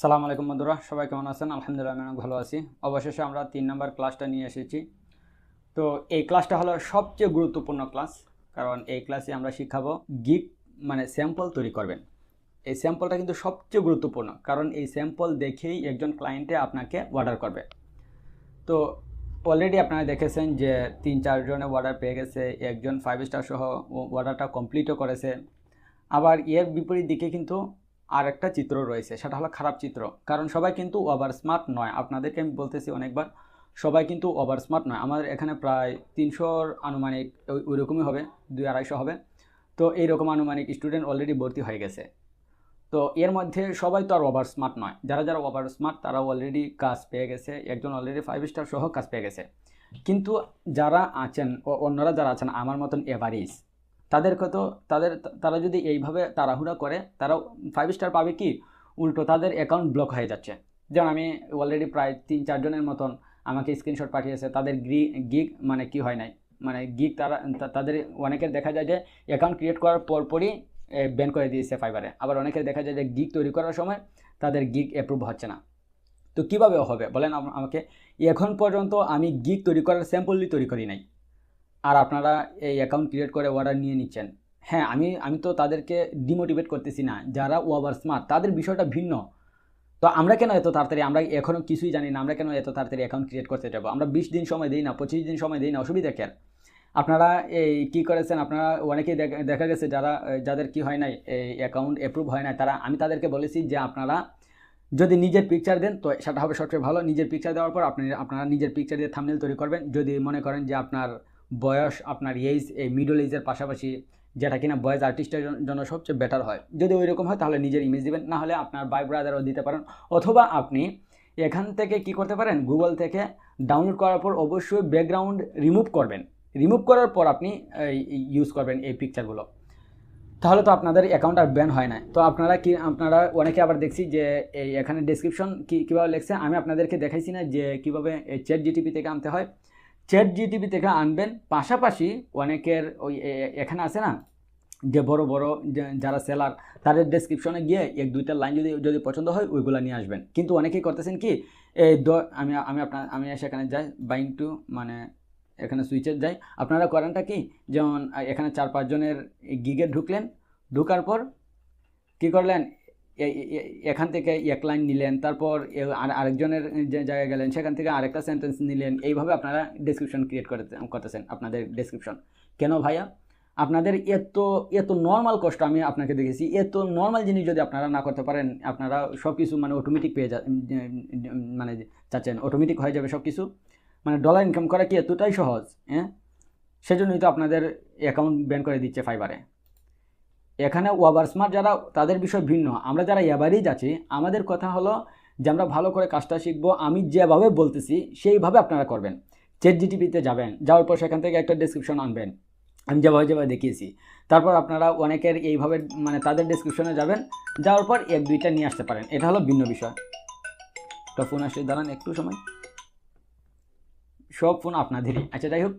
সালাম আলাইকুম বন্ধুরা, সবাই কেমন আছেন? আলহামদুলিল্লাহ আমি অনেক ভালো আছি। অবশেষে আমরা 3 নম্বর ক্লাসটা নিয়ে এসেছি। তো এই ক্লাসটা হলো সবচেয়ে গুরুত্বপূর্ণ ক্লাস, কারণ এই ক্লাসে আমরা শিখাবো গিগ মানে স্যাম্পল তৈরি করবেন। এই স্যাম্পলটা কিন্তু সবচেয়ে গুরুত্বপূর্ণ, কারণ এই স্যাম্পল দেখেই একজন ক্লায়েন্টে আপনাকে অর্ডার করবে। তো অলরেডি আপনারা দেখেছেন যে 3-4 জনে অর্ডার পেয়ে গেছে, একজন 5 স্টার সহ অর্ডারটা কমপ্লিটও করেছে। আবার এর বিপরীত দিকে কিন্তু আর একটা চিত্র রয়েছে, সেটা হলো খারাপ চিত্র। কারণ সবাই কিন্তু ওভার স্মার্ট নয়, আপনাদেরকে আমি বলতেছি অনেকবার, সবাই কিন্তু ওভার স্মার্ট নয়। আমাদের এখানে প্রায় 300 আনুমানিক ওই রকমই হবে, 200-250 হবে। তো এইরকম আনুমানিক স্টুডেন্ট অলরেডি ভর্তি হয়ে গেছে। তো এর মধ্যে সবাই তো আর ওভার স্মার্ট নয়, যারা যারা ওভার স্মার্ট তারা অলরেডি কাজ পেয়ে গেছে, একজন অলরেডি 5 স্টার সহ কাজ পেয়ে গেছে। কিন্তু যারা আছেন অন্যরা যারা আছেন আমার মতন এভারেজ, তাদেরকে তো তারা যদি এইভাবে তাড়াহুড়া করে, তারা 5 স্টার পাবে কি, উল্টো তাদের অ্যাকাউন্ট ব্লক হয়ে যাচ্ছে। যেমন আমি অলরেডি প্রায় 3-4 জনের মতন আমাকে স্ক্রিনশট পাঠিয়েছে, তাদের গিগ মানে কি হয় নাই, মানে গিগ তাদের অনেকের দেখা যায় যে অ্যাকাউন্ট ক্রিয়েট করার পরপরই ব্যান করে দিয়েছে ফাইবারে। আবার অনেকের দেখা যায় যে গিগ তৈরি করার সময় তাদের গিগ অ্যাপ্রুভ হচ্ছে না। তো কীভাবে হবে বলেন আমাকে? এখন পর্যন্ত আমি গিগ তৈরি করার স্যাম্পলই তৈরি করি নাই, আর আপনারা এই অ্যাকাউন্ট ক্রিয়েট করে অর্ডার নিয়ে নিচ্ছেন। হ্যাঁ, আমি তো তাদেরকে ডিমোটিভেট করতেছি না, যারা ওভার স্মার্ট তাদের বিষয়টা ভিন্ন। তো আমরা কেন এত তাড়াতাড়ি, আমরা এখনও কিছুই জানি না, আমরা কেন এত তাড়াতাড়ি অ্যাকাউন্ট ক্রিয়েট করতে যাবো? আমরা 20 দিন সময় দিই না, 25 দিন সময় দিই না, অসুবিধা কেন? আপনারা এই কী করেছেন, আপনারা অনেকেই দেখা গেছে যাদের কি হয় নাই, এই অ্যাকাউন্ট অ্যাপ্রুভ হয় নাই, আমি তাদেরকে বলেছি যে আপনারা যদি নিজের পিকচার দেন তো সেটা হবে সবচেয়ে ভালো। নিজের পিকচার দেওয়ার পর আপনারা নিজের পিকচার দিয়ে থাম্বনেল তৈরি করবেন। যদি মনে করেন যে আপনার বয়স, আপনার এজ এই মিডল এজের পাশাপাশি, যেটা কিনা বয়েজ আর্টিস্টের জন্য সবচেয়ে বেটার হয়, যদি ওই রকম হয় তাহলে নিজের ইমেজ দিবেন, না হলে আপনার বাই ব্রাদারও দিতে পারেন। অথবা আপনি এখান থেকে কি করতে পারেন, গুগল থেকে ডাউনলোড করার পর অবশ্যই ব্যাকগ্রাউন্ড রিমুভ করবেন। রিমুভ করার পর আপনি ইউজ করবেন এই পিকচারগুলো, তাহলে তো আপনাদের অ্যাকাউন্ট আর ব্যান হয় না। তো আপনারা অনেকে আবার দেখছি যে এই এখানে ডেসক্রিপশন কীভাবে লিখছে, আমি আপনাদেরকে দেখাইছি না যে কীভাবে চ্যাট জিটিপি থেকে আনতে হয়। চ্যাট জিটিপি থেকে আনবেন, পাশাপাশি অনেকের ওই এখানে আছে না যে বড় বড় যারা সেলার, তাদের ডেসক্রিপশনে গিয়ে 1-2টা লাইন যদি পছন্দ হয় ওইগুলো নিয়ে আসবেন। কিন্তু অনেকেই করতেছেন কি, এই আমি সেখানে যাই বাইং টু, মানে এখানে সুইচে যাই। আপনারা করেনটা কি, যেমন এখানে 4-5 জনের গিগে ঢুকলেন, ঢুকার পর কী করলেন, এখান থেকে এক লাইন নিলেন, তারপর আরেকজনের যে জায়গায় গেলেন, সেখান থেকে আরেকটা সেন্টেন্স নিলেন। এইভাবে আপনারা ডেসক্রিপশন ক্রিয়েট করতেছেন আপনাদের ডেসক্রিপশন। কেন ভাইয়া? আপনাদের এত এত নর্মাল কষ্ট আমি আপনাকে দেখেছি, এত নর্মাল জিনিস যদি আপনারা না করতে পারেন, আপনারা সব কিছু মানে অটোমেটিক পেয়ে মানে চাচ্ছেন অটোমেটিক হয়ে যাবে সব কিছু, মানে ডলার ইনকাম করা কি এতটাই সহজ? হ্যাঁ, সেজন্যই তো আপনাদের অ্যাকাউন্ট ব্যান করে দিচ্ছে ফাইবারে। এখানে ওভার স্মার্ট যারা, তাদের বিষয় ভিন্ন। আমরা যারা এভারেজ আছি, আমাদের কথা হলো যে আমরা ভালো করে কাজটা শিখবো। আমি যেভাবে বলতেছি সেইভাবে আপনারা করবেন। চ্যাট জিটিপিতে যাবেন, যাওয়ার পর সেখান থেকে একটা ডেসক্রিপশন আনবেন, আমি যেভাবে দেখিয়েছি। তারপর আপনারা অনেকের এইভাবে মানে তাদের ডেসক্রিপশনে যাবেন, যাওয়ার পর 1-2টা নিয়ে আসতে পারেন। এটা হলো ভিন্ন বিষয়। তো ফোন আসলে দাঁড়ান একটু সময়, সব ফোন আপনাদেরই। আচ্ছা যাই হোক,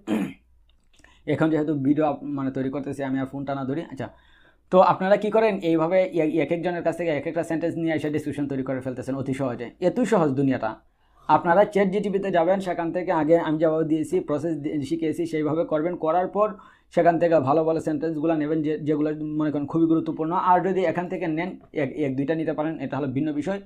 এখন যেহেতু ভিডিও মানে তৈরি করতেছি, আমি আর ফোনটা না ধরি। আচ্ছা, তো আপনারা কি করেন, এইভাবে এক একজনের কাছ থেকে এক একটা সেন্টেন্স নিয়ে এসে ডিসক্রিপশন তৈরি করে ফেলতেছেন অতি সহজে। এতই সহজ দুনিয়াটা। আপনারা চ্যাট জিটিপিতে যাবেন, সেখান থেকে আগে আমি যেভাবে দিয়েছি প্রসেস শিখিয়েছি সেইভাবে করবেন। করার পর সেখান থেকে ভালো ভালো সেন্টেন্সগুলো নেবেন, যেগুলো মনে করেন খুবই গুরুত্বপূর্ণ। আর যদি এখান থেকে নেন, 1-2টা নিতে পারেন, এটা হলো ভিন্ন বিষয়।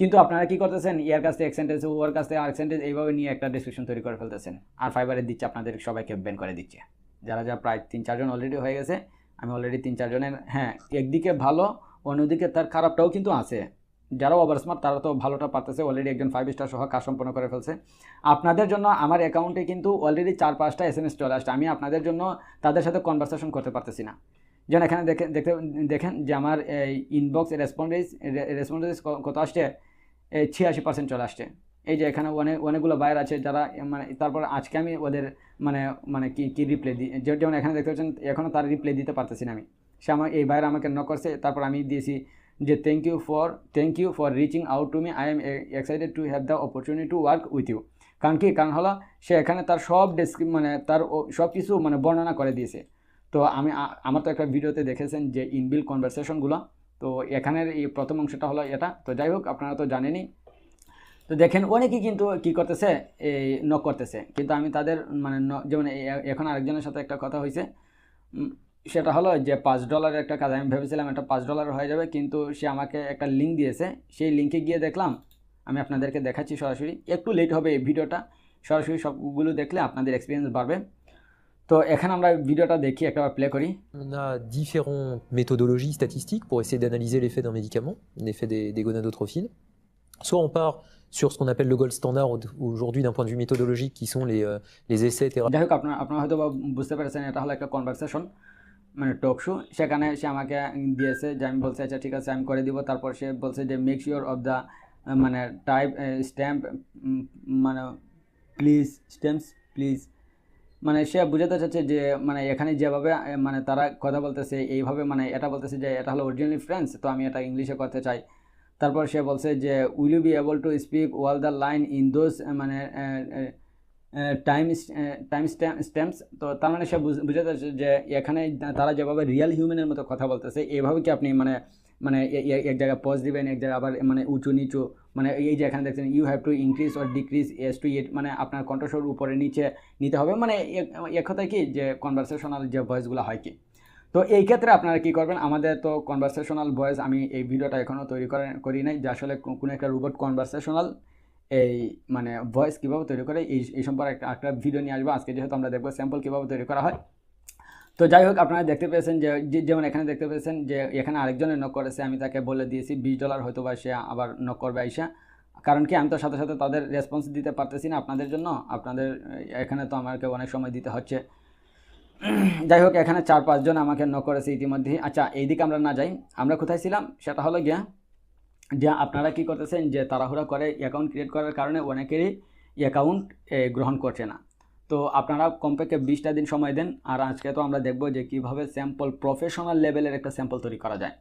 কিন্তু আপনারা কি করতেছেন, এর কাছ থেকে এক সেন্টেন্স, ওর কাছ থেকে আরেক সেন্টেন্স, এইভাবে নিয়ে একটা ডিসক্রিপশন তৈরি করে ফেলতেছেন। আর ফাইবারে দিচ্ছে আপনাদের সবাইকে ব্যান করে দিচ্ছে। যারা প্রায় 3-4 জন অলরেডি হয়ে গেছে। আমি অলরেডি 3-4 জনের, হ্যাঁ, একদিকে ভালো, অন্যদিকে তার খারাপটাও কিন্তু আছে। যারা ওভার স্মার্ট তারা তো ভালোটা পারতেছে, অলরেডি একজন 5 স্টার সহ কাজ সম্পন্ন করে ফেলছে। আপনাদের জন্য আমার অ্যাকাউন্টে কিন্তু অলরেডি 4-5টা SMS চলে আসছে। আমি আপনাদের জন্য তাদের সাথে কনভারসেশন করতে পারতেছি না। যেমন এখানে দেখেন যে আমার ইনবক্স রেসপন্ডেন্স কত আসছে, 86% চলে আসছে। এই যে এখানে অনেকগুলো বায়ার আছে যারা, মানে তারপর আজকে আমি ওদের মানে মানে কি রিপ্লাই দিই, যেমন এখানে দেখতে পাচ্ছেন এখনও তার রিপ্লাই দিতে পারতেছি না আমি। সে এই বায়ার আমাকে নক করছে, তারপর আমি দিয়েছি যে thank you for reaching out to me, I am excited to have the opportunity to work with you. কারণ হলো সে এখানে তার সব মানে তার সব কিছু মানে বর্ণনা করে দিয়েছে। তো আমার তো একটা ভিডিওতে দেখেছেন যে ইনবিল কনভারসেশনগুলো, তো এখানের এই প্রথম অংশটা হলো এটা। তো যাই হোক, আপনারা তো জানেনই। তো দেখেন অনেকেই কিন্তু কী করতেছে, এই নক করতেছে, কিন্তু আমি তাদের মানে যেমন এখন আরেকজনের সাথে একটা কথা হয়েছে, সেটা হলো যে $5 একটা কাজ। আমি ভেবেছিলাম এটা $5 হয়ে যাবে, কিন্তু সে আমাকে একটা লিঙ্ক দিয়েছে। সেই লিঙ্কে গিয়ে দেখলাম, আমি আপনাদেরকে দেখাচ্ছি সরাসরি, একটু লেট হবে এই ভিডিওটা, সরাসরি সবগুলো দেখলে আপনাদের এক্সপিরিয়েন্স বাড়বে। তো এখানে আমরা ভিডিওটা দেখি, একটা প্লে করি। On a différentes méthodologies statistiques pour essayer d'analyser l'effet d'un médicament, l'effet des gonadotrophines. Soit on part sur ce qu'on appelle le gold standard aujourd'hui d'un point de vue méthodologique, qui sont les essais thérapeutiques. যাই হোক, আপনারা হয়তো বুঝতে পেরেছেন, এটা হলো একটা conversation, মানে টক শো। সেখানে সে আমাকে দিয়েছে যে আমি বলছি আচ্ছা ঠিক আছে আমি করে দিব। তারপর সে বলছে যে মেক শিওর অফ দ্য মানে টাইপ স্ট্যাম্প, মানে প্লিজ স্ট্যাম্পস প্লিজ, মানে সে বুঝাতে চাচ্ছে যে মানে এখানে যেভাবে মানে তারা কথা বলতেছে এইভাবে, মানে এটা বলতেছে যে এটা হলো অরিজিনালি ফ্রেঞ্চ, তো আমি এটা ইংলিশে করতে চাই। তারপর সে বলছে যে will you be able to speak all the line in those মানে টাইম স্ট্যাম্পস। তো তার মানে সে বুঝাতে চাচ্ছে যে এখানে তারা যেভাবে রিয়েল হিউম্যানের মতো কথা বলতেছে, এইভাবে কি আপনি মানে মানে এক জায়গায় পজ দিবেন, এক জায়গায় আবার মানে উঁচু নিচু, মানে এই যে এখানে দেখছেন you have to increase or decrease as to it, মানে আপনার কণ্ঠস্বর উপরে নিচে নিতে হবে, মানে এক কথায় কি যে কনভারসেশনাল যে ভয়েসগুলো হয় কি। তো এই ক্ষেত্রে আপনারা কী করবেন, আমাদের তো কনভারসেশনাল ভয়েস, আমি এই ভিডিওটা এখনও তৈরি করি নাই যে আসলে কোনো একটা রোবট কনভারসেশনাল এই মানে ভয়েস কীভাবে তৈরি করে, এই সম্পর্কে একটা ভিডিও নিয়ে আসবো আজকে, যেহেতু আমরা দেখবো স্যাম্পল কীভাবে তৈরি করা হয়। তো যাই হোক, আপনারা দেখতে পেয়েছেন যে যেমন এখানে দেখতে পেয়েছেন যে এখানে আরেকজনের নক করেছে, আমি তাকে বলে দিয়েছি $20 হয়তো বা সে আবার নক করবে আইসা, কারণ কি আমি তো সাথে সাথে তাদের রেসপন্স দিতে পারতেছি না আপনাদের জন্য, আপনাদের এখানে তো আমাকে অনেক সময় দিতে হচ্ছে। যাই হোক, এখানে 4-5 জন আমাকে নক করেছে ইতিমধ্যেই। আচ্ছা, এইদিকে আমরা না যাই, আমরা কোথায় ছিলাম, সেটা হলো গিয়া যে আপনারা কি করতেছেন যে তাড়াহুড়া করে অ্যাকাউন্ট ক্রিয়েট করার কারণে অনেকেরই অ্যাকাউন্ট গ্রহণ করছে না। তো আপনারা কমপক্ষে 20টা দিন সময় দেন। আর আজকে তো আমরা দেখব যে কীভাবে স্যাম্পল প্রফেশনাল লেভেলের একটা স্যাম্পল তৈরি করা যায়।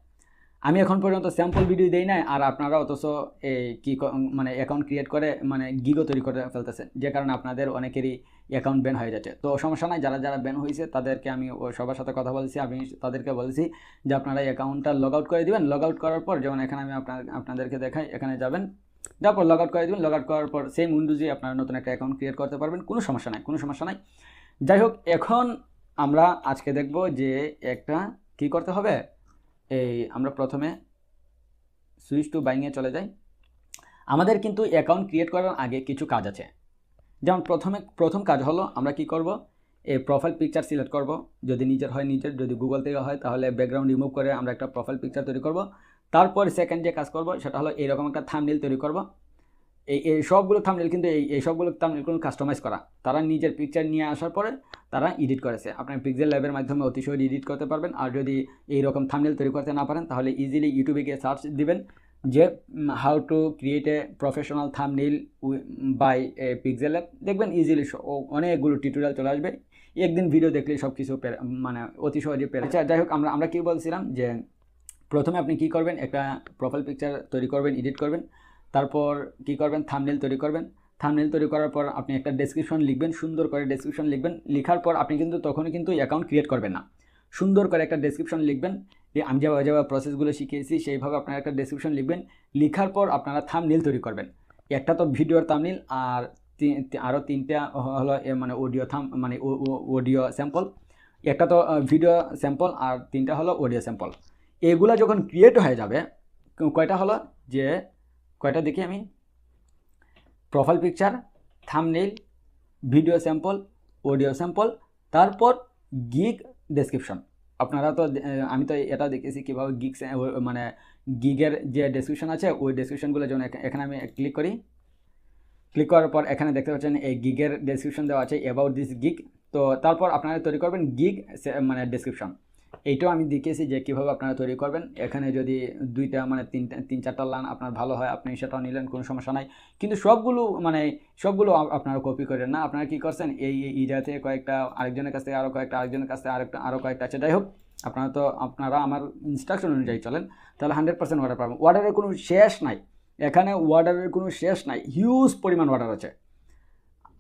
আমি এখন পর্যন্ত স্যাম্পল ভিডিও দেই নাই, আর আপনারা অথচ এই কী মানে অ্যাকাউন্ট ক্রিয়েট করে মানে গিগও তৈরি করে ফেলতেছেন, যে কারণে আপনাদের অনেকেরই অ্যাকাউন্ট ব্যান হয়ে যাচ্ছে। তো সমস্যা নাই, যারা যারা ব্যান হয়েছে তাদেরকে আমি সবার সাথে কথা বলছি, আমি তাদেরকে বলছি যে আপনারা অ্যাকাউন্টটা লগ আউট করে দেবেন। লগ আউট করার পর যেমন এখানে আমি আপনাদেরকে দেখাই, এখানে যাবেন, তারপর লগ আউট করে দেবেন। লগ আউট করার পর সেম উইন্ডোজে আপনারা নতুন একটা অ্যাকাউন্ট ক্রিয়েট করতে পারবেন, কোনো সমস্যা নাই, কোনো সমস্যা নাই। যাই হোক, এখন আমরা আজকে দেখব যে একটা কী করতে হবে। এই আমরা প্রথমে সুইচ টু বাইংয়ে চলে যাই। আমাদের কিন্তু অ্যাকাউন্ট ক্রিয়েট করার আগে কিছু কাজ আছে। যেমন প্রথম কাজ হলো আমরা কি করব, এই প্রোফাইল পিকচার সিলেক্ট করব, যদি নিজের হয় নিজের, যদি গুগল থেকে হয় তাহলে ব্যাকগ্রাউন্ড রিমুভ করে আমরা একটা প্রোফাইল পিকচার তৈরি করব। তারপর সেকেন্ড যে কাজ করব সেটা হলো এইরকম একটা থাম্বনেইল তৈরি করব। এই সবগুলো থাম্বনেইল কিন্তু এই সবগুলো থাম্বনেইল কোনো কাস্টমাইজ করা, তারা নিজের পিকচার নিয়ে আসার পরে তারা এডিট করেছে। আপনার পিক্সেল ল্যাবের মাধ্যমে অতি সহজে এডিট করতে পারবেন। আর যদি এইরকম থাম্বনেইল তৈরি করতে না পারেন তাহলে ইজিলি ইউটিউবে গিয়ে সার্চ দিবেন যে how to create a professional thumbnail by a PixelLab, দেখবেন ইজিলি অনেকগুলো টিউটোরিয়াল চলে আসবে। একদিন ভিডিও দেখলেই সব কিছু মানে অতি সহজে পেরে। যাই হোক, আমরা কী বলছিলাম যে প্রথমে আপনি কি করবেন, একটা প্রোফাইল পিকচার তৈরি করবেন, এডিট করবেন। তারপর কি করবেন, থাম্বনেইল তৈরি করবেন। থাম্বনেইল তৈরি করার পর আপনি একটা ডেসক্রিপশন লিখবেন, সুন্দর করে ডেসক্রিপশন লিখবেন। লেখার পর আপনি কিন্তু তখনই কিন্তু অ্যাকাউন্ট ক্রিয়েট করবেন না, সুন্দর করে একটা ডেসক্রিপশন লিখবেন। আমি যেভাবে প্রসেসগুলো শিখিয়েছি সেইভাবে আপনারা একটা ডেসক্রিপশন লিখবেন। লেখার পর আপনারা থাম্বনেইল তৈরি করবেন। একটা তো ভিডিওর থাম্বনেইল, আর আরও 3টা হলো মানে অডিও স্যাম্পল। একটা তো ভিডিও স্যাম্পল আর 3টা হলো অডিও স্যাম্পল। এগুলা যখন ক্রিয়েট হয়ে যাবে, কয়টা হলো যে কয়টা দেখি আমি, profile picture, thumbnail, video sample, audio sample, তারপর গিগ ডেসক্রিপশন। আপনারা তো আমি তো এটা দেখেছি কীভাবে মানে গিগের যে ডেসক্রিপশন আছে ওই ডেসক্রিপশনগুলো যেমন এখানে আমি ক্লিক করি। ক্লিক করার পর এখানে দেখতে পাচ্ছেন এই গিগের ডেসক্রিপশন দেওয়া আছে, অ্যাবাউট দিস গিগ। তো তারপর আপনারা তৈরি করবেন গিগ মানে ডেসক্রিপশন। এইটাও আমি দেখিয়েছি যে কীভাবে আপনারা তৈরি করবেন। এখানে যদি 2টা মানে 3-4টা লাইন আপনার ভালো হয় আপনি সেটাও নিলেন, কোনো সমস্যা নাই। কিন্তু সবগুলো আপনারা কপি করেন না। আপনারা কী করছেন, এই জায়গা থেকে কয়েকটা আরেকজনের কাছ থেকে, আরেকজনের কাছ থেকে আরও কয়েকটা আছে। যাই হোক, আপনারা আমার ইনস্ট্রাকশন অনুযায়ী চলেন, তাহলে 100% অর্ডার পাবেন। অর্ডারের কোনো শেষ নাই, এখানে অর্ডারের কোনো শেষ নাই, হিউজ পরিমাণ অর্ডার আছে।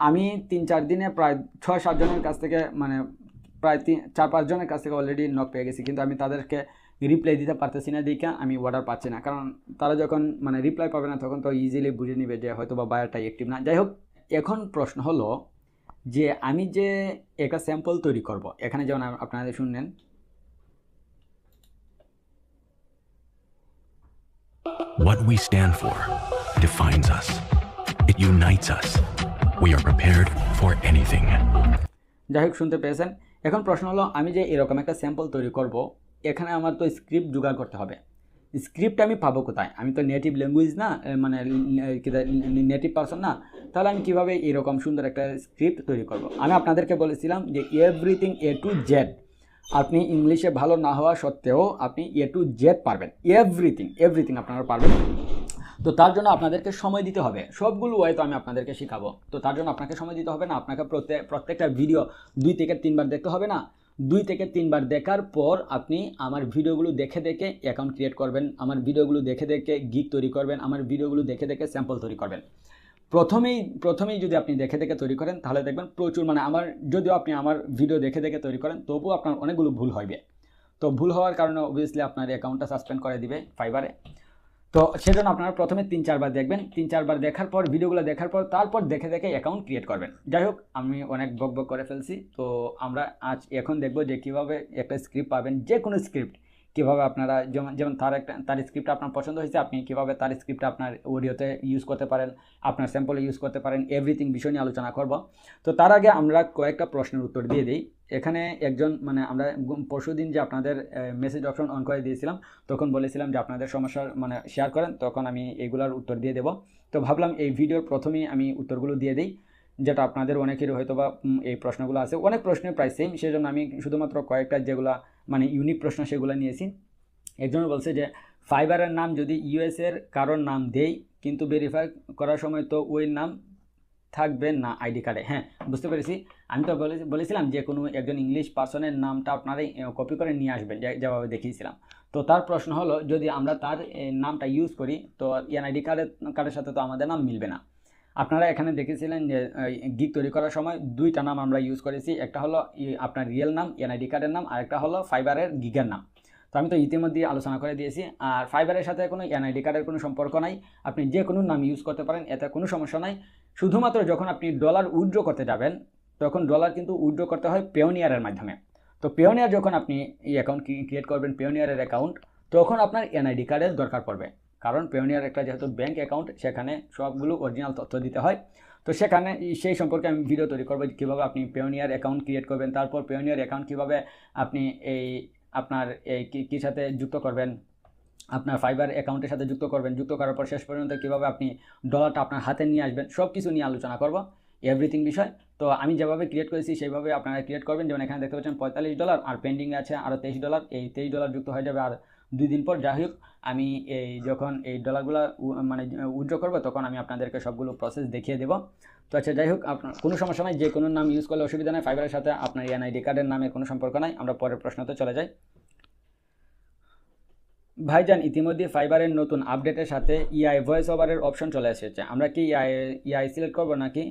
আমি 3-4 দিনে প্রায় 6-7 জনের কাছ থেকে, মানে প্রায় 4-5 জনের কাছ থেকে অলরেডি নক পেয়ে গেছি। কিন্তু আমি তাদেরকে রিপ্লাই দিতে পারতেছি না দেখে আমি অর্ডার পাচ্ছি না, কারণ তারা যখন মানে রিপ্লাই পাবে না তখন তো ইজিলি বুঝে নিবে যে হয়তো বা বায়ারটা অ্যাক্টিভ না। যাই হোক, এখন প্রশ্ন হলো যে আমি যে একটা স্যাম্পল তৈরি করব, এখানে যেমন আপনারা শুনলেন What we stand for defines us. It unites us. We are prepared for anything. যাই হোক, শুনতে পেয়েছেন। এখন প্রশ্ন হলো আমি যে এরকম একটা স্যাম্পল তৈরি করব, এখানে আমার তো স্ক্রিপ্ট জোগাড় করতে হবে। স্ক্রিপ্ট আমি পাবো কোথায়? আমি তো নেটিভ ল্যাঙ্গুয়েজ না, মানে নেটিভ পারসন না, তাহলে আমি কীভাবে এরকম সুন্দর একটা স্ক্রিপ্ট তৈরি করব? আমি আপনাদেরকে বলেছিলাম যে এভরিথিং A to Z, আপনি ইংলিশে ভালো না হওয়া সত্ত্বেও আপনি A to Z পারবেন, এভরিথিং আপনারা পারবেন। তো তার জন্য আপনাদেরকে সময় দিতে হবে, সবগুলো ওয়ে তো আমি আপনাদেরকে শেখাবো, তো তার জন্য আপনাকে সময় দিতে হবে না, আপনাকে প্রত্যেকটা ভিডিও 2 থেকে 3 বার দেখতে হবে না। 2 থেকে 3 বার দেখার পর আপনি আমার ভিডিওগুলো দেখে দেখে অ্যাকাউন্ট ক্রিয়েট করবেন, আমার ভিডিওগুলো দেখে দেখে গিগ তৈরি করবেন, আমার ভিডিওগুলো দেখে দেখে স্যাম্পল তৈরি করবেন। প্রথমেই যদি আপনি দেখে দেখে তৈরি করেন তাহলে দেখবেন প্রচুর, মানে যদিও আপনি আমার ভিডিও দেখে দেখে তৈরি করেন তবুও আপনার অনেকগুলো ভুল হবে। তো ভুল হওয়ার কারণে অবভিয়াসলি আপনার অ্যাকাউন্টটা সাসপেন্ড করে দিবে ফাইবারে। তো সেজন্য আপনারা প্রথমে 3-4 বার দেখবেন, 3-4 বার দেখার পর ভিডিওগুলো দেখার পর তারপর দেখে দেখে অ্যাকাউন্ট ক্রিয়েট করবেন। যাই হোক, আমি অনেক বক করে ফেলছি, তো আমরা এখন দেখব যে কীভাবে একটা স্ক্রিপ্ট পাবেন, যে কোনো স্ক্রিপ্ট কীভাবে আপনারা যেমন তার স্ক্রিপ্ট আপনার পছন্দ হয়েছে, আপনি কীভাবে তার স্ক্রিপ্টটা আপনার অডিওতে ইউজ করতে পারেন, আপনার স্যাম্পলে ইউজ করতে পারেন, এভরিথিং বিষয় নিয়ে আলোচনা করব। তো তার আগে আমরা কয়েকটা প্রশ্নের উত্তর দিয়ে দিই। এখানে একজন, মানে আমরা পরশুদিন যে আপনাদের মেসেজ অপশন অন করে দিয়েছিলাম, তখন বলেছিলাম যে আপনাদের সমস্যার মানে শেয়ার করেন, তখন আমি এগুলার উত্তর দিয়ে দেব। তো ভাবলাম এই ভিডিওর প্রথমেই আমি উত্তরগুলো দিয়ে দিই, যেটা আপনাদের অনেকেরই হয়তো বা এই প্রশ্নগুলো আছে, অনেক প্রশ্নের প্রায় সেম, সেজন্য আমি শুধুমাত্র কয়েকটা যেগুলো মানে ইউনিক প্রশ্ন সেগুলো নিয়েছি। একজন বলছে যে ফাইবারের নাম যদি ইউএসের কারোর নাম দেই কিন্তু ভেরিফাই করার সময় তো ওই নাম থাকবে না আইডি কার্ডে। হ্যাঁ, বুঝতে পেরেছি। আমি তো বলেছিলাম যে কোনো একজন ইংলিশ পার্সনের নামটা আপনারাই কপি করে নিয়ে আসবেন, যেভাবে দেখিয়েছিলাম। তো তার প্রশ্ন হলো যদি আমরা তার নামটা ইউজ করি তো এনআইডি কার্ডের সাথে তো আমাদের নাম মিলবে না। আপনারা এখানে দেখেছিলেন যে গিগ তৈরি করার সময় 2টা নাম আমরা ইউজ করেছি, একটা হলো আপনার রিয়েল নাম এনআইডি কার্ডের নাম, আর একটা হলো ফাইবারের গিগের নাম। তো আমি তো ইতিমধ্যে আলোচনা করে দিয়েছি। আর ফাইবারের সাথে কোনো এনআইডি কার্ডের কোনো সম্পর্ক নাই, আপনি যে কোনো নাম ইউজ করতে পারেন, এতে কোনো সমস্যা নাই। শুধুমাত্র যখন আপনি ডলার উইথড্র করতে যাবেন তখন ডলার কিন্তু উইথড্র করতে হয় পেওনিয়ারের মাধ্যমে। তো পেওনিয়ার যখন আপনি এই অ্যাকাউন্ট ক্রিয়েট করবেন, পেওনিয়ারের অ্যাকাউন্ট, তখন আপনার এনআইডি কার্ডের দরকার পড়বে, কারণ পেওনিয়ার একটা যেহেতু ব্যাঙ্ক অ্যাকাউন্ট, সেখানে সবগুলো অরিজিনাল তথ্য দিতে হয়। তো সেখানে সেই সম্পর্কে আমি ভিডিও তৈরি করবো কীভাবে আপনি পেওনিয়ার অ্যাকাউন্ট ক্রিয়েট করবেন, তারপর পেওনিয়ার অ্যাকাউন্ট কীভাবে আপনি আপনার কী সাথে যুক্ত করবেন, আপনার ফাইবার অ্যাকাউন্টের সাথে যুক্ত করবেন, যুক্ত করার পর শেষ পর্যন্ত কীভাবে আপনি ডলারটা আপনার হাতে নিয়ে আসবেন, সব কিছু নিয়ে আলোচনা করব, এভরিথিং বিষয়। তো আমি যেভাবে ক্রিয়েট করেছি সেইভাবে আপনারা ক্রিয়েট করবেন। যেমন এখানে দেখতে পাচ্ছেন $45 আর পেন্ডিংয়ে আছে আরও $23, এই $23 যুক্ত হয়ে যাবে আর 2 দিন পর। যাই হোক, আমি যখন এই ডলারগুলো মানে উইথড্র করবো তখন আমি আপনাদেরকে সবগুলো প্রসেস দেখিয়ে দেবো। তো আচ্ছা, যাই হোক, আপনার কোনো সমস্যা নাই, যে কোনো নাম ইউজ করলে অসুবিধা নেই, ফাইবারের সাথে আপনার এনআইডি কার্ডের নামের কোনো সম্পর্ক নাই। আমরা পরের প্রশ্নতে চলে যাই। ভাইজান, ইতিমধ্যে ফাইবারের নতুন আপডেটের সাথে ইআই ভয়েস ওভারের অপশন চলে এসেছে, আমরা কি ইআই সিলেক্ট করবো নাকি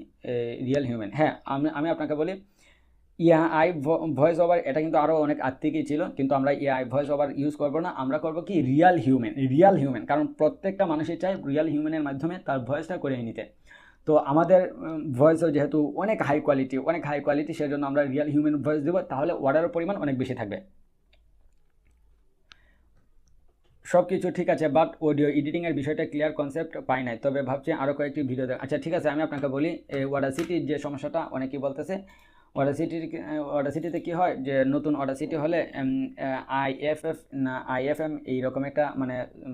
রিয়েল হিউম্যান? হ্যাঁ, আমি আপনাকে বলি ইআই ভয়েস ওভার এটা কিন্তু আরও অনেক আগ থেকেই ছিল, কিন্তু আমরা ইআই ভয়েস ওভার ইউজ করবো না, আমরা করবো কি রিয়েল হিউম্যান, কারণ প্রত্যেকটা মানুষই চায় রিয়েল হিউম্যানের মাধ্যমে তার ভয়েসটা করে নিতে। তো আমাদের ভয়েসও যেহেতু অনেক হাই কোয়ালিটি, সেজন্য আমরা রিয়েল হিউম্যান ভয়েস দেবো, তাহলে অর্ডারের পরিমাণ অনেক বেশি থাকবে। সব কিছু ঠিক আছে, বাট অডিও এডিটিংয়ের বিষয়টা ক্লিয়ার কনসেপ্ট পাই নাই, তবে ভাবছি আরও কয়েকটি ভিডিও দেখ। আচ্ছা ঠিক আছে, আমি আপনাকে বলি অডাসিটির যে সমস্যাটা অনেকেই বলতেছে, অডাসিটিতে কী হয় যে নতুন অডাসিটি হলে আইএফএম এইরকম একটা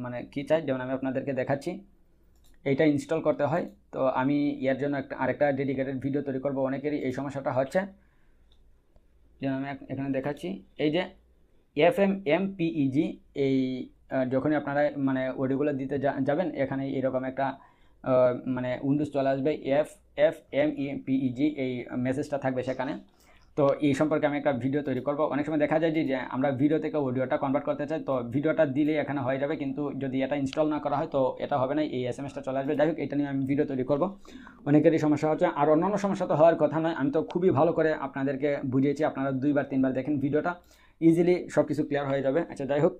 মানে কী চাই, যেমন আমি আপনাদেরকে দেখাচ্ছি, এইটা ইনস্টল করতে হয়। তো আমি এর জন্য আরেকটা ডেডিকেটেড ভিডিও তৈরি করবো, অনেকেরই এই সমস্যাটা হচ্ছে, যেমন আমি এখানে দেখাচ্ছি, এই যে FMMPEG, এই যখনই আপনারা মানে অডিওগুলো দিতে যাবেন এখানে এরকম একটা মানে উইন্ডোজ চলে আসবে, FMMPEG এই মেসেজটা থাকবে সেখানে। তো এই সম্পর্কে আমি একটা ভিডিও তৈরি করব। অনেক সময় দেখা যায় যে আমরা ভিডিও থেকে অডিওটা কনভার্ট করতে চাই, তো ভিডিওটা দিলেই এখানে হয়ে যাবে, কিন্তু যদি এটা ইনস্টল না করা হয় তো এটা হবে না, এই SMS-টা চলে আসবে। যাই হোক, এটা নিয়ে আমি ভিডিও তৈরি করব। অনেকেরই সমস্যা হচ্ছে, আর অন্যান্য সমস্যা তো হওয়ার কথা নয়, আমি তো খুবই ভালো করে আপনাদেরকে বুঝিয়েছি, আপনারা 2 বার 3 বার দেখেন ভিডিওটা, ইজিলি সব কিছু ক্লিয়ার হয়ে যাবে। আচ্ছা যাই হোক,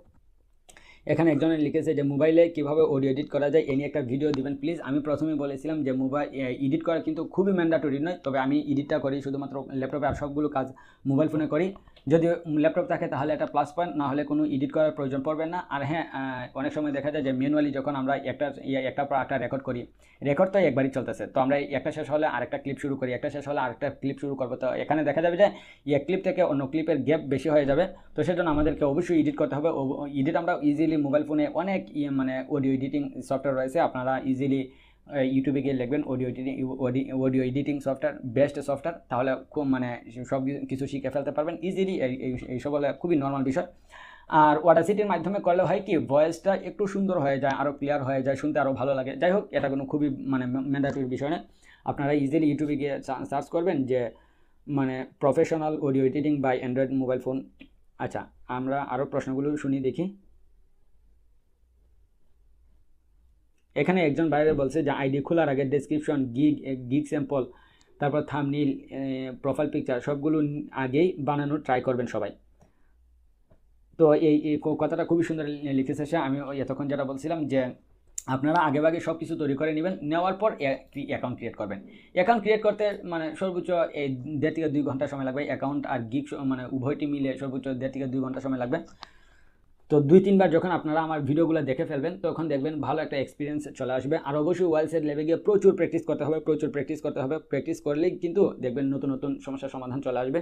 এখানে একজনে লিখেছে যে মোবাইলে কিভাবে অডিও এডিট করা যায় এ নিয়ে একটা ভিডিও দিবেন প্লিজ। আমি প্রথমেই বলেছিলাম যে মোবাইল এডিট করা কিন্তু খুবই ম্যান্ডেটরি নয়, তবে আমি এডিটটা করি শুধুমাত্র ল্যাপটপে, আর সবগুলো কাজ মোবাইল ফোনে করি। যদি ল্যাপটপ থাকে তাহলে একটা প্লাস পয়েন্ট, না হলে কোনো এডিট করার প্রয়োজন পড়বে না। আর হ্যাঁ, অনেক সময় দেখা যায় যে ম্যানুয়ালি যখন আমরা একটা পর একটা রেকর্ড করি, রেকর্ড তো একবারই চলতেছে, তো আমরা একটা শেষ হলে আরেকটা ক্লিপ শুরু করি, একটা শেষ হলে আরেকটা ক্লিপ শুরু করবো, তো এখানে দেখা যাবে যে এক ক্লিপ থেকে অন্য ক্লিপের গ্যাপ বেশি হয়ে যাবে। তো সেজন্য আমাদেরকে অবশ্যই এডিট করতে হবে। এডিট আমরা ইজিলি মোবাইল ফোনে অনেক মানে অডিও এডিটিং সফটওয়্যার রয়েছে, আপনারা ইজিলি ইউটিউবে গিয়ে লিখবেন audio editing software, best software, তাহলে খুব মানে সব কিছু শিখে ফেলতে পারবেন ইজিলি। এইসব হলে খুবই নর্মাল বিষয়। আর অডাসিটির মাধ্যমে করলে হয় কি, ভয়েসটা একটু সুন্দর হয়ে যায়, আরও ক্লিয়ার হয়ে যায়, শুনতে আরও ভালো লাগে। যাই হোক, এটা কোনো খুবই মানে ম্যান্ডেটরি বিষয় না। আপনারা ইজিলি ইউটিউবে গিয়ে সার্চ করবেন যে মানে professional audio editing by Android mobile phone. আচ্ছা, আমরা আরও প্রশ্নগুলো শুনি দেখি। এখানে একজন বাইরে বলছে যে আইডি খোলার আগে ডেসক্রিপশন, গিগ স্যাম্পল, তারপর থাম্বনেইল, প্রোফাইল পিকচার সবগুলো আগেই বানানোর ট্রাই করবেন সবাই। তো এই কথাটা খুবই সুন্দর লিখেছে সে। আমি এতক্ষণ যেটা বলছিলাম যে আপনারা আগেভাগে সব কিছু তৈরি করে নেবেন, নেওয়ার পর অ্যাকাউন্ট ক্রিয়েট করবেন। অ্যাকাউন্ট ক্রিয়েট করতে মানে সর্বোচ্চ 1.5 থেকে 2 ঘন্টা সময় লাগবে। অ্যাকাউন্ট আর গিগ মানে উভয়টি মিলে সর্বোচ্চ 1.5 থেকে 2 ঘন্টা সময় লাগবে। তো 2-3 বার যখন আপনারা আমার ভিডিওগুলো দেখে ফেলবেন তখন দেখবেন ভালো একটা এক্সপিরিয়েন্স চলে আসবে। আর অবশ্যই ওয়েলসেট লেভেলে গিয়ে প্রচুর প্র্যাকটিস করতে হবে, প্র্যাকটিস করলেই কিন্তু দেখবেন নতুন নতুন সমস্যার সমাধান চলে আসবে।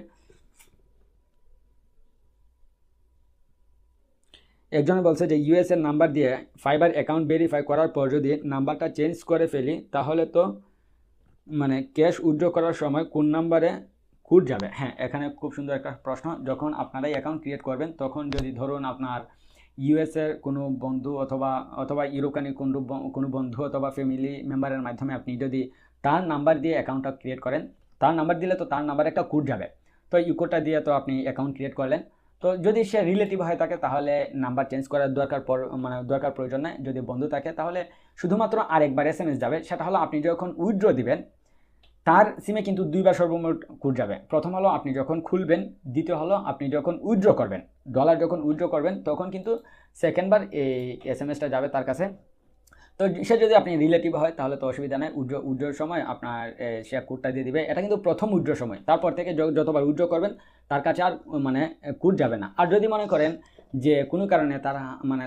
একজনে বলছে যে ইউএস এর নাম্বার দিয়ে ফাইবার অ্যাকাউন্ট ভেরিফাই করার পর যদি নাম্বারটা চেঞ্জ করে ফেলি তাহলে তো মানে ক্যাশ উইথড্র করার সময় কোন নাম্বারে কোড যাবে? হ্যাঁ, এখানে খুব সুন্দর একটা প্রশ্ন। যখন আপনারাই অ্যাকাউন্ট ক্রিয়েট করবেন তখন যদি ধরুন আপনার ইউএসের কোনো বন্ধু অথবা ইউরোকানি কোনো বন্ধু অথবা ফ্যামিলি মেম্বারের মাধ্যমে আপনি যদি তার নাম্বার দিয়ে অ্যাকাউন্টটা ক্রিয়েট করেন, তার নাম্বার দিলে তো তার নাম্বারে একটা কোড যাবে, তো এই কোডটা দিয়ে তো আপনি অ্যাকাউন্ট ক্রিয়েট করলেন। তো যদি সে রিলেটিভ হয়ে থাকে তাহলে নাম্বার চেঞ্জ করার দরকার প্রয়োজন নেই। যদি বন্ধু থাকে তাহলে শুধুমাত্র আরেকবার SMS যাবে, সেটা হলো আপনি যখন উইথড্র দিবেন তার সিমে কিন্তু 2 বার সর্বমোট কোড যাবে। প্রথম হলো আপনি যখন খুলবেন, দ্বিতীয় হলো আপনি যখন উইথড্র করবেন, ডলার যখন উইথড্র করবেন তখন কিন্তু সেকেন্ডবার এই SMS টা যাবে তার কাছে। তো সে যদি আপনি রিলেটিভ হয় তাহলে তো অসুবিধা নেই, উইথড্রোর সময় আপনার সে কোডটা দিয়ে দিবে। এটা কিন্তু প্রথম উইথড্রোর সময়, তারপর থেকে যতবার উইথড্র করবেন তার কাছে আর মানে কোড যাবে না। আর যদি মনে করেন যে কোনো কারণে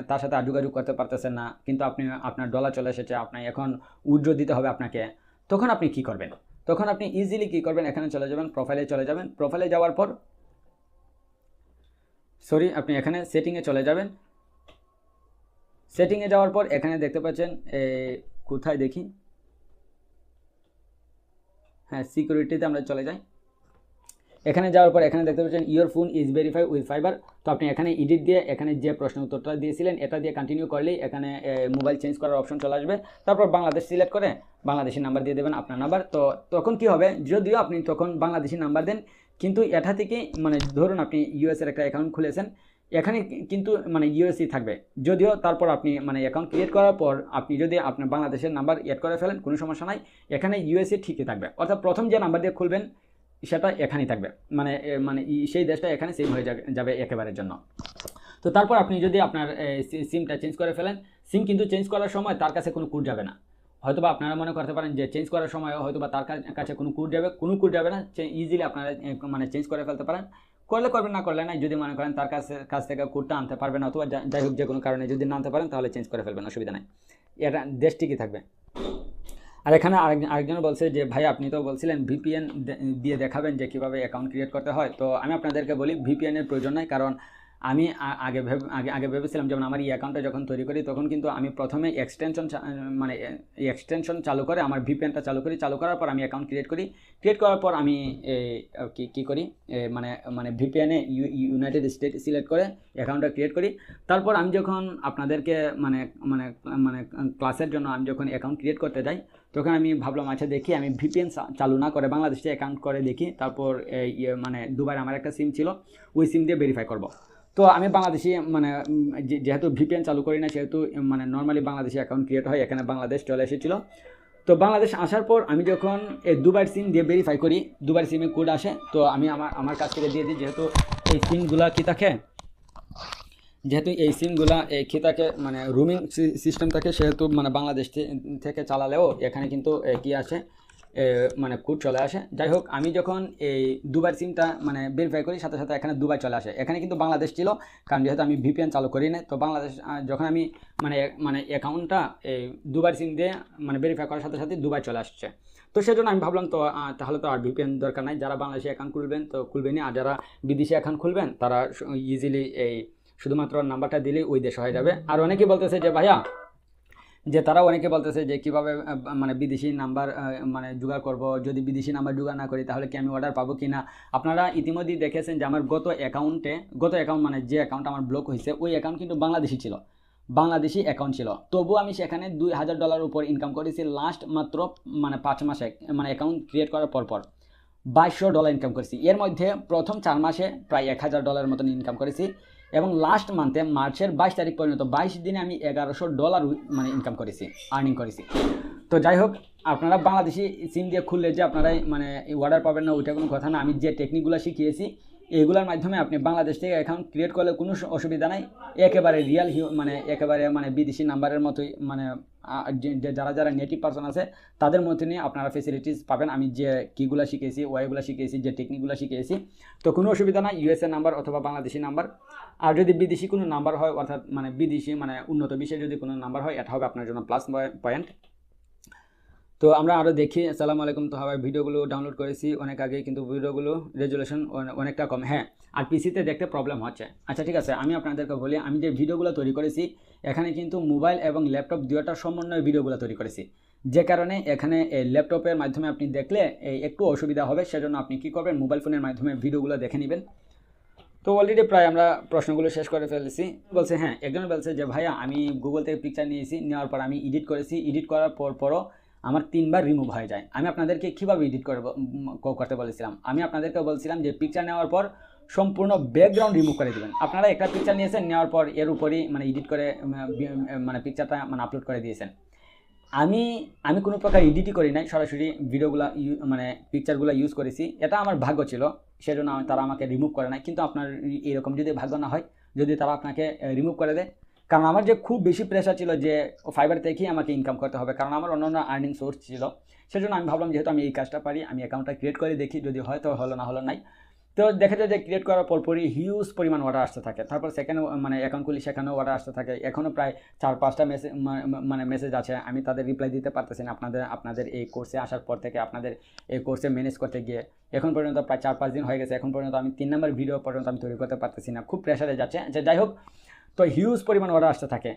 তার সাথে আর যোগাযোগ করতে পারতেছেন না, কিন্তু আপনার ডলার চলে এসেছে, আপনার এখন উইথড্র দিতে হবে আপনাকে, তখন আপনি কি করবেন? তখন আপনি ইজিলি কি করবেন, এখানে চলে যাবেন, প্রোফাইলে চলে যাবেন। প্রোফাইলে যাওয়ার পর আপনি এখানে সেটিংয়ে চলে যাবেন। সেটিংয়ে যাওয়ার পর এখানে দেখতে পাচ্ছেন কোথায় দেখি, হ্যাঁ সিকিউরিটিতে আমরা চলে যাই। এখানে যাওয়ার পর এখানে দেখতে পাচ্ছেন your phone is verify with fibre. তো আপনি এখানে এডিট দিয়ে এখানে যে প্রশ্ন উত্তরটা দিয়েছিলেন এটা দিয়ে কন্টিনিউ করলেই এখানে মোবাইল চেঞ্জ করার অপশন চলে আসবে। তারপর বাংলাদেশ সিলেক্ট করে বাংলাদেশি নাম্বার দিয়ে দেবেন, আপনার নাম্বার। তো তখন কি হবে, যদিও আপনি তখন বাংলাদেশি নাম্বার দেন কিন্তু এটা থেকে মানে ধরুন আপনি ইউএসের একটা অ্যাকাউন্ট খুলেছেন, এখানে কিন্তু মানে ইউএসই থাকবে। যদিও তারপর আপনি মানে অ্যাকাউন্ট ক্রিয়েট করার পর আপনি যদি আপনার বাংলাদেশের নাম্বার অ্যাড করে ফেলেন কোনো সমস্যা নাই, এখানে ইউএসএ ঠিকই থাকবে। অর্থাৎ প্রথম যে নাম্বার দিয়ে খুলবেন সেটা এখানেই থাকবে, মানে সেই দেশটা এখানে সেম হয়ে যাবে একেবারের জন্য। তো তারপর আপনি যদি আপনার সিমটা চেঞ্জ করে ফেলেন, সিম কিন্তু চেঞ্জ করার সময় তার কাছে কোনো কোড যাবে না। হয়তোবা আপনারা মনে করতে পারেন যে চেঞ্জ করার সময় হয়তোবা তার কাছে কোনো কোড যাবে না, ইজিলি আপনারা মানে চেঞ্জ করে ফেলতে পারেন। করলে করবেন, না করলে না। যদি মনে করেন তার কাছ থেকে কোডটা আনতে পারবেন অথবা যাই হোক যে কোনো কারণে যদি না আনতে পারেন তাহলে চেঞ্জ করে ফেলবেন, অসুবিধা নাই, এটা দেশ ঠিকই থাকবে। আর এখানে আরেকজন বলছে যে ভাই আপনি তো বলছিলেন ভিপিএন দিয়ে দেখাবেন যে কীভাবে অ্যাকাউন্ট ক্রিয়েট করতে হয়। তো আমি আপনাদেরকে বলি ভিপিএনের প্রয়োজন নাই, কারণ আমি আগে ভেবেছিলাম যেমন আমার এই অ্যাকাউন্টটা যখন তৈরি করি তখন কিন্তু আমি প্রথমে এক্সটেনশন চালু করে আমার ভিপিএনটা চালু করি, চালু করার পর আমি অ্যাকাউন্ট ক্রিয়েট করার পর আমি কী করি মানে ভিপিএনে ইউনাইটেড স্টেট সিলেক্ট করে অ্যাকাউন্টটা ক্রিয়েট করি। তারপর আমি যখন আপনাদেরকে মানে ক্লাসের জন্য আমি যখন অ্যাকাউন্ট ক্রিয়েট করতে যাই তখন আমি ভাবলাম আচ্ছা দেখি আমি ভিপিএন চালু না করে বাংলাদেশে অ্যাকাউন্ট করে দেখি। তারপর মানে দুবাই আমার একটা সিম ছিল, ওই সিম দিয়ে ভেরিফাই করব। তো আমি বাংলাদেশি মানে যেহেতু ভিপিএন চালু করি না সেহেতু মানে নর্মালি বাংলাদেশি অ্যাকাউন্ট ক্রিয়েট হয়, এখানে বাংলাদেশ চলে এসেছিলো। তো বাংলাদেশ আসার পর আমি যখন এই দুবার সিম দিয়ে ভেরিফাই করি, দুবার সিমে কোড আসে, তো আমি আমার কাছ থেকে দিয়ে দিই, যেহেতু এই সিমগুলো কী থাকে যেহেতু এই সিমগুলা কি থাকে মানে রুমিং সিস্টেম থাকে, সেহেতু মানে বাংলাদেশ থেকে চালালেও এখানে কিন্তু কি আসে মানে কোড চলে আসে। যাই হোক, আমি যখন এই দুবার সিমটা মানে ভেরিফাই করি, সাথে সাথে এখানে দুবার চলে আসে। এখানে কিন্তু বাংলাদেশ ছিল, কারণ যেহেতু আমি ভিপিএন চালু করি না, তো বাংলাদেশ যখন আমি মানে অ্যাকাউন্টটা এই দুবার সিম দিয়ে মানে ভেরিফাই করার সাথে সাথে দুবার চলে আসছে। তো সেজন্য আমি ভাবলাম তো তাহলে তো আর ভিপিএন দরকার নাই, যারা বাংলাদেশে অ্যাকাউন্ট খুলবেন তো খুলবেনই, আর যারা বিদেশি অ্যাকাউন্ট খুলবেন তারা ইজিলি এই শুধুমাত্র নাম্বারটা দিলেই ওই দেশ হয়ে যাবে। আর অনেকেই বলতেছে যে ভাইয়া, যে তারা অনেকে বলতেছে যে কিভাবে মানে বিদেশি নাম্বার মানে জোগাড় করব, যদি বিদেশি নাম্বার জোগাড় না করি তাহলে কি আমি অর্ডার পাবো কি না। আপনারা ইতিমধ্যেই দেখেছেন যে আমার গত অ্যাকাউন্ট মানে যে অ্যাকাউন্ট আমার ব্লক হয়েছে, ওই অ্যাকাউন্ট কিন্তু বাংলাদেশি অ্যাকাউন্ট ছিল, তবু আমি সেখানে $2000 উপর ইনকাম করেছি লাস্ট মাত্র মানে 5 মাসে, মানে অ্যাকাউন্ট ক্রিয়েট করার পর $2200 ইনকাম করেছি। এর মধ্যে প্রথম 4 মাসে প্রায় $1000 মতন ইনকাম করেছি, এবং লাস্ট মান্থে মার্চের 22 তারিখ পর্যন্ত 22 দিনে আমি $1100 মানে ইনকাম করেছি, আর্নিং করেছি। তো যাই হোক, আপনারা বাংলাদেশি সিম দিয়ে খুললে যে আপনারা মানে অর্ডার পাবেন না ওইটা কোনো কথা না। আমি যে টেকনিকগুলো শিখিয়েছি এগুলোর মাধ্যমে আপনি বাংলাদেশ থেকে অ্যাকাউন্ট ক্রিয়েট করলে কোনো অসুবিধা নাই, একেবারে রিয়াল মানে একেবারে মানে বিদেশি নাম্বারের মতোই, মানে যারা নেটিভ পারসন আছে তাদের মধ্যে নিয়ে আপনারা ফেসিলিটিস পাবেন। আমি যে কীগুলো শিখিয়েছি, ওয়াইগুলো শিখিয়েছি, যে টেকনিকগুলো শিখিয়েছি, তো কোনো অসুবিধা নাই। ইউএসএ নাম্বার অথবা বাংলাদেশি নাম্বার, আর যদি বিদেশি কোনো নাম্বার হয়, অর্থাৎ মানে বিদেশি মানে উন্নত বিশ্বের যদি কোনো নাম্বার হয়, এটা হবে আপনার জন্য প্লাস পয়েন্ট। তো আমরা আরও দেখি। আসসালামু আলাইকুম। তো সবাই ভিডিওগুলো ডাউনলোড করেছি অনেক আগে, কিন্তু ভিডিওগুলো রেজুলেশন অনেকটা কম, হ্যাঁ, আর পিসিতে দেখতে প্রবলেম হচ্ছে। আচ্ছা ঠিক আছে, আমি আপনাদেরকে বলি, আমি যে ভিডিওগুলো তৈরি করেছি এখানে কিন্তু মোবাইল এবং ল্যাপটপ দুটোটার সমন্বয়ে ভিডিওগুলো তৈরি করেছি, যে কারণে এখানে ল্যাপটপের মাধ্যমে আপনি দেখলে একটু অসুবিধা হবে। সেজন্য আপনি কী করবেন, মোবাইল ফোনের মাধ্যমে ভিডিওগুলো দেখে নেবেন। তো অলরেডি প্রায় আমরা প্রশ্নগুলো শেষ করে ফেলেছি। বলছে হ্যাঁ, একজন বলছে যে ভাইয়া আমি গুগল থেকে পিকচার নিয়েছি, নেওয়ার পর আমি এডিট করেছি, এডিট করার পরও আমার 3 বার রিমুভ হয়ে যায়। আমি আপনাদেরকে কীভাবে এডিট করতে বলেছিলাম, আমি আপনাদেরকে বলছিলাম যে পিকচার নেওয়ার পর সম্পূর্ণ ব্যাকগ্রাউন্ড রিমুভ করে দেবেন। আপনারা একটা পিকচার নিয়েছেন, নেওয়ার পর এর উপরই মানে এডিট করে মানে পিকচারটা মানে আপলোড করে দিয়েছেন। আমি কোনো প্রকার এডিটই করি নাই, সরাসরি ভিডিওগুলো মানে পিকচারগুলো ইউজ করেছি। এটা আমার ভাগ্য ছিল, সেজন্য তারা আমাকে রিমুভ করে নাই। কিন্তু আপনার এরকম যদি ভাগ্য না হয়, যদি তারা আপনাকে রিমুভ করে দেয়, কারণ আমার যে খুব বেশি প্রেশার ছিল যে ফাইবার থেকেই আমাকে ইনকাম করতে হবে, কারণ আমার অন্য আর্নিং সোর্স ছিল। সেজন্য আমি ভাবলাম যেহেতু আমি এই কাজটা পারি, আমি অ্যাকাউন্টটা ক্রিয়েট করে দেখি, যদি হয় তো হলো, না হলো নাই। তো দেখা যায় যে ক্রিয়েট করার পরপরই হিউজ পরিমাণ অর্ডার আসতে থাকে। তারপর সেকেন্ড মানে অ্যাকাউন্ট খুলি, সেখানেও অর্ডার আসতে থাকে। এখনও প্রায় 4-5টা মেসেজ আছে, আমি তাদের রিপ্লাই দিতে পারতেছি না। আপনাদের এই কোর্সে আসার পর থেকে, আপনাদের এই কোর্সে ম্যানেজ করতে গিয়ে এখন পর্যন্ত প্রায় 4-5 দিন হয়ে গেছে, এখন পর্যন্ত আমি 3 নম্বর ভিডিও পর্যন্ত আমি তৈরি করতে পারতেছি না, খুব প্রেশারে যাচ্ছে। যাই হোক, তো হিউজ পরিমাণ অর্ডার আসতে থাকে।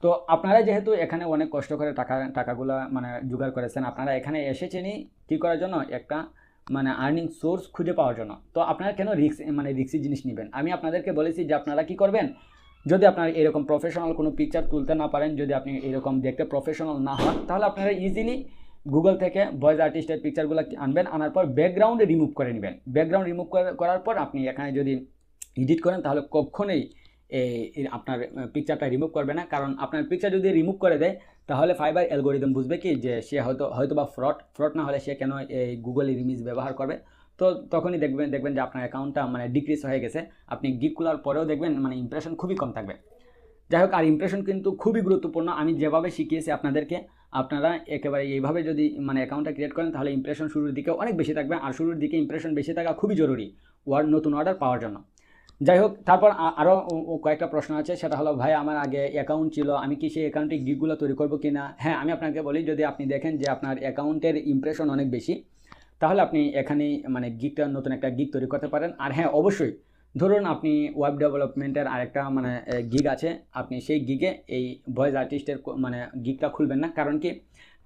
তো আপনারা যেহেতু এখানে অনেক কষ্ট করে টাকাগুলো মানে জোগাড় করেছেন, আপনারা এখানে এসেছেনই কী করার জন্য, একটা মানে আর্নিং সোর্স খুঁজে পাওয়ার জন্য। তো আপনারা কেন রিস্কি জিনিস নেবেন। আমি আপনাদেরকে বলেছি যে আপনারা কি করবেন, যদি আপনার এরকম প্রফেশনাল কোনো পিকচার তুলতে না পারেন, যদি আপনি এরকম দেখতে প্রফেশনাল না হন, তাহলে আপনারা ইজিলি গুগল থেকে ভয়েস আর্টিস্টের পিকচারগুলো আনবেন, আনার পর ব্যাকগ্রাউন্ডে রিমুভ করে নেবেন। ব্যাকগ্রাউন্ড রিমুভ করার পর আপনি এখানে যদি এডিট করেন, তাহলে কখনোই আপনার পিকচারটা রিমুভ করবে না। কারণ আপনার পিকচার যদি রিমুভ করে দেয়, তাহলে ফাইবার অ্যালগোরিদম বুঝবে কি যে সে হয়তো বা ফ্রড না হলে সে কেন এই গুগল ইমেজ ব্যবহার করবে। তো তখনই দেখবেন যে আপনার অ্যাকাউন্টটা মানে ডিক্রিজ হয়ে গেছে। আপনি গিগ খোলার পরেও দেখবেন মানে ইমপ্রেশন খুবই কম থাকবে। যাই হোক, আর ইমপ্রেশন কিন্তু খুবই গুরুত্বপূর্ণ। আমি যেভাবে শিখিয়েছি আপনাদেরকে, আপনারা একেবারে এইভাবে যদি মানে অ্যাকাউন্টটা ক্রিয়েট করেন, তাহলে ইমপ্রেশন শুরুর দিকে অনেক বেশি থাকবে। আর শুরুর দিকে ইমপ্রেশন বেশি থাকা খুবই জরুরি নতুন অর্ডার পাওয়ার জন্য। যাই হোক, তারপর আরও কয়েকটা প্রশ্ন আছে, সেটা হলো ভাই আমার আগে অ্যাকাউন্ট ছিল, আমি কি সেই অ্যাকাউন্টে গিগগুলো তৈরি করবো কি না। হ্যাঁ, আমি আপনাকে বলি, যদি আপনি দেখেন যে আপনার অ্যাকাউন্টের ইমপ্রেশন অনেক বেশি, তাহলে আপনি এখানে মানে নতুন একটা গিগ তৈরি করতে পারেন। আর হ্যাঁ, অবশ্যই ধরুন আপনি ওয়েব ডেভেলপমেন্টের আরেকটা মানে গিগ আছে, আপনি সেই গিগে এই ভয়েস আর্টিস্টের মানে গিগটা খুলবেন না।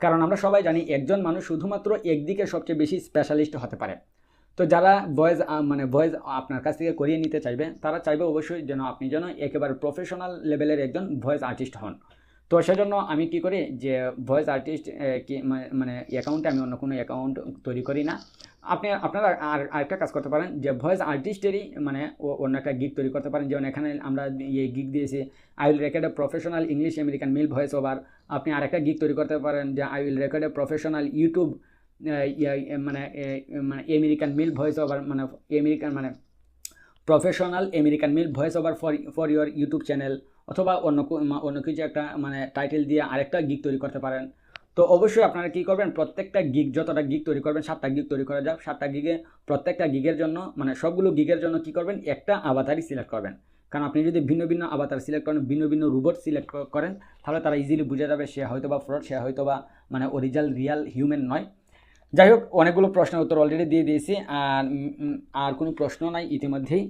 কারণ আমরা সবাই জানি একজন মানুষ শুধুমাত্র একদিকে সবচেয়ে বেশি স্পেশালিস্ট হতে পারে। তো যারা ভয়েস আপনার কাছ থেকে করিয়ে নিতে চাইবে, তারা চাইবে অবশ্যই যেন আপনি যেন একেবারে প্রফেশনাল লেভেলের একজন ভয়েস আর্টিস্ট হন। তো সেজন্য আমি কি করি যে ভয়েস আর্টিস্ট মানে অ্যাকাউন্টে আমি অন্য কোনো অ্যাকাউন্ট তৈরি করি না। আপনারা আরেকটা কাজ করতে পারেন যে ভয়েস আর্টিস্টেরই মানে অন্য একটা গিগ তৈরি করতে পারেন। যেমন এখানে আমরা এই গিগ দিয়েছি, I will record a professional English American mail voice over. আপনি আরেকটা গিগ তৈরি করতে পারেন যে I will record a professional YouTube মানে আমেরিকান মেল ভয়েস ওভার, মানে আমেরিকান মানে professional American mail voice over for your YouTube channel, অথবা অন্য কিছু একটা মানে টাইটেল দিয়ে আরেকটা গিগ তৈরি করতে পারেন। তো অবশ্যই আপনারা কী করবেন, প্রত্যেকটা গিগ, যতটা গিগ তৈরি করবেন, 7টা গিগ তৈরি করা যাক, 7টা গিগে প্রত্যেকটা গিগের জন্য মানে সবগুলো গিগের জন্য কী করবেন, একটা আভাতারই সিলেক্ট করবেন। কারণ আপনি যদি ভিন্ন ভিন্ন আভাতার সিলেক্ট করেন, ভিন্ন ভিন্ন রোবট সিলেক্ট করেন, তাহলে তারা ইজিলি বুঝে যাবে সে হয়তো বা ফ্রড, সে হয়তো বা মানে অরিজিনাল রিয়াল হিউম্যান নয়। যাই হোক, অনেকগুলো প্রশ্নের উত্তর অলরেডি দিয়ে দিয়েছি, আর কোনো প্রশ্ন নাই ইতিমধ্যেই।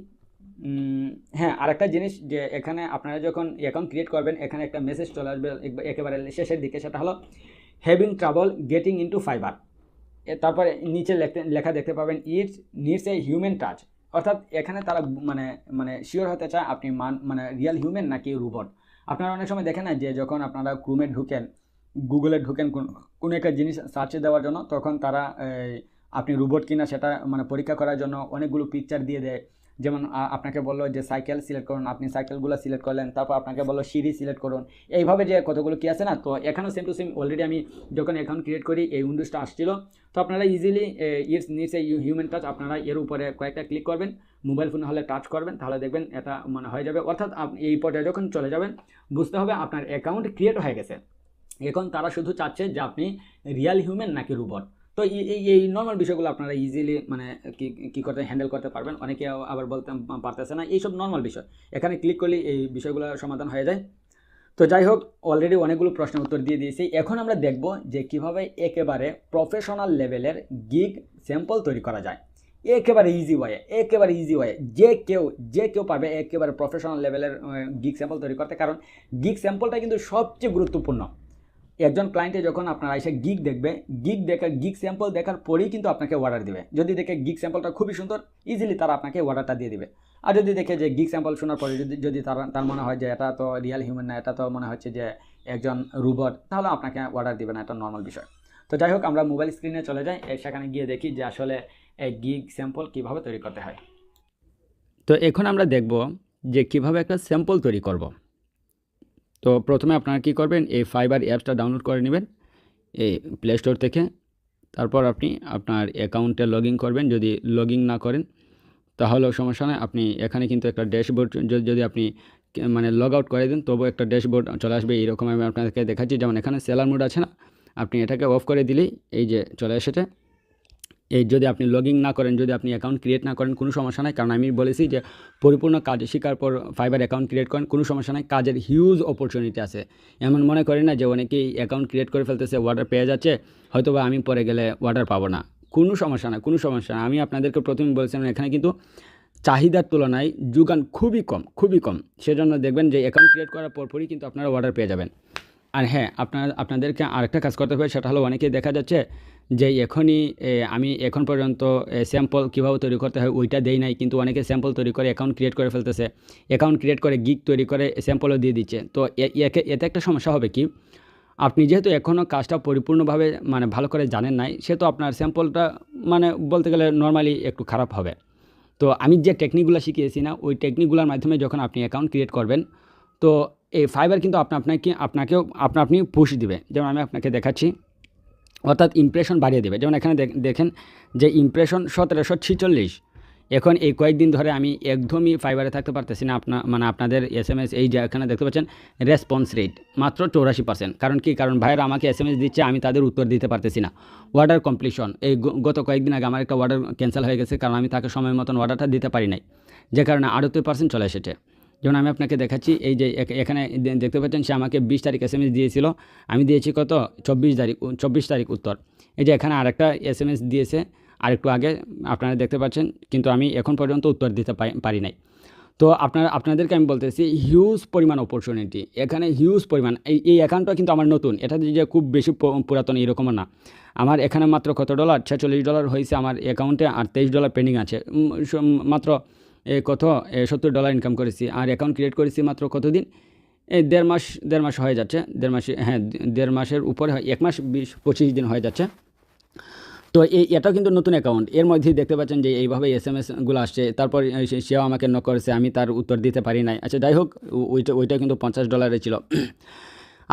হ্যাঁ, আরেকটা জিনিস যে এখানে আপনারা যখন অ্যাকাউন্ট ক্রিয়েট করবেন, এখানে একটা মেসেজ চলে আসবে একেবারে শেষের দিকে, সেটা হলো having trouble getting into fibre. তারপরে নিচে লেখা দেখতে পাবেন it's needs a human touch. অর্থাৎ এখানে তারা মানে শিওর হতে চায় আপনি মানে রিয়াল হিউম্যান নাকি রোবট। আপনারা অনেক সময় দেখেন না যে যখন আপনারা ক্রোমে ঢুকেন, গুগলে ঢুকেন কোনো একটা জিনিস সার্চে দেওয়ার জন্য, তখন তারা আপনি রোবট কিনা সেটা মানে পরীক্ষা করার জন্য অনেকগুলো পিকচার দিয়ে দেয়। যেমন আপনাকে বললো যে সাইকেল সিলেক্ট করুন, আপনি সাইকেলগুলো সিলেক্ট করলেন, তারপর আপনাকে বললো সিঁড়ি সিলেক্ট করুন, এইভাবে যে কতগুলো কি আছে না। তো এখানেও সেম টু সেম অলরেডি আমি যখন অ্যাকাউন্ট ক্রিয়েট করি এই উইন্ডোজটা আসছিল। তো আপনারা easily it's needs a human touch, আপনারা এর উপরে কয়েকটা ক্লিক করবেন, মোবাইল ফোন হলে টাচ করবেন, তাহলে দেখবেন এটা মানে হয়ে যাবে। অর্থাৎ আপনি এই পর্যায়ে যখন চলে যাবেন, বুঝতে হবে আপনার অ্যাকাউন্ট ক্রিয়েট হয়ে গেছে। এখন তারা শুধু চাচ্ছে যে আপনি রিয়াল হিউম্যান নাকি রোবট। তো এই নর্মাল বিষয়গুলো আপনারা ইজিলি মানে কী করতে হ্যান্ডেল করতে পারবেন। অনেকে আবার বলতে পারতেছে না, এইসব নর্মাল বিষয়, এখানে ক্লিক করলে এই বিষয়গুলো সমাধান হয়ে যায়। তো যাই হোক, অলরেডি অনেকগুলো প্রশ্নের উত্তর দিয়ে দিয়েছি। এখন আমরা দেখব যে কিভাবে একেবারে প্রফেশনাল লেভেলের গিগ স্যাম্পল তৈরি করা যায় একেবারে ইজি ওয়ে। যে কেউ পারবে একেবারে প্রফেশনাল লেভেলের গিগ স্যাম্পল তৈরি করতে। কারণ গিগ স্যাম্পলটা কিন্তু সবচেয়ে গুরুত্বপূর্ণ। একজন ক্লায়েন্টে যখন আপনারা এসে গিগ দেখবে, গিগ স্যাম্পল দেখার পরেই কিন্তু আপনাকে অর্ডার দিবে। যদি দেখে গিগ স্যাম্পলটা খুবই সুন্দর, ইজিলি তারা আপনাকে অর্ডারটা দিয়ে দিবে। আর যদি দেখে যে গিগ স্যাম্পল শোনার পরে যদি তার মনে হয় যে এটা তো রিয়াল হিউম্যান না, এটা তো মনে হচ্ছে যে একজন রোবট, তাহলে আপনাকে অর্ডার দিবে না, এটা নর্মাল বিষয়। তো যাই হোক, আমরা মোবাইল স্ক্রিনে চলে যাই, সেখানে গিয়ে দেখি যে আসলে এই গিগ স্যাম্পল কীভাবে তৈরি করতে হয়। তো এখন আমরা দেখব যে কিভাবে একটা স্যাম্পল তৈরি করব। তো প্রথমে আপনারা কী করবেন, এই ফাইবার অ্যাপসটা ডাউনলোড করে নেবেন এই প্লে স্টোর থেকে। তারপর আপনি আপনার অ্যাকাউন্টে লগ ইন করবেন। যদি লগ ইন না করেন তাহলেও সমস্যা নয়, আপনি এখানে কিন্তু একটা ড্যাশবোর্ড যদি আপনি মানে লগ আউট করে দেন তবুও একটা ড্যাশবোর্ড চলে আসবে। এইরকম আমি আপনাদেরকে দেখাচ্ছি। যেমন এখানে সেলার মোড আছে না, আপনি এটাকে অফ করে দিলেই এই যে চলে এসেছে। এই যদি আপনি লগ ইন না করেন, যদি আপনি অ্যাকাউন্ট ক্রিয়েট না করেন, কোনো সমস্যা নাই। কারণ আমি বলেছি যে পরিপূর্ণ কাজ শেখার পর ফাইবার অ্যাকাউন্ট ক্রিয়েট করেন, কোনো সমস্যা নাই, কাজের হিউজ অপরচুনিটি আছে। এমন মনে করেন না যে অনেকেই অ্যাকাউন্ট ক্রিয়েট করে ফেলতেছে, অর্ডার পেয়ে যাচ্ছে, হয়তো বা আমি পরে গেলে অর্ডার পাবো না। কোনো সমস্যা না। আমি আপনাদেরকে প্রথমে বলছিলাম এখানে কিন্তু চাহিদার তুলনায় যোগান খুবই কম। সেজন্য দেখবেন যে অ্যাকাউন্ট ক্রিয়েট করার পরপরই কিন্তু আপনারা অর্ডার পেয়ে যাবেন। আর হ্যাঁ, আপনাদেরকে আরেকটা কাজ করতে হবে, সেটা হলো অনেকেই দেখা যাচ্ছে যে আমি এখন পর্যন্ত স্যাম্পল কীভাবে তৈরি করতে হয় ওইটা দেই নাই, কিন্তু অনেকে স্যাম্পল তৈরি করে অ্যাকাউন্ট ক্রিয়েট করে ফেলতেছে, অ্যাকাউন্ট ক্রিয়েট করে গিগ তৈরি করে স্যাম্পলও দিয়ে দিচ্ছে। তো এতে একটা সমস্যা হবে কি, আপনি যেহেতু এখনও কাজটা পরিপূর্ণভাবে মানে ভালো করে জানেন নাই, সেহেতু আপনার স্যাম্পলটা মানে বলতে গেলে নর্মালি একটু খারাপ হবে। তো আমি যে টেকনিকগুলো শিখিয়েছি না, ওই টেকনিকগুলোর মাধ্যমে যখন আপনি অ্যাকাউন্ট ক্রিয়েট করবেন, তো এই ফাইবার কিন্তু আপনাকেও আপনি পুশ দিবে। যেমন আমি আপনাকে দেখাচ্ছি, অর্থাৎ ইমপ্রেশন বাড়িয়ে দেবে। যেমন এখানে দেখেন যে ইমপ্রেশন 1746। এখন এই কয়েকদিন ধরে আমি একদমই ফাইবারে থাকতে পারতেছি না। আপনাদের SMS এই যে এখানে দেখতে পাচ্ছেন রেসপন্স রেট মাত্র 84%। কারণ ভাইয়েরা আমাকে SMS দিচ্ছে, আমি তাদের উত্তর দিতে পারতেছি না। অর্ডার কমপ্লিশন, এই গত কয়েকদিন আগে আমার একটা অর্ডার ক্যান্সেল হয়ে গেছে, কারণ আমি তাকে সময় মতন অর্ডারটা দিতে পারি নাই, যে কারণে 38% চলে এসেছে। যেমন আমি আপনাকে দেখাচ্ছি, এই যে এখানে দেখতে পাচ্ছেন সে আমাকে 20 তারিখ SMS দিয়েছিল, আমি দিয়েছি কত 24 তারিখ উত্তর। এই যে এখানে আরেকটা SMS দিয়েছে আরেকটু আগে, আপনারা দেখতে পাচ্ছেন, কিন্তু আমি এখন পর্যন্ত উত্তর দিতে পারি নাই। তো আপনাদেরকে আমি বলতেছি হিউজ পরিমাণ অপরচুনিটি, এখানে হিউজ পরিমাণ। এই অ্যাকাউন্টটা কিন্তু আমার নতুন, এটা যে খুব বেশি পুরাতন এরকমও না। আমার এখানে মাত্র কত ডলার, $46 হয়েছে আমার অ্যাকাউন্টে, আর $23 পেন্ডিং আছে। মাত্র $70 ইনকাম করেছি, আর অ্যাকাউন্ট ক্রিয়েট করেছি মাত্র কতদিন, এই দেড় মাস হয়ে যাচ্ছে। দেড় মাসের উপরে, 1 মাস 20-25 দিন হয়ে যাচ্ছে। তো এটাও কিন্তু নতুন অ্যাকাউন্ট। এর মধ্যেই দেখতে পাচ্ছেন যে এইভাবে SMS-গুলো আসছে। তারপর সেও আমাকে নক করেছে, আমি তার উত্তর দিতে পারি নাই। আচ্ছা যাই হোক, ওইটা কিন্তু $50 ছিল।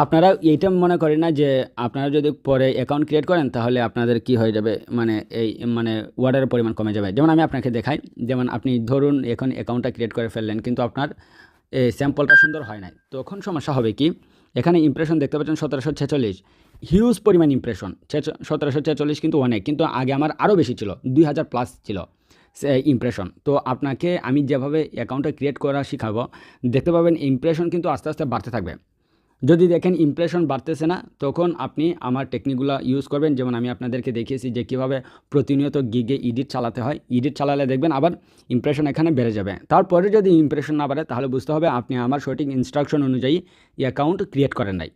আপনারা এইটা মনে করেন না যে আপনারা যদি পরে অ্যাকাউন্ট ক্রিয়েট করেন তাহলে আপনাদের কি হয়ে যাবে, মানে এই মানে ওয়ার্ডের পরিমাণ কমে যাবে। যেমন আমি আপনাকে দেখাই, যেমন আপনি ধরুন এখন অ্যাকাউন্টটা ক্রিয়েট করে ফেললেন কিন্তু আপনার এই স্যাম্পলটা সুন্দর হয় নাই, তখন সমস্যা হবে কি, এখানে ইমপ্রেশন দেখতে পাচ্ছেন 1746, হিউজ পরিমাণ ইমপ্রেশন। 1746 কিন্তু অনেক, কিন্তু আগে আমার আরও বেশি ছিল, 2000 প্লাস ছিল ইমপ্রেশন। তো আপনাকে আমি যেভাবে অ্যাকাউন্টটা ক্রিয়েট করা শেখাবো, দেখতে পাবেন ইমপ্রেশন কিন্তু আস্তে আস্তে বাড়তে থাকবে। যদি দেখেন ইমপ্রেশন বাড়তেছে না, তখন আপনি আমার টেকনিকগুলো ইউজ করবেন। যেমন আমি আপনাদেরকে দেখিয়েছি যে কীভাবে প্রতিনিয়ত গিগে এডিট চালাতে হয়। এডিট চালালে দেখবেন আবার ইমপ্রেশন এখানে বেড়ে যাবে। তারপরে যদি ইমপ্রেশন না বাড়ে তাহলে বুঝতে হবে আপনি আমার সঠিক ইনস্ট্রাকশন অনুযায়ী অ্যাকাউন্ট ক্রিয়েট করেন নাই।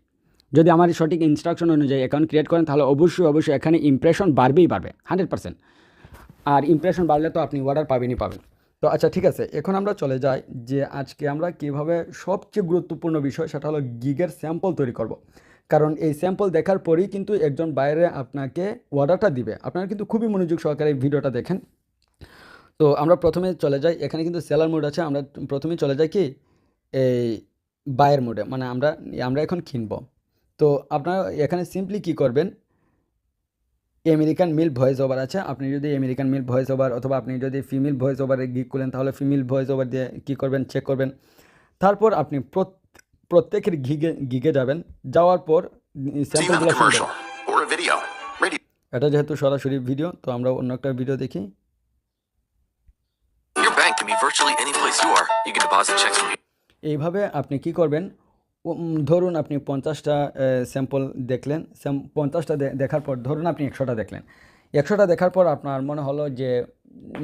যদি আমার সঠিক ইনস্ট্রাকশন অনুযায়ী অ্যাকাউন্ট ক্রিয়েট করেন তাহলে অবশ্যই এখানে ইমপ্রেশন বাড়বেই, 100%। আর ইমপ্রেশন বাড়লে তো আপনি অর্ডার পাবেনই পাবেন। তো আচ্ছা ঠিক আছে, এখন আমরা চলে যাই যে আজকে আমরা কীভাবে সবচেয়ে গুরুত্বপূর্ণ বিষয় সেটা হলো গিগের স্যাম্পল তৈরি করব। কারণ এই স্যাম্পল দেখার পরেই কিন্তু একজন বাইরে আপনাকে অর্ডারটা দিবে। আপনারা কিন্তু খুবই মনোযোগ সহকারে এই ভিডিওটা দেখেন। তো আমরা প্রথমে চলে যাই, এখানে কিন্তু সেলার মোড আছে, আমরা প্রথমেই চলে যাই কি এই বায়ের মোডে, মানে আমরা এখন কিনব। তো আপনারা এখানে সিম্পলি কি করবেন, আমেরিকান মিল ভয়েস ওভার আছে, আপনি যদি আমেরিকান মিল ভয়েস ওভার অথবা আপনি যদি ফিমেল ভয়েস ওভারে গিগ করেন তাহলে ফিমেল ভয়েস ওভার দিয়ে কী করবেন চেক করবেন। তারপর আপনি প্রত্যেকের গিগে যাবেন, যাওয়ার পর স্যাম্পলগুলো শুনবেন। এটা যেহেতু সরাসরি ভিডিও, তো আমরা অন্য একটা ভিডিও দেখি। এইভাবে আপনি কি করবেন, ধরুন আপনি 50টা স্যাম্পল দেখলেন, 50টা দেখার পর ধরুন আপনি 100টা দেখলেন। 100টা দেখার পর আপনার মনে হলো যে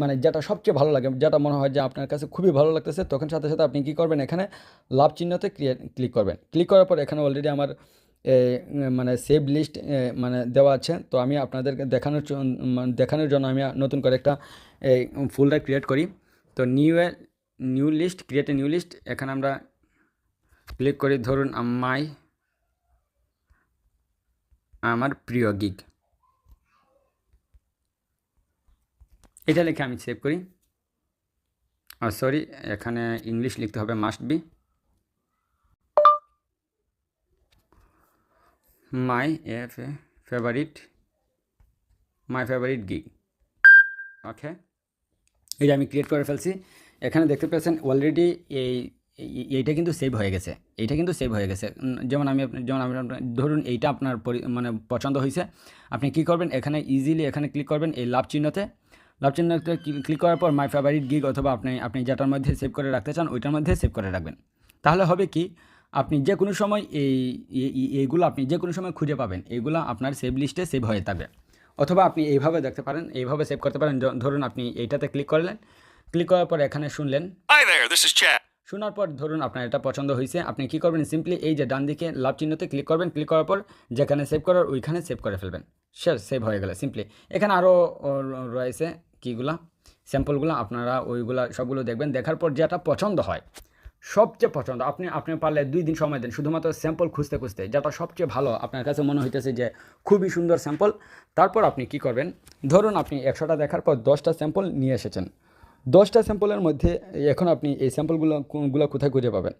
মানে যেটা সবচেয়ে ভালো লাগে, যেটা মনে হয় যে আপনার কাছে খুবই ভালো লাগতেছে, তখন সাথে সাথে আপনি কি করবেন, এখানে লাভ চিহ্নতে ক্লিক করবেন। ক্লিক করার পর এখানে অলরেডি আমার মানে সেভ লিস্ট মানে দেওয়া আছে। তো আমি আপনাদেরকে দেখানোর জন্য আমি নতুন করে একটা ফোল্ডার ক্রিয়েট করি। তো new list, create a new list, এখানে আমরা ক্লিক করি, ধরুন আমার প্রিয় গিগ, এটা লিখে আমি সেভ করি। সরি, এখানে ইংলিশ লিখতে হবে, must be my favourite gig. Okay, এটা আমি ক্রিয়েট করে ফেলছি। এখানে দেখতে পেয়েছেন অলরেডি এইটা কিন্তু সেভ হয়ে গেছে, যেমন আমি ধরুন এইটা আপনার মানে পছন্দ হয়েছে, আপনি কি করবেন, এখানে ইজিলি এখানে ক্লিক করবেন এই লাভ চিহ্নতে ক্লিক করার পর মাই ফেভারিট গিগ অথবা আপনি যেটার মধ্যে সেভ করে রাখতে চান ওইটার মধ্যে সেভ করে রাখবেন। তাহলে হবে কি, আপনি যে কোনো সময় এইগুলো আপনি যে কোনো সময় খুঁজে পাবেন, এইগুলো আপনার সেভ লিস্টে সেভ হয়ে থাকবে। অথবা আপনি এইভাবে দেখতে পারেন, এইভাবে সেভ করতে পারেন। ধরুন আপনি এইটাতে ক্লিক করলেন, ক্লিক করার পর এখানে শুনলেন, শোনার পর ধরুন আপনার এটা পছন্দ হয়েছে, আপনি কি করবেন, সিম্পলি এই যে ডান দিকে লাভ চিহ্নতে ক্লিক করবেন, ক্লিক করার পর যেখানে সেভ করার ওইখানে সেভ করে ফেলবেন। সেভ হয়ে গেলে সিম্পলি এখানে আরও রয়েছে কীগুলা স্যাম্পলগুলো, আপনারা ওইগুলা সবগুলো দেখবেন। দেখার পর যেটা পছন্দ হয়, সবচেয়ে পছন্দ, আপনি পারলে 2 দিন সময় দেন শুধুমাত্র স্যাম্পল খুঁজতে যেটা সবচেয়ে ভালো আপনার কাছে মনে হইতেছে যে খুবই সুন্দর স্যাম্পল। তারপর আপনি কি করবেন, ধরুন আপনি 100টা দেখার পর 10টা স্যাম্পল নিয়ে এসেছেন। 10টা স্যাম্পলের মধ্যে এখন আপনি এই স্যাম্পলগুলো কোথায় খুঁজে পাবেন,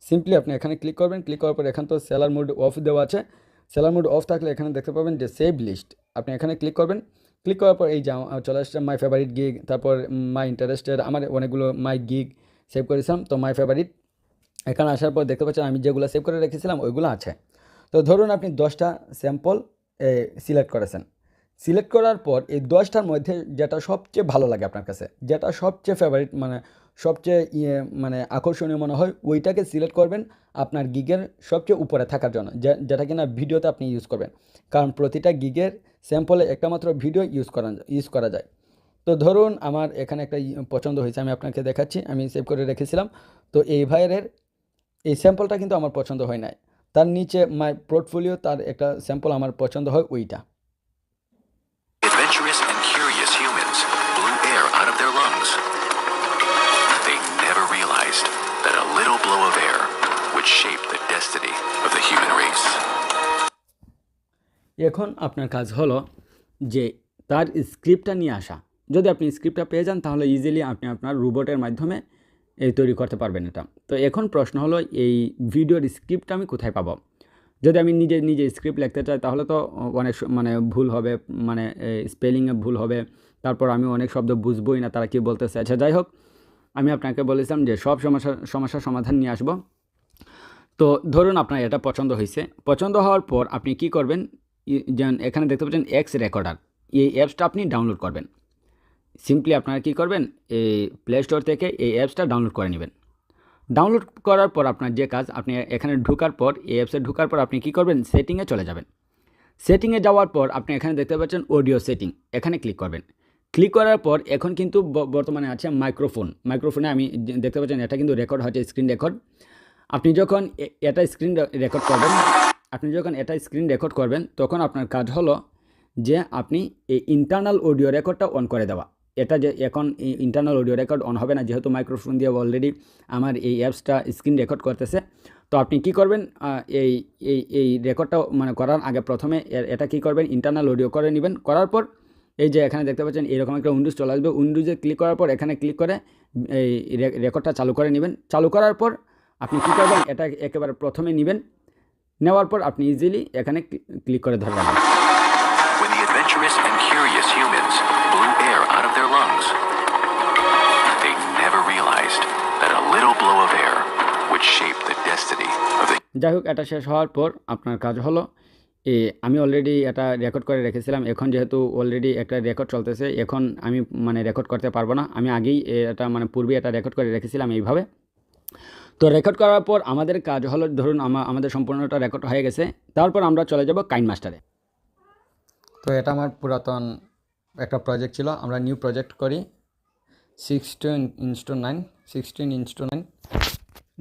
সিম্পলি আপনি এখানে ক্লিক করবেন। ক্লিক করার পর এখানে তো সেলার মোড অফ দেওয়া আছে, সেলার মোড অফ থাকলে এখানে দেখতে পাবেন যে সেভ লিস্ট, আপনি এখানে ক্লিক করবেন। ক্লিক করার পর এই চলে আসছে মাই ফেভারিট গিগ, তারপর মাই ইন্টারেস্টেড, আমার অনেকগুলো মাই গিগ সেভ করেছিলাম, তো মাই ফেভারিট এখানে আসার পর দেখতে পাচ্ছেন আমি যেগুলো সেভ করে রেখেছিলাম ওইগুলো আছে। তো ধরুন আপনি 10টা স্যাম্পল সিলেক্ট করেছেন, সিলেক্ট করার পর এই 10টার মধ্যে যেটা সবচেয়ে ভালো লাগে আপনার কাছে, যেটা সবচেয়ে ফেভারিট মানে সবচেয়ে মানে আকর্ষণীয় মনে হয়, ওইটাকে সিলেক্ট করবেন আপনার গিগের সবচেয়ে উপরে থাকার জন্য, যেটা কিনা ভিডিওতে আপনি ইউজ করবেন। কারণ প্রতিটা গিগের স্যাম্পলে একটা মাত্র ভিডিও ইউজ করা যায়। তো ধরুন আমার এখানে একটা পছন্দ হয়েছে, আমি আপনাকে দেখাচ্ছি, আমি সেভ করে রেখেছিলাম। তো এই ভাইয়ের এই স্যাম্পলটা কিন্তু আমার পছন্দ হয় নাই, তার নিচে মাই পোর্টফোলিও তার একটা স্যাম্পল আমার পছন্দ হয় ওইটা। Adventurous and curious humans blew air out of their lungs. They never realized that a little blow of air would shape the destiny of the human race. এখন আপনার কাজ হলো যে তার স্ক্রিপ্টটা নিয়ে আসা। যদি আপনি স্ক্রিপ্টটা পেয়ে যান তাহলে ইজিলি আপনি আপনার রোবটের মাধ্যমে তৈরি করতে পারবেন এটা। তো এখন প্রশ্ন হলো এই ভিডিওর স্ক্রিপ্টটা আমি কোথায় পাবো? যদি আমি নিজে স্ক্রিপ্ট লিখতে চাই তাহলে তো অনেক মানে ভুল হবে, মানে স্পেলিংয়ে ভুল হবে, তারপর আমি অনেক শব্দ বুঝবই না তারা কী বলতেছে। আচ্ছা যাই হোক, আমি আপনাকে বলেছিলাম যে সব সমস্যার সমাধান নিয়ে আসব। তো ধরুন আপনার এটা পছন্দ হয়েছে, পছন্দ হওয়ার পর আপনি কি করবেন, যেন এখানে দেখতে পাচ্ছেন এক্স রেকর্ডার, এই অ্যাপসটা আপনি ডাউনলোড করবেন। সিম্পলি আপনারা কী করবেন, এই প্লে স্টোর থেকে এই অ্যাপসটা ডাউনলোড করে নেবেন। ডাউনলোড করার পর আপনার যে কাজ, আপনি এখানে ঢোকার পর, এই অ্যাপসে ঢোকার পর আপনি কী করবেন, সেটিংয়ে চলে যাবেন। সেটিংয়ে যাওয়ার পর আপনি এখানে দেখতে পাচ্ছেন অডিও সেটিং, এখানে ক্লিক করবেন। ক্লিক করার পর এখন কিন্তু বর্তমানে আছে মাইক্রোফোনে আমি দেখতে পাচ্ছেন এটা কিন্তু রেকর্ড হচ্ছে, স্ক্রিন রেকর্ড। আপনি যখন এটা স্ক্রিন রেকর্ড করবেন তখন আপনার কাজ হলো যে আপনি এই ইন্টারনাল অডিও রেকর্ডটা অন করে দেওয়া। এটা যে এখন ইন্টারনাল অডিও রেকর্ড অন হবে না, যেহেতু মাইক্রোফোন দিয়ে অলরেডি আমার এই অ্যাপসটা স্ক্রিন রেকর্ড করতেছে। তো আপনি কি করবেন, এই রেকর্ডটা মানে করার আগে প্রথমে এটা কি করবেন, ইন্টারনাল অডিও করে নেবেন। করার পর এই যে এখানে দেখতে পাচ্ছেন এরকম একটা উইন্ডোজ চলে আসবে। উইন্ডোজে ক্লিক করার পর এখানে ক্লিক করে এই রেকর্ডটা চালু করে নেবেন। চালু করার পর আপনি কী করবেন, এটা একেবারে প্রথমে নেবেন। নেওয়ার পর আপনি ইজিলি এখানে ক্লিক করে ধরে রাখবেন। When the adventurous and curious humans blew air out of their lungs, they never realized that a little blow of air would shape the destiny of the... যাই হোক, এটা শেষ হওয়ার পর আপনার কাজ হলো, আমি অলরেডি এটা রেকর্ড করে রেখেছিলাম। এখন যেহেতু অলরেডি একটা রেকর্ড চলতেছে, এখন আমি মানে রেকর্ড করতে পারবো না। আমি আগেই এটা মানে পূর্বে এটা রেকর্ড করে রেখেছিলাম এইভাবে। তো রেকর্ড করার পর আমাদের কাজ হলো, ধরুন আমাদের সম্পূর্ণটা রেকর্ড হয়ে গেছে, তারপর আমরা চলে যাব কাইনমাস্টারে। তো এটা আমার পুরাতন একটা প্রজেক্ট ছিল, আমরা নিউ প্রজেক্ট করি 16:9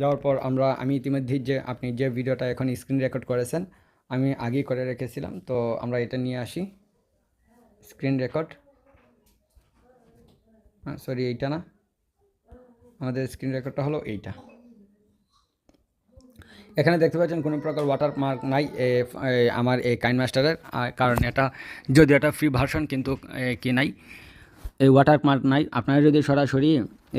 যাওয়ার পর আমি ইতিমধ্যে আপনি যে ভিডিওটা এখন স্ক্রিন রেকর্ড করেছেন আমি আগেই করে রেখেছিলাম। তো আমরা এটা নিয়ে আসি, স্ক্রিন রেকর্ড, সরি এইটা না, আমাদের স্ক্রিন রেকর্ডটা হলো এইটা। এখানে দেখতে পাচ্ছেন কোনো প্রকার ওয়াটারমার্ক নাই আমার এই কাইনমাস্টারের, কারণ এটা যদিও এটা ফ্রি ভার্সন কিন্তু কি নাই, এই ওয়াটারমার্ক নাই। আপনারা যদি সরাসরি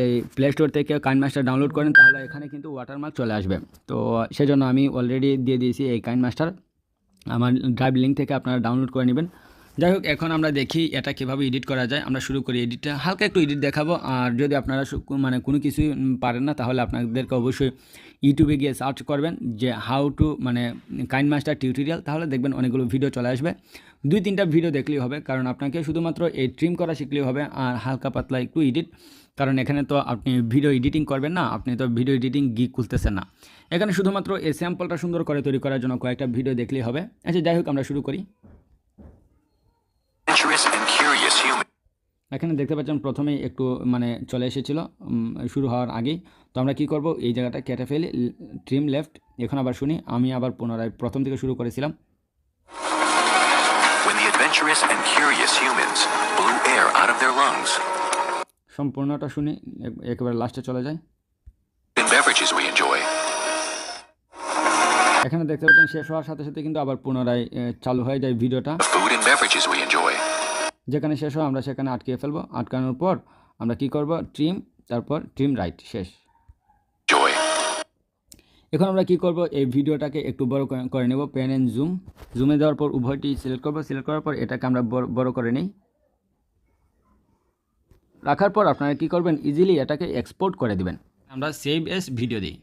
এই প্লে স্টোর থেকে কাইনমাস্টার ডাউনলোড করেন তাহলে এখানে কিন্তু ওয়াটারমার্ক চলে আসবে। তো সেজন্য আমি অলরেডি দিয়ে দিয়েছি এই কাইনমাস্টার, আমার ড্রাইভ লিঙ্ক থেকে আপনারা ডাউনলোড করে নেবেন। যাই হোক, এখন আমরা দেখি এটা কীভাবে এডিট করা যায়। আমরা শুরু করি এডিটটা, হালকা একটু এডিট দেখাবো। আর যদি আপনারা মানে কোনো কিছুই পারেন না তাহলে আপনাদেরকে অবশ্যই ইউটিউবে গিয়ে সার্চ করবেন যে হাউ টু মানে কাইনমাস্টার টিউটোরিয়াল, তাহলে দেখবেন অনেকগুলো ভিডিও চলে আসবে। 2-3টা ভিডিও দেখলেই হবে, কারণ আপনাকে শুধুমাত্র এই ট্রিম করা শিখলেই হবে আর হালকা পাতলা একটু এডিট, কারণ এখানে তো আপনি ভিডিও এডিটিং করবেন না, আপনি তো ভিডিও এডিটিং গিগ খুলতেছেন না। এখানে শুধুমাত্র এই স্যাম্পলটা সুন্দর করে তৈরি করার জন্য কয়েকটা ভিডিও দেখলেই হবে। আচ্ছা যাই হোক, আমরা শুরু করি। এখানে দেখতে পাচ্ছেন প্রথমেই একটু মানে চলে এসেছিল শুরু হওয়ার আগেই। তো আমরা কি করব, এই জায়গাটা কেটে ফেলি, ট্রিম লেফট। এখন আবার শুনি, আমি আবার পুনরায় প্রথম থেকে শুরু করেছিলাম। When the adventurous and curious humans blew air out of their lungs, সম্পূর্ণটা শুনি, একেবারে লাস্টে চলে যায়। in beverages we enjoy, এখানে দেখতে পাচ্ছেন শেষ হওয়ার সাথে সাথে কিন্তু আবার পুনরায় চালু হয়ে যায় ভিডিওটা। the food and beverages we enjoy, যেখানে শেষ হয় আমরা সেখানে আটকে ফেলবো। আটকানোর পর আমরা কি করব, ট্রিম, তারপর ট্রিম রাইট, শেষ। joy, এখন আমরা কি করব, এই ভিডিওটাকে একটু বড় করে নেব, পেন অ্যান্ড জুমে দেওয়ার পর উভয়টি সিলেক্ট করব। সিলেক্ট করার পর এটাকে আমরা বড় করে নিই। রাখার পর আপনারা কি করবেন, ইজিলি এটাকে এক্সপোর্ট করে দিবেন। আমরা সেভ এস ভিডিও দিই।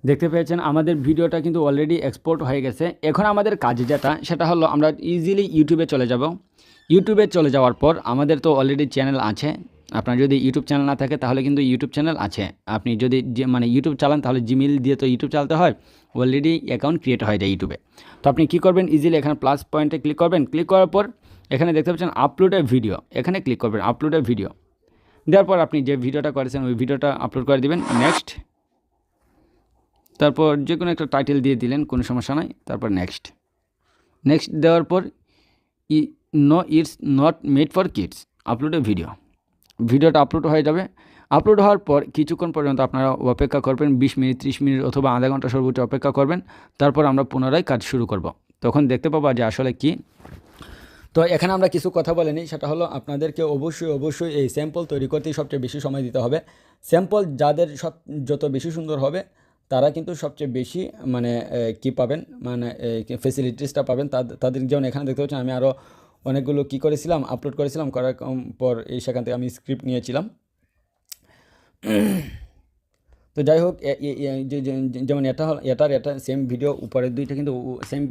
দেখতে পেয়েছেন আমাদের ভিডিওটা কিন্তু অলরেডি এক্সপোর্ট হয়ে গেছে। এখন আমাদের কাজ যেটা, সেটা হলো আমরা ইজিলি ইউটিউবে চলে যাব। ইউটিউবে চলে যাওয়ার পর আমাদের তো অলরেডি চ্যানেল আছে। আপনার যদি ইউটিউব চ্যানেল না থাকে তাহলে কিন্তু ইউটিউব চ্যানেল আছে। আপনি যদি মানে ইউটিউব চালান তাহলে জিমেইল দিয়ে তো ইউটিউব চালাতে হয়, অলরেডি অ্যাকাউন্ট ক্রিয়েট হয়ে যায় ইউটিউবে। তো আপনি কী করবেন, ইজিলি এখানে প্লাস পয়েন্টে ক্লিক করবেন। ক্লিক করার পর এখানে দেখতে পাচ্ছেন আপলোড এ ভিডিও, এখানে ক্লিক করবেন, আপলোড এ ভিডিও দেওয়ার পর আপনি যে ভিডিওটা করেছেন ওই ভিডিওটা আপলোড করে দিবেন। নেক্সট, তারপর যে কোনো একটা টাইটেল দিয়ে দিলেন, কোনো সমস্যা নাই। তারপর নেক্সট দেওয়ার পর no it's not made for kids, upload a ভিডিওটা আপলোড হয়ে যাবে। আপলোড হওয়ার পর কিছুক্ষণ পর্যন্ত আপনারা অপেক্ষা করবেন, 20 মিনিট, 30 মিনিট অথবা আধা ঘন্টা সর্বোচ্চ অপেক্ষা করবেন। তারপর আমরা পুনরায় কাজ শুরু করব। তখন দেখতে পাবো যে আসলে কি। তো তো এখানে আমরা কিছু কথা বলে নিই, সেটা হলো আপনাদেরকে অবশ্যই এই স্যাম্পল তৈরি করতেই সবচেয়ে বেশি সময় দিতে হবে। স্যাম্পল যাদের যত বেশি সুন্দর হবে তারা কিন্তু সবচেয়ে বেশি মানে কি পাবেন, মানে ফেসিলিটিসটা পাবেন। তাদের যেমন এখানে দেখতে পাচ্ছেন আমি আরও অনেকগুলো কি করেছিলাম, আপলোড করেছিলাম, করার পর সেখান থেকে আমি স্ক্রিপ্ট নিয়েছিলাম। তো যাই হোক, যেমন এটা সেম ভিডিও, উপরের দুইটা কিন্তু সেম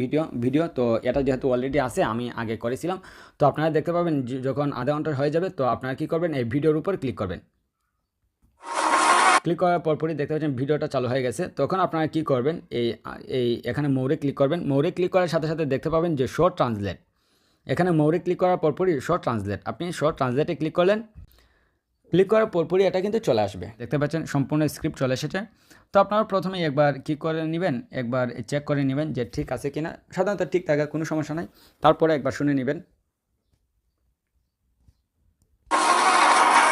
ভিডিও। তো এটা যেহেতু অলরেডি আছে, আমি আগে করেছিলাম, তো আপনারা দেখতে পাবেন যখন আধা ঘন্টা হয়ে যাবে, তো আপনারা কী করবেন, এই ভিডিওর উপর ক্লিক করবেন। ক্লিক করার পরপরই দেখতে পাচ্ছেন ভিডিওটা চালু হয়ে গেছে। তখন আপনারা কী করবেন, এই এখানে মোরে ক্লিক করবেন। মোরে ক্লিক করার সাথে সাথে দেখতে পাবেন যে শর্ট ট্রান্সলেট। এখানে মোরে ক্লিক করার পরপরই শর্ট ট্রান্সলেট, আপনি শর্ট ট্রান্সলেটে ক্লিক করলেন। ক্লিক করার পরপরই এটা কিন্তু চলে আসবে, দেখতে পাচ্ছেন সম্পূর্ণ স্ক্রিপ্ট চলে এসেছে। তো আপনারা প্রথমে একবার কী করে নেবেন, একবার চেক করে নেবেন যে ঠিক আছে কিনা। সাধারণত ঠিক থাকে, কোনো সমস্যা নাই। তারপরে একবার শুনে নেবেন।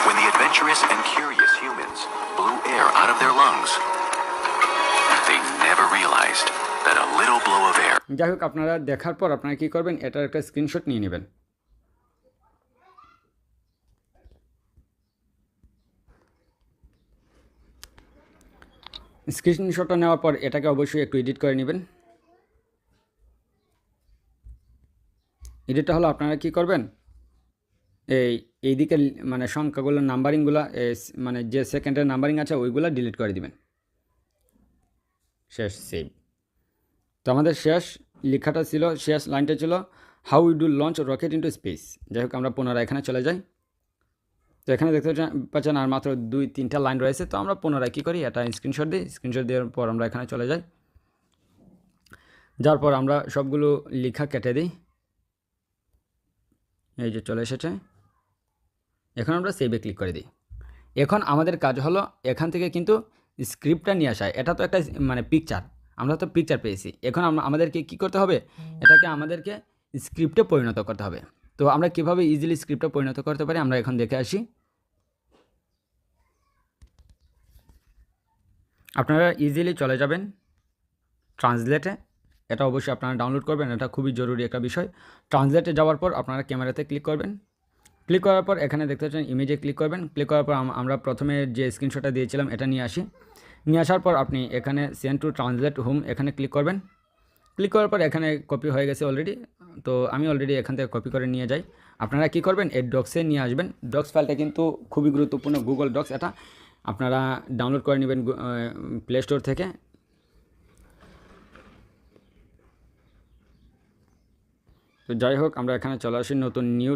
When the adventurous and curious humans blew air out of their lungs, they never realized that a little blow of air. যাই হোক, আপনারা দেখার পর আপনারা কী করবেন, এটার একটা স্ক্রিনশট নিয়ে নেবেন। স্ক্রিনশটটা নেওয়ার পর এটাকে অবশ্যই একটু এডিট করে নেবেন। এডিটটা হলো আপনারা কি করবেন, এইদিকে মানে সংখ্যাগুলো, নাম্বারিংগুলো, মানে যে সেকেন্ডের নাম্বারিং আছে ওইগুলো ডিলিট করে দিবেন। শেষ, সেভ। তো আমাদের শেষ লেখাটা ছিল, শেষ লাইনটা ছিল how we do launch rocket into space. যাই হোক, আমরা পুনরায় এখানে চলে যাই। তো এখানে দেখতে পাচ্ছেন আর মাত্র 2-3টা লাইন রয়েছে। তো আমরা পুনরায় কী করি, এটা স্ক্রিনশট দিই। স্ক্রিনশট দেওয়ার পর আমরা এখানে চলে যাই। যার পর আমরা সবগুলো লেখা কেটে দিই। এই যে চলে এসেছে। এখন আমরা সেভে ক্লিক করে দিই। এখন আমাদের কাজ হলো এখান থেকে কিন্তু স্ক্রিপ্টটা নিয়ে আসা। এটা তো একটা মানে পিকচার, আমরা তো পিকচার পেয়েছি। এখন আমাদেরকে কী করতে হবে, এটাকে আমাদেরকে স্ক্রিপ্টে পরিণত করতে হবে। তো আমরা কীভাবে ইজিলি স্ক্রিপ্টে পরিণত করতে পারি আমরা এখন দেখে আসি। আপনারা ইজিলি চলে যাবেন ট্রান্সলেটে। এটা অবশ্যই আপনারা ডাউনলোড করবেন, এটা খুবই জরুরি একটা বিষয়। ট্রান্সলেটে যাওয়ার পর আপনারা ক্যামেরাতে ক্লিক করবেন। ক্লিক করার পর এখানে দেখতে পাচ্ছেন ইমেজে ক্লিক করবেন। ক্লিক করার পর আমরা প্রথমে যে স্ক্রিনশটটা দিয়েছিলাম এটা নিয়ে আসি। নিয়ে আসার পর আপনি এখানে সেন্ড টু ট্রান্সলেট হোম এখানে ক্লিক করবেন। ক্লিক করার পর এখানে কপি হয়ে গেছে অলরেডি। তো আমি অলরেডি এখান থেকে কপি করে নিয়ে যাই। আপনারা কি করবেন, এই ডক্সে নিয়ে আসবেন। ডক্স ফাইলটা কিন্তু খুবই গুরুত্বপূর্ণ, গুগল ডক্স। এটা আপনারা ডাউনলোড করে নেবেন প্লে স্টোর থেকে। তো যাই হোক, আমরা এখানে চলে আসি নতুন নিউ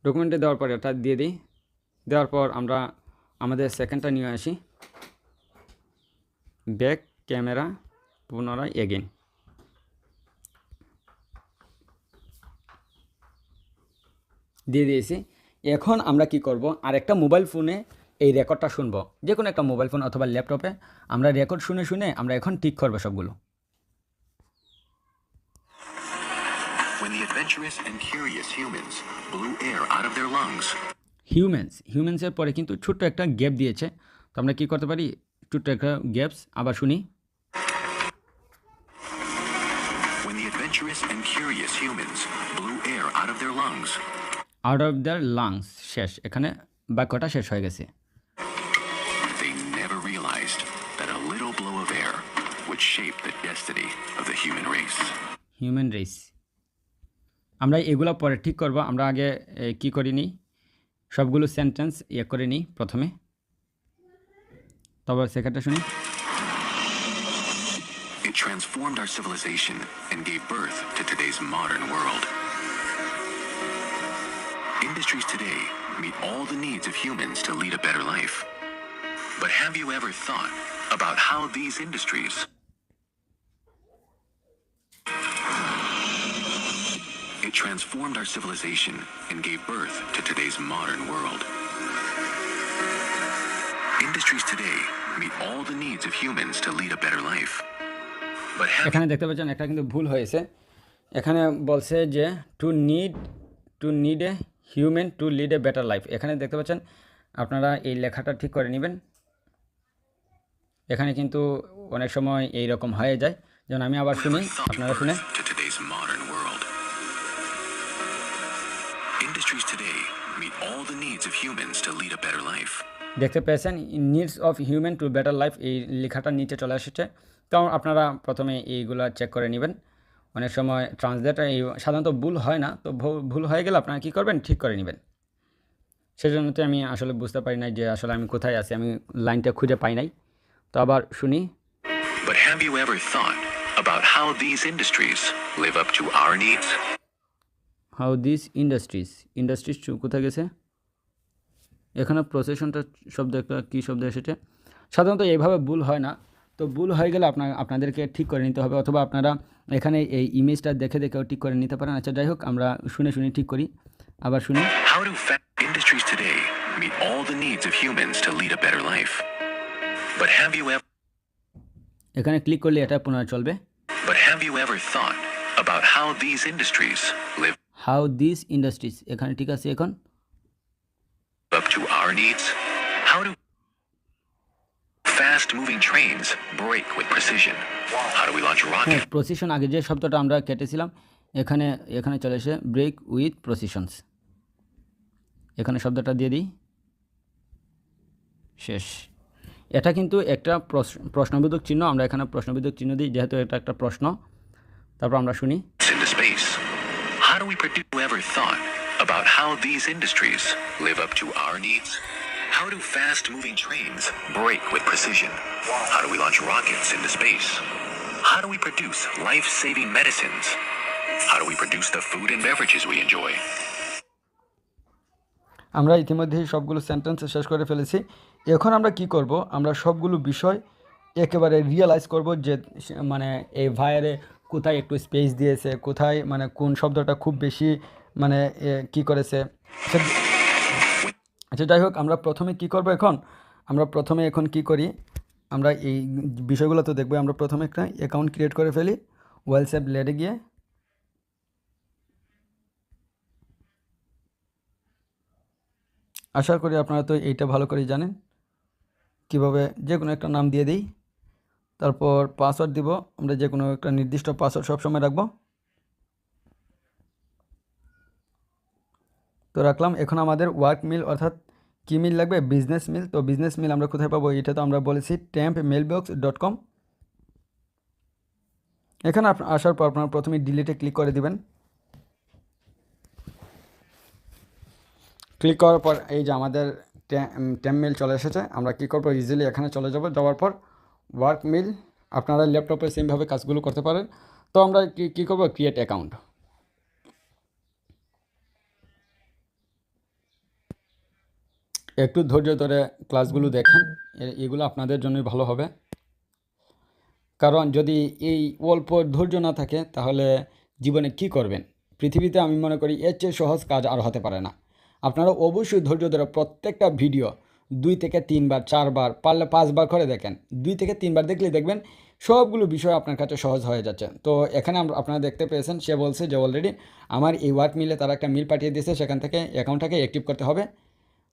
ডকুমেন্টে দেওয়ার পর এটা দিয়ে দিই। দেওয়ার পর আমরা আমাদের সেকেন্ডটা নিয়ে আসি, ব্যাক ক্যামেরা, পুনরায় এগেইন। দিয়ে দিয়েছি। এখন আমরা কি করব, আরেকটা মোবাইল ফোনে এই রেকর্ডটা শুনবো, যে কোনো একটা মোবাইল ফোন অথবা ল্যাপটপে আমরা রেকর্ড শুনে আমরা এখন ঠিক করবো সবগুলো। When the adventurous and curious humans blew air out of their lungs, হিউম্যানসের পরে কিন্তু ছোট্ট একটা গ্যাপ দিয়েছে। তো আমরা কি করতে পারি, ছোট্ট একটা গ্যাপস আবার শুনি। when the adventurous and curious humans blew air out of their lungs, out of their lungs, শেষ। এখানে বাক্যটা শেষ হয়ে গেছে। they never realized that a little blow of air would shape the destiny of the human race. Human race. আমরা এগুলো পরে ঠিক করব। আমরা আগে কি করি নিই, সবগুলো সেন্টেন্স করে নিই প্রথমে, তারপর সেকেন্ডটা শুনি। It transformed our civilization and gave birth to today's modern world. Industries today meet all the needs of humans to lead a better life. But have you ever thought about how these industries It transformed our civilization and gave birth to today's modern world. Industries today meet all the needs of humans to lead a better life. But have এখানে দেখতে পাচ্ছেন একটা কিন্তু ভুল হয়েছে। এখানে বলছে যে two need a human two lead a better life. এখানে দেখতে পাচ্ছেন, আপনারা এই লেখাটা ঠিক করে নেবেন। এখানে কিন্তু অনেক সময় এই রকম হয়ে যায়। যেমন আমি আবার শুনি, আপনারা শুনে। to today's modern world. humans to lead a better life. দেখতে পেয়েছেন needs of human to better life, এই লেখাটা নিচে চলে এসেছে। তো আপনারা প্রথমে এইগুলো চেক করে নেবেন। অনেক সময় ট্রান্সলেটার এই সাধারণত ভুল হয় না, তো ভুল হয়ে গেলে আপনারা কী করবেন, ঠিক করে নেবেন। সেজন্য তো আমি আসলে বুঝতে পারি নাই যে আসলে আমি কোথায় আছি, আমি লাইনটা খুঁজে পাই নাই। তো আবার শুনি। But have you ever thought about how these industries live up to our needs? How this industries কোথায় গেছে? এখানে প্রসেশনটা শব্দ একটা কী শব্দ এসেছে। সাধারণত এইভাবে ভুল হয় না, তো ভুল হয়ে গেলে আপনাদেরকে ঠিক করে নিতে হবে, অথবা আপনারা এখানে এই ইমেজটা দেখে দেখেও ঠিক করে নিতে পারেন। আচ্ছা, যাই হোক, আমরা শুনে ঠিক করি। আবার শুনি। How do industries today meet all the needs of humans to lead a better life? But have you ever এখানে ক্লিক করলে এটা পুনরায় চলবে। But have you ever thought about how these industries live how this industries, এখানে ঠিক আছে। এখন up to our needs? How do fast-moving trains brake with precision? How do we launch rockets? প্রসিশন, আগে যে শব্দটা আমরা কেটেছিলাম এখানে চলে এসে ব্রেক উইথ প্রসিশনস, এখানে শব্দটা দিয়ে দিই, শেষ। এটা কিন্তু একটা প্রশ্নবোধক চিহ্ন, আমরা এখানে প্রশ্নবোধক চিহ্ন দিই যেহেতু এটা একটা প্রশ্ন। তারপর আমরা শুনি। Into space. How do we produce? Ever thought about how these industries live up to our needs? How do fast-moving trains brake with precision? How do we launch rockets into space? How do we produce life-saving medicines? How do we produce the food and beverages we enjoy? আমরা ইতিমধ্যেই সবগুলো sentence শেষ করে ফেলেছি। এখন আমরা কি করব, আমরা সবগুলো বিষয় একেবারে রিয়েলাইজ করব যে মানে এই ভায়ারে কোথায় একটু স্পেস দিয়েছে, কোথায় মানে কোন শব্দটা খুব বেশি মানে কি করেছে। আচ্ছা, যাই হোক, আমরা প্রথমে কি করব এখন কি করি, আমরা এই বিষয়গুলো তো দেখবো। আমরা প্রথমে একটা অ্যাকাউন্ট ক্রিয়েট করে ফেলি ওয়েলসেভ লেডে গিয়ে। আশা করি আপনারা তো এইটা ভালো করেই জানেন কিভাবে যে কোনো একটা নাম দিয়ে দিই, তারপর পাসওয়ার্ড দিব। আমরা যে কোনো একটা নির্দিষ্ট পাসওয়ার্ড সবসময় রাখবো, তো রাখলাম। এখন আমাদের ওয়ার্ক মিল অর্থাৎ কী মিল লাগবে, বিজনেস মিল। তো বিজনেস মিল আমরা কোথায় পাবো, এটা তো আমরা বলেছি tempmailbox.com। এখানে আসার পর আপনারা প্রথমে ডিলিটে ক্লিক করে দিবেন। ক্লিক করার পর এই যে আমাদের টেম্প মেল চলে এসেছে। আমরা কী করবো, ইজিলি এখানে চলে যাওয়ার পর ওয়ার্ক মিল, আপনারা ল্যাপটপে সেমভাবে কাজগুলো করতে পারেন। তো আমরা কী করবো, ক্রিয়েট অ্যাকাউন্ট। একটু ধৈর্য ধরে ক্লাসগুলো দেখেন, এগুলো আপনাদের জন্যই ভালো হবে। কারণ যদি এই অল্প ধৈর্য না থাকে তাহলে জীবনে কি করবেন, পৃথিবীতে আমি মনে করি এর চেয়ে সহজ কাজ আর হতে পারে না। আপনারা অবশ্যই ধৈর্য ধরে প্রত্যেকটা ভিডিও 2 থেকে 3 বার 4 বার পারলে 5 বার করে দেখেন। 2 থেকে 3 বার দেখলে দেখবেন সবগুলো বিষয় আপনার কাছে সহজ হয়ে যাচ্ছে। তো এখানে আপনারা দেখতে পেয়েছেন, সে বলছে যে অলরেডি আমার এই ওয়ার্ক মিলে তারা একটা মিল পাঠিয়ে দিয়েছে, সেখান থেকে অ্যাকাউন্টটাকে অ্যাক্টিভ করতে হবে।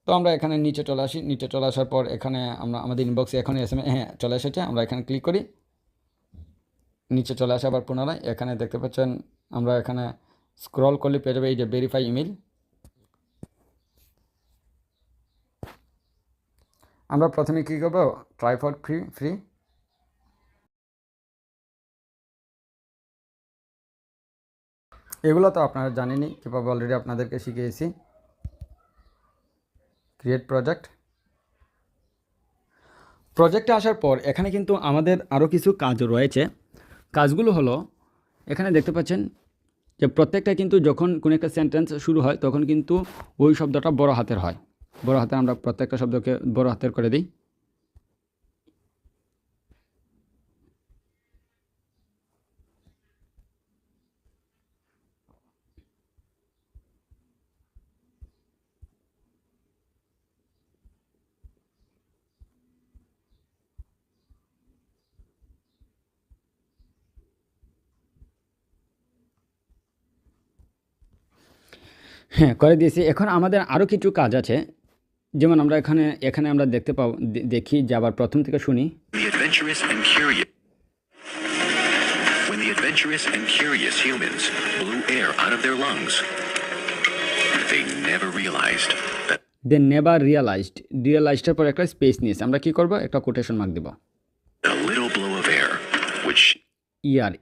তো আমরা এখানে নিচে চলে আসি। নিচে চলে আসার পর এখানে আমরা আমাদের ইনবক্সে এখন চলে এসেছে। আমরা এখানে ক্লিক করি, নিচে চলে আসে আবার পুনরায়। এখানে দেখতে পাচ্ছেন আমরা এখানে স্ক্রল করলে পেয়ে যাবে এই যে ভেরিফাই ইমেল। আমরা প্রথমে কী করবো, ট্রাই ফর ফ্রি। এগুলো তো আপনারা জানেনই, কীভাবে অলরেডি আপনাদেরকে শিখিয়েছি। ক্রিয়েট প্রজেক্টে আসার পর এখানে কিন্তু আমাদের আরও কিছু কাজ রয়েছে। কাজগুলো হলো, এখানে দেখতে পাচ্ছেন যে প্রত্যেকটা কিন্তু যখন কোনো একটা সেন্টেন্স শুরু হয় তখন কিন্তু ওই শব্দটা বড় হাতের হয়। বড় হাতের আমরা প্রত্যেকটা শব্দকে বড় হাতের করে দিই। হ্যাঁ, করে দিয়েছি। এখন আমাদের আরও কিছু কাজ আছে, যেমন আমরা এখানে আমরা দেখি যে আবার প্রথম থেকে শুনি। When the adventurous and curious humans blew air out of their lungs, they never realized that they never রিয়েলাইজডের পর একটা স্পেস নিয়েছে, আমরা কি করব, একটা কোটেশন মার্ক দেব। A little blow of air, which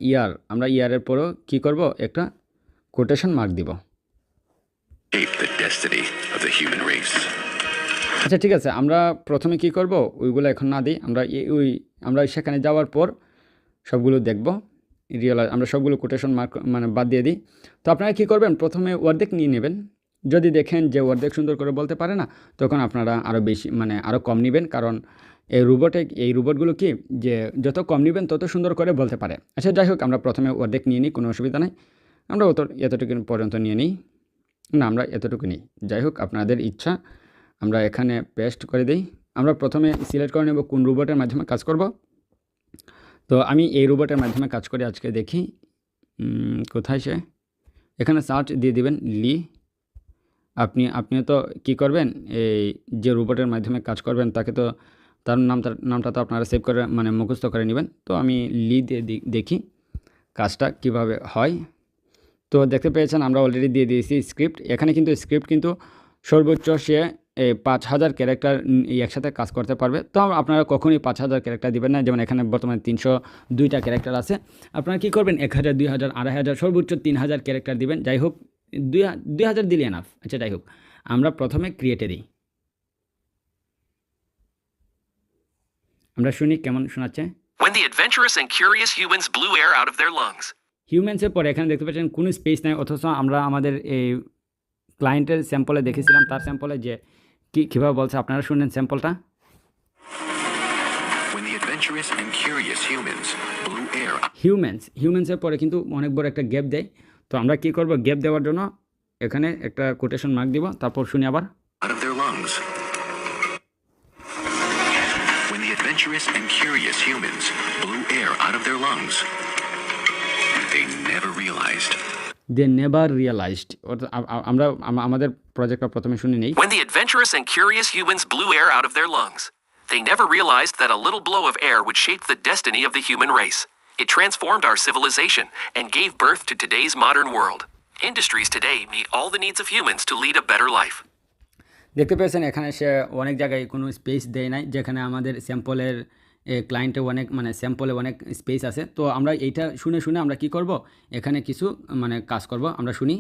air আমরা ইয়ারের পরও কি করব, একটা কোটেশন মার্ক দিব। shaped the destiny of the human race. আচ্ছা ঠিক আছে, আমরা প্রথমে কি করব, ওইগুলো এখন না দিই, আমরা সেখানে যাওয়ার পর সবগুলো দেখব। আমরা সবগুলো কোটেশন মার্ক মানে বাদ দিয়ে দিই। তো আপনারা কি করবেন, প্রথমে অর্ধেক নিয়ে নেবেন। যদি দেখেন যে অর্ধেক সুন্দর করে বলতে পারে না, তখন আপনারা আরও বেশি মানে আরও কম নেবেন, কারণ এই রোবটগুলো কি যে যত কম নেবেন তত সুন্দর করে বলতে পারে। আচ্ছা যাই হোক, আমরা প্রথমে অর্ধেক নিয়ে নিই, কোনো অসুবিধা নাই। আমরা এতটুকু পর্যন্ত নিয়ে নিই, না আমরা এতটুকু নিই। যাই হোক, আপনাদের ইচ্ছা। আমরা এখানে পেস্ট করে দিই। আমরা প্রথমে সিলেক্ট করে নেব কোন রোবটের মাধ্যমে কাজ করব। তো আমি এই রোবটের মাধ্যমে কাজ করে আজকে দেখি কোথায় সে। এখানে সার্চ দিয়ে দিবেন লি। আপনিও তো কী করবেন, এই যে রোবটের মাধ্যমে কাজ করবেন তাকে তো তার নামটা তো আপনারা সেভ করে মানে মুখস্থ করে নেবেন। তো আমি লি দিয়ে দেখি কাজটা কিভাবে হয়। তো দেখতে পেয়েছেন আমরা অলরেডি দিয়ে দিয়েছি স্ক্রিপ্ট। এখানে কিন্তু স্ক্রিপ্ট কিন্তু সর্বোচ্চ সে 5000 ক্যারেক্টার একসাথে কাজ করতে পারবে। তো আপনারা কখনোই 5000 ক্যারেক্টার দিবেন না, যেমন এখানে বর্তমানে 302টা ক্যারেক্টার আছে। আপনারা কী করবেন, 1000, 2000, 2500, সর্বোচ্চ 3000 ক্যারেক্টার দিবেন। যাই হোক, 2000 দিলে এনাফ। আচ্ছা যাই হোক, আমরা প্রথমে ক্রিয়েটে দিই। আমরা শুনি কেমন শোনাচ্ছে। When the adventurous and curious humans blew air out of their lungs. হিউম্যান্সের পরে এখানে দেখতে পাচ্ছেন কোনো স্পেস নাই, অথচ আমরা আমাদের এই ক্লায়েন্টের স্যাম্পলে দেখেছিলাম, তার স্যাম্পলে যে কীভাবে বলছে, আপনারা শুনলেন স্যাম্পলটা। When the adventurous and curious humans blew air হিউম্যান্সের পরে কিন্তু অনেক বড় একটা গ্যাপ দেয়। তো আমরা কি করব, গ্যাপ দেওয়ার জন্য এখানে একটা কোটেশন মার্ক দিব। তারপর শুনি আবার, out of their lungs. When the adventurous and curious humans blew air out of their lungs, they never realized. They never realised. আমরা আমাদের প্রজেক্টটা প্রথমে শুনে নেই। When the adventurous and curious humans blew air out of their lungs, they never realized that a little blow of air would shape the destiny of the human race. It transformed our civilization and gave birth to today's modern world. Industries today meet all the needs of humans to lead a better life. দেখতে পেয়েছেন এখানে সে অনেক জায়গায় কোনো space দেয় নাই, যেখানে আমাদের স্যাম্পলের ক্লায়েন্টে অনেক মানে স্যাম্পলে অনেক স্পেস আছে। তো আমরা এইটা শুনে আমরা কি করব, এখানে কিছু মানে কাজ করব। আমরা শুনি,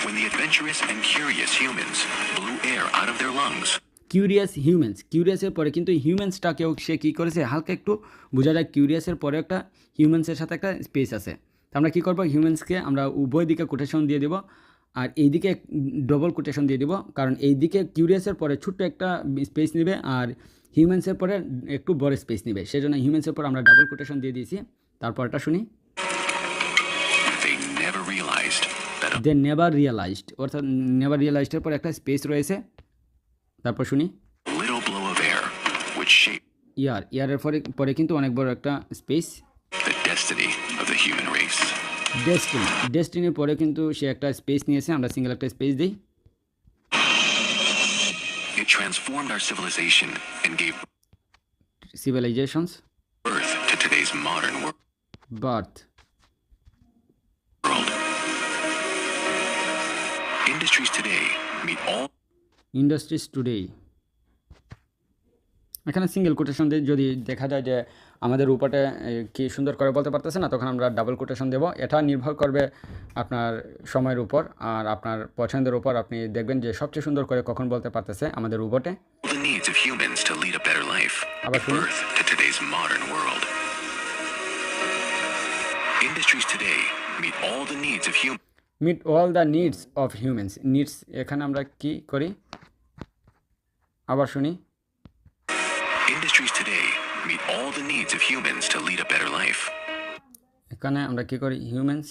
When the adventurous and curious humans blew air out of their lungs, কিউরিয়াসের পরে কিন্তু হিউম্যান্সটাকেও সে কী করেছে, হালকা একটু বোঝা যায় কিউরিয়াসের পরে একটা হিউম্যান্সের সাথে একটা স্পেস আছে। তো আমরা কী করব, হিউম্যান্সকে আমরা উভয় দিকে কোটেশন দিয়ে দেব, আর এই দিকে ডবল কোটেশন দিয়ে দেব, কারণ এই দিকে কিউরিয়াসের পরে ছোট্ট একটা স্পেস নেবে, আর হিউম্যান্সের পরে একটু বড় স্পেস নেবে। সেই জন্য হিউম্যান্সের পর আমরা ডাবল কোটেশন দিয়ে দিয়েছি। তারপরটা শুনি, they never realized that they never realised, অর্থাৎ নেভার রিয়েলাইজডের পর একটা স্পেস রয়েছে। তারপর শুনি, a little blow of air would shape ইয়ারের পরে কিন্তু অনেক বড় একটা space. the destiny of the human race. ডেস্টিনির পরে কিন্তু সে একটা স্পেস নিয়েছে, আমরা সিঙ্গেল একটা স্পেস দিই। It transformed our civilization and gave civilisations birth to today's modern birth. world. Industries today meet all industries today, এখানে সিঙ্গেল কোটেশন দিয়ে যদি দেখা যায় যে আমাদের উপরে কি সুন্দর করে বলতে পারতেছে না, তখন আমরা ডাবল কোটেশন দেব। এটা নির্ভর করবে আপনার সময়ের উপর আর আপনার পছন্দের উপর। আপনি দেখবেন যে সবচেয়ে সুন্দর করে কখন বলতে পারতেছে আমাদের রোবটে। the needs of humans to lead a better life. About Give birth to today's modern world. Industries today meet all the needs of humans. Meet all the needs of humans. Needs এখানে আমরা কি করি, আবার শুনি, Industries today meet all the needs of humans to lead a better life. এখানে আমরা কি করি, হিউম্যানস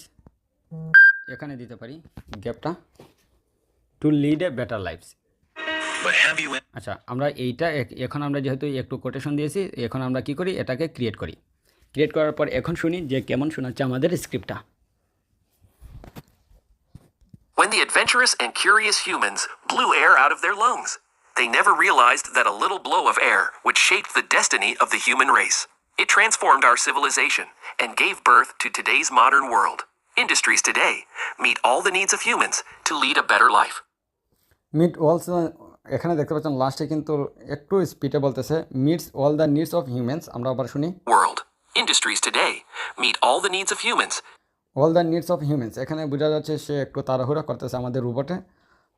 এখানে দিতে পারি গ্যাপটা, to lead a better lifes. But have you আচ্ছা, আমরা এইটা এখন আমরা যেহেতু একটু কোটেশন দিয়েছি, এখন আমরা কি করি, এটাকে ক্রিয়েট করি। ক্রিয়েট করার পর এখন শুনি যে কেমন শোনাচ্ছে আমাদের স্ক্রিপ্টটা। When the adventurous and curious humans blew air out of their lungs, they never realized that a little blow of air would shape the destiny of the human race. It transformed our civilization and gave birth to today's modern world. Industries today meet all the needs of humans to lead a better life. Meet alls, এখানে দেখতে পাচ্ছেন লাস্টে কিন্তু একটু স্পিডে বলতেছে meets all the needs of humans. আমরা আবার শুনি World. Industries today meet all the needs of humans. All the needs of humans, এখানে বোঝা যাচ্ছে সে একটু তাড়াহুড়া করতেছে আমাদের রোবটে।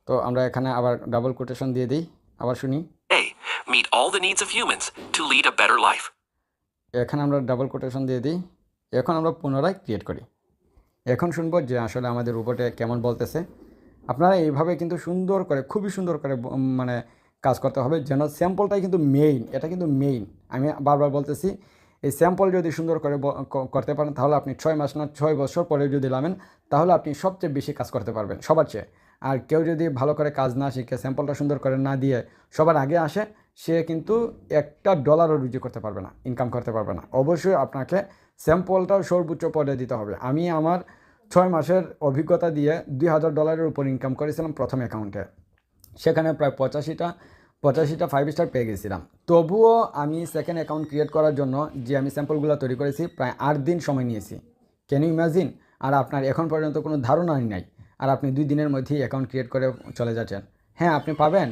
তো আমরা এখানে আবার ডাবল কোটেশন দিয়ে দিই, আবার শুনি Today meet all the needs of humans to lead a better life. এখানে আমরা ডাবল কোটেশন দিয়ে দিই। এখন আমরা পুনরায় ক্রিয়েট করি। এখন শুনবো যে আসলে আমাদের রোবটে কেমন বলতেছে। আপনারা এইভাবে কিন্তু সুন্দর করে, খুবই সুন্দর করে মানে কাজ করতে হবে, যেন স্যাম্পলটাই কিন্তু মেইন, এটা কিন্তু মেইন। আমি বারবার বলতেছি, এই স্যাম্পল যদি সুন্দর করে করতে পারেন তাহলে আপনি 6 মাস না 6 বছর পরে যদি নামেন তাহলে আপনি সবচেয়ে বেশি কাজ করতে পারবেন সবার চেয়ে। আর কেউ যদি ভালো করে কাজ না শিখে স্যাম্পলটা সুন্দর করে না দিয়ে সবার আগে আসে, সে কিন্তু $1 রুজি করতে পারবে না, ইনকাম করতে পারবে না। অবশ্যই আপনাকে স্যাম্পলটা সর্বোচ্চ পদে দিতে হবে। আমি আমার 6 মাসের অভিজ্ঞতা দিয়ে $2000 উপর ইনকাম করেছিলাম প্রথম অ্যাকাউন্টে। সেখানে প্রায় 85টা 5 স্টার পেয়ে গেছিলাম। তবুও আমি সেকেন্ড অ্যাকাউন্ট ক্রিয়েট করার জন্য যে আমি স্যাম্পলগুলো তৈরি করেছি প্রায় 8 দিন সময় নিয়েছি। Can you imagine? আর আপনার এখন পর্যন্ত কোনো ধারণাই নাই, আর আপনি 2 দিনের মধ্যেই অ্যাকাউন্ট ক্রিয়েট করে চলে যাচ্ছেন। হ্যাঁ, আপনি পাবেন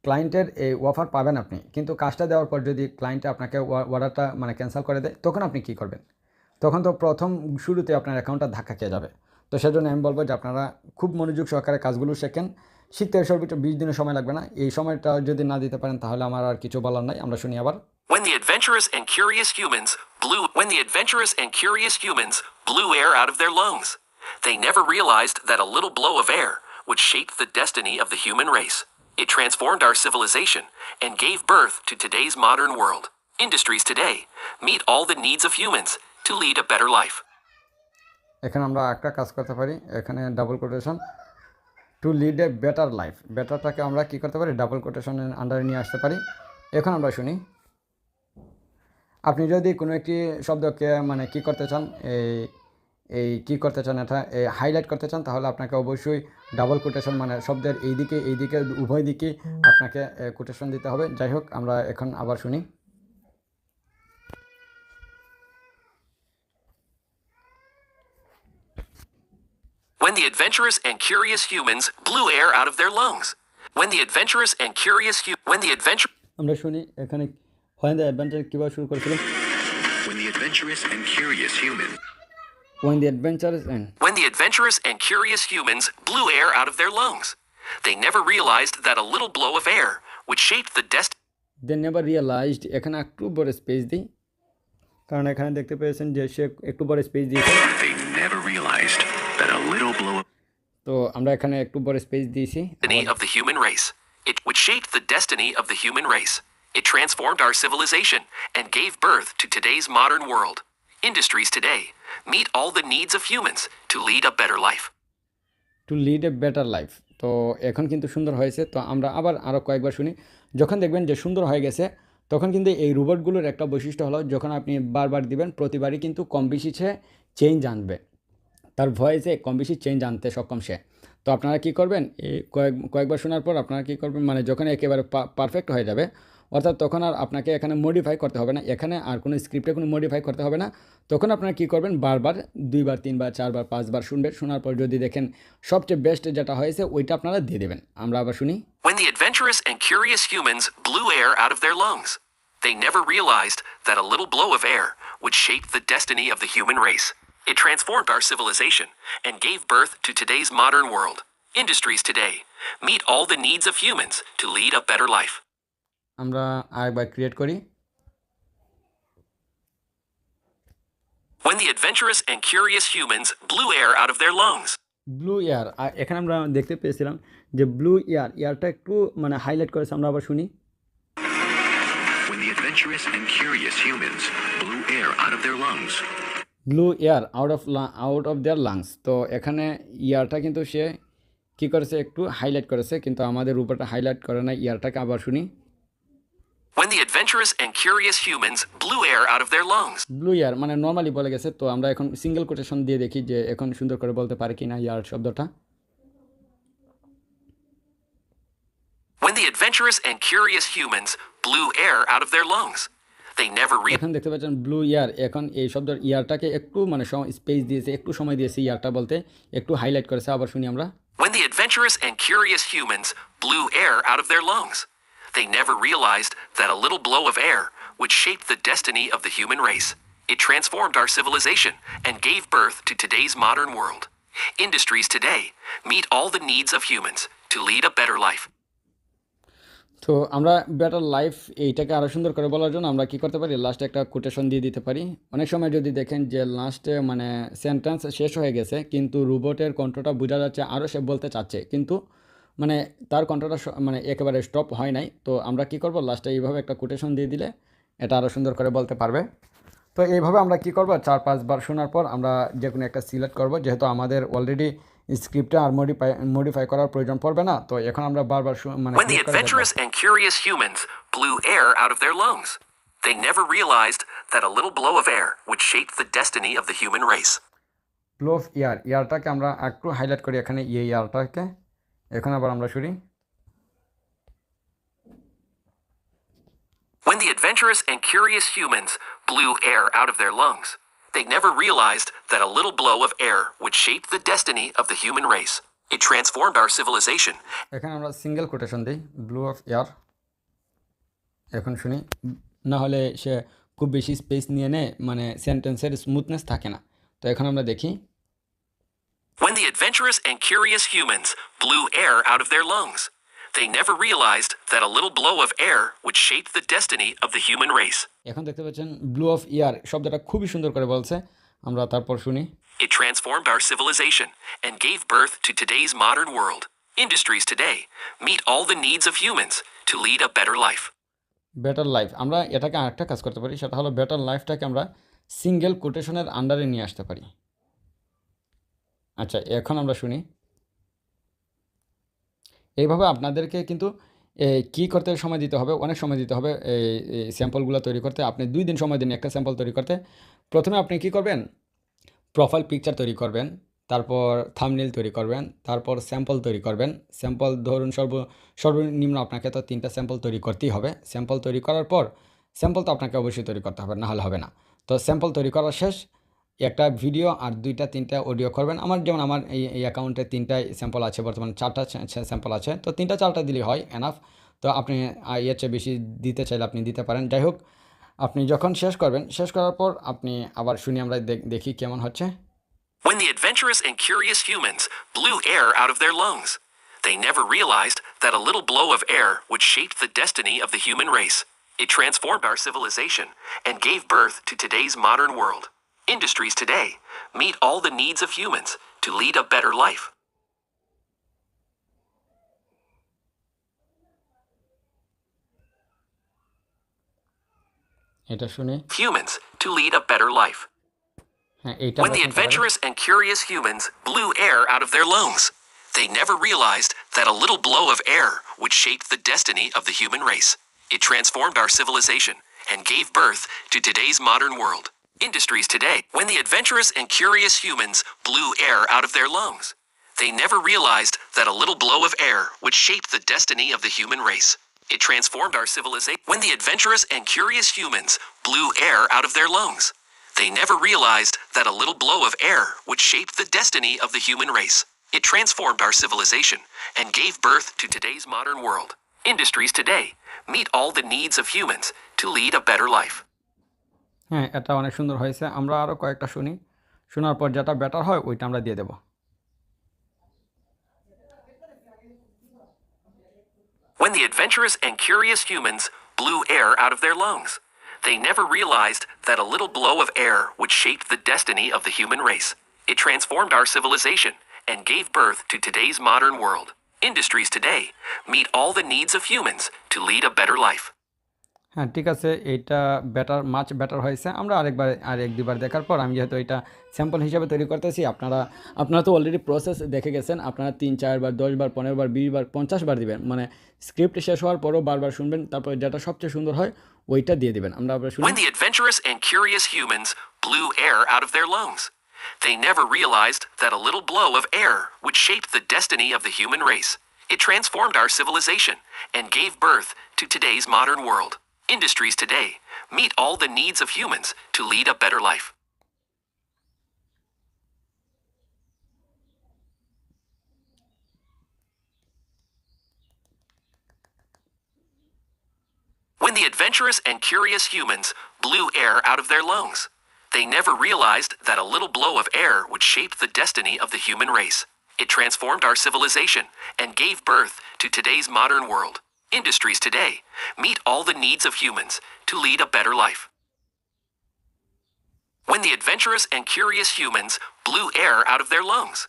ক্লায়েন্টের এই অফার পাবেন আপনি, কিন্তু কাজটা দেওয়ার পর যদি ক্লায়েন্টে আপনাকে অর্ডারটা মানে ক্যান্সেল করে দেয়, তখন আপনি কী করবেন? তখন তো প্রথম শুরুতে আপনার অ্যাকাউন্টটা ধাক্কা খেয়ে যাবে। তো সেজন্য আমি বলবো যে আপনারা খুব মনোযোগ সহকারে কাজগুলো শেখেন। শিখতে সর্বোচ্চ 20 দিনের সময় লাগবে না। এই সময়টা যদি না দিতে পারেন তাহলে আমার আর কিছু বলার নাই। আমরা শুনি আবার। When the adventurous and curious humans blew air out of their lungs, they never realized that a little blow of air would shape the destiny of the human race. It transformed our civilization and gave birth to today's modern world. Industries today meet all the needs of humans to lead a better life. এখানে আমরা একটা কাজ করতে পারি, এখানে double quotation, to lead a better life. বেটারটাকে আমরা কী করতে পারি? ডাবল কোটেশনের আন্ডারে নিয়ে আসতে পারি। এখন আমরা শুনি, আপনি যদি কোনো একটি শব্দকে মানে কী করতে চান, এই কী করতে চান, এটা হাইলাইট করতে চান, তাহলে আপনাকে অবশ্যই ডাবল কোটেশন মানে শব্দের এইদিকে উভয় দিকে আপনাকে কোটেশন দিতে হবে। যাই হোক, আমরা এখন আবার শুনি। When the adventurous and curious humans blew air out of their lungs. আমরা শুনি এখানে when the adventure কিভাবে শুরু করেছিল। When the adventurous and curious humans When the adventurous and curious humans blew air out of their lungs, they never realized that a little blow of air would shape the destiny. they never realized, এখানে একটু বড় space দিই, কারণ এখানে দেখতে পেয়েছেন যে সে একটু বড় স্পেস দিয়েছে। They never realized that a little blow of তো আমরা এখানে একটু বড় স্পেস দিয়েছি। destiny of the human race. It would shape the destiny of the human race. It transformed our civilization and gave birth to today's modern world. Industries today meet all the needs of humans to lead a better life. Two lead a better life. তো এখন কিন্তু সুন্দর হয়েছে। তো আমরা আবার আরও কয়েকবার শুনি। যখন দেখবেন যে সুন্দর হয়ে গেছে, তখন কিন্তু এই রোবটগুলোর একটা বৈশিষ্ট্য হলো, যখন আপনি বারবার দিবেন প্রতিবারই কিন্তু কম বেশি সে চেঞ্জ আনবে, তার ভয়েসে কম বেশি চেঞ্জ আনতে সক্ষম সে। তো আপনারা কী করবেন, এই কয়েকবার শোনার পর আপনারা কী করবেন, মানে যখন একেবারে পারফেক্ট হয়ে যাবে, অর্থাৎ তখন আর আপনাকে এখানে মডিফাই করতে হবে না, এখানে আর কোনো স্ক্রিপ্টে কোনো মডিফাই করতে হবে না। তখন আপনারা কী করবেন, বারবার 2 বার 3 বার 4 বার 5 বার শুনবেন। শোনার পর যদি দেখেন সবচেয়ে বেস্ট যেটা হয়েছে ওইটা আপনারা দিয়ে দেবেন। আমরা আবার শুনি। When the adventurous and curious humans blew air out of their lungs, they never realized that a little blow of air would shape the destiny of the human race. It transformed our civilization and gave birth to today's modern world. Industries today meet all the needs of humans to lead a better life. আমরা আরেকবার create করি। When the adventurous and curious humans blew air out of their lungs. Blue air, এখানে আমরা দেখতে পেয়েছিলাম যে blue এয়ারটা একটু মানে হাইলাইট করেছে। আমরা আবার শুনি। When the adventurous and curious humans blew air out of their lungs. Blue air out of their lungs. তো এখানে ইয়ারটা কিন্তু সে কী করেছে, একটু হাইলাইট করেছে, কিন্তু আমাদের উপরটা হাইলাইট করে না। ইয়ারটাকে আবার শুনি। When the adventurous and curious humans blew air out of their lungs. Blow air মানে নর্মালি বলে গেছে। তো আমরা এখন সিঙ্গেল কোটেশন দিয়ে দেখি যে এখন সুন্দর করে বলতে পারে কি না ইয়ার শব্দটা। When the adventurous and curious humans blew air out of their lungs, they never এখন দেখতে পাচ্ছেন ব্লু ইয়ার, এখন এই শব্দের ইয়ারটাকে একটু মানে স্পেস দিয়েছে, একটু সময় দিয়েছে ইয়ারটা বলতে, একটু হাইলাইট করেছে। আবার শুনি আমরা। When the adventurous adventurous and curious humans blew air out of their lungs, they never realized that a little blow of air would shape the destiny of the human race. It transformed our civilization and gave birth to today's modern world. Industries today meet all the needs of humans to lead a better life. তো আমরা better life এইটাকে আরও সুন্দর করে বলার জন্য আমরা কি করতে পারি, লাস্টে একটা কোটেশন দিয়ে দিতে পারি। অনেক সময় যদি দেখেন যে লাস্টে মানে সেন্টেন্স শেষ হয়ে গেছে কিন্তু রোবটের কণ্ঠটা বোঝা যাচ্ছে আরও সে বলতে চাচ্ছে, কিন্তু মানে তার কণ্ঠটা মানে একেবারে স্টপ হয় নাই। তো আমরা কি করব, লাস্টে এইভাবে একটা কোটেশন দিয়ে দিলে এটা আরও সুন্দর করে বলতে পারবে। তো এইভাবে আমরা কি করব, 4-5 বার শোনার পর আমরা যে কোনো একটা সিলেক্ট করব, যেহেতু আমাদের অলরেডি স্ক্রিপ্টে আর মডিফাই করার প্রয়োজন পড়বে না। তো এখন আমরা বারবার মানে When the adventurous and curious humans blew air out of their lungs, they never realized that a little blow of air would shape the destiny of the human race. Flow of ইয়ারটাকে আমরা একটু highlight করি এখানে, ইয়ারটাকে এখন আবার আমরা শুনি। When the adventurous and curious humans blew air out of their lungs, they never realized that a little blow of air would shape the destiny of the human race. It transformed our civilization. এখানে আমরা single quotation দিই, blue of air. এখন শুনি, না হলে সে খুব বেশি space নিয়ে নেয়, মানে সেন্টেন্সের স্মুথনেস থাকে না। তো এখন আমরা দেখি, When the adventurous and curious humans blew air out of their lungs, they never realized that a little blow of air would shape the destiny of the human race. এখন দেখতে পাচ্ছেন ব্লু অফ ইয়ার শব্দটা খুবই সুন্দর করে বলছে। আমরা তারপর শুনি, It transformed our civilization and gave birth to today's modern world. Industries today meet all the needs of humans to lead a better life. Better life. আমরা এটাকে আরেকটা কাজ করতে পারি, সেটা হলো বেটার লাইফটাকে আমরা সিঙ্গেল কোটেশনের আন্ডারে নিয়ে আসতে পারি। আচ্ছা, এখন আমরা শুনি। এইভাবে আপনাদেরকে কিন্তু কী করতে সময় দিতে হবে, অনেক সময় দিতে হবে এই স্যাম্পলগুলো তৈরি করতে। আপনি 2 দিন সময় দিন একটা স্যাম্পল তৈরি করতে। প্রথমে আপনি কি করবেন, প্রোফাইল পিকচার তৈরি করবেন, তারপর থাম্বনেইল তৈরি করবেন, তারপর স্যাম্পল তৈরি করবেন। স্যাম্পল ধরুন সর্বনিম্ন আপনাকে তো 3টা স্যাম্পল তৈরি করতেই হবে। স্যাম্পল তৈরি করার পর, স্যাম্পল তো আপনাকে অবশ্যই তৈরি করতে হবে, না হলে হবে না। তো স্যাম্পল তৈরি করা শেষ, একটা ভিডিও আর 2-3টা অডিও করবেন। যেমন আমার এই অ্যাকাউন্টে 3টা স্যাম্পল আছে, বর্তমানে 4টা স্যাম্পল আছে। তো 3টা-4টা দিলেই হয়, এনাফ। তো আপনি এর চেয়ে বেশি দিতে চাইলে আপনি দিতে পারেন। যাই হোক, আপনি যখন শেষ করবেন, শেষ করার পর আপনি আবার শুনি, আমরা দেখি কেমন হচ্ছে। When the adventurous and curious humans blew air out of their lungs, they never realized that a little blow of air would shape the destiny of the human race. It transformed our civilization and gave birth to today's modern world. Industries today meet all the needs of humans to lead a better life. এটা শুনে Humans to lead a better life. When the adventurous and curious humans blew air out of their lungs, they never realized that a little blow of air would shape the destiny of the human race. It transformed our civilization and gave birth to today's modern world. Industries today, when the adventurous and curious humans blew air out of their lungs, they never realized that a little blow of air would shape the destiny of the human race. It transformed our civilization. When the adventurous and curious humans blew air out of their lungs, they never realized that a little blow of air would shape the destiny of the human race. It transformed our civilization and gave birth to today's modern world. Industries today meet all the needs of humans to lead a better life. হ্যাঁ, এটা অনেক সুন্দর হয়েছে। আমরা আরও কয়েকটা শুনি, শোনার পর যেটা বেটার হয় ওইটা আমরা দিয়ে দেব। When the adventurous and curious humans blew air out of their lungs, they never realized that a little blow of air would shape the destiny of the human race. It transformed our civilization and gave birth to today's modern world. Industries today meet all the needs of humans to lead a better life. হ্যাঁ, ঠিক আছে, এইটা much better হয়েছে। আমরা আর 1-2বার দেখার পর, আমি যেহেতু এটা স্যাম্পল হিসাবে তৈরি করতেছি, আপনারা তো অলরেডি প্রসেস দেখে গেছেন। আপনারা 3-4 বার, 10 বার, 15 বার, 20 বার, 50 বার দিবেন, মানে স্ক্রিপ্ট শেষ হওয়ার পরও বারবার শুনবেন, তারপর যেটা সবচেয়ে সুন্দর হয় ওইটা দিয়ে দিবেন। আমরা আবার শুনি। When the adventurous and curious humans blew air out of their lungs, they never realized that a little blow of air would shape the destiny of the human race. It transformed our civilization and gave birth to today's modern world. Industries today meet all the needs of humans to lead a better life. When the adventurous and curious humans blew air out of their lungs, they never realized that a little blow of air would shape the destiny of the human race. It transformed our civilization and gave birth to today's modern world. Industries today meet all the needs of humans to lead a better life. When the adventurous and curious humans blew air out of their lungs,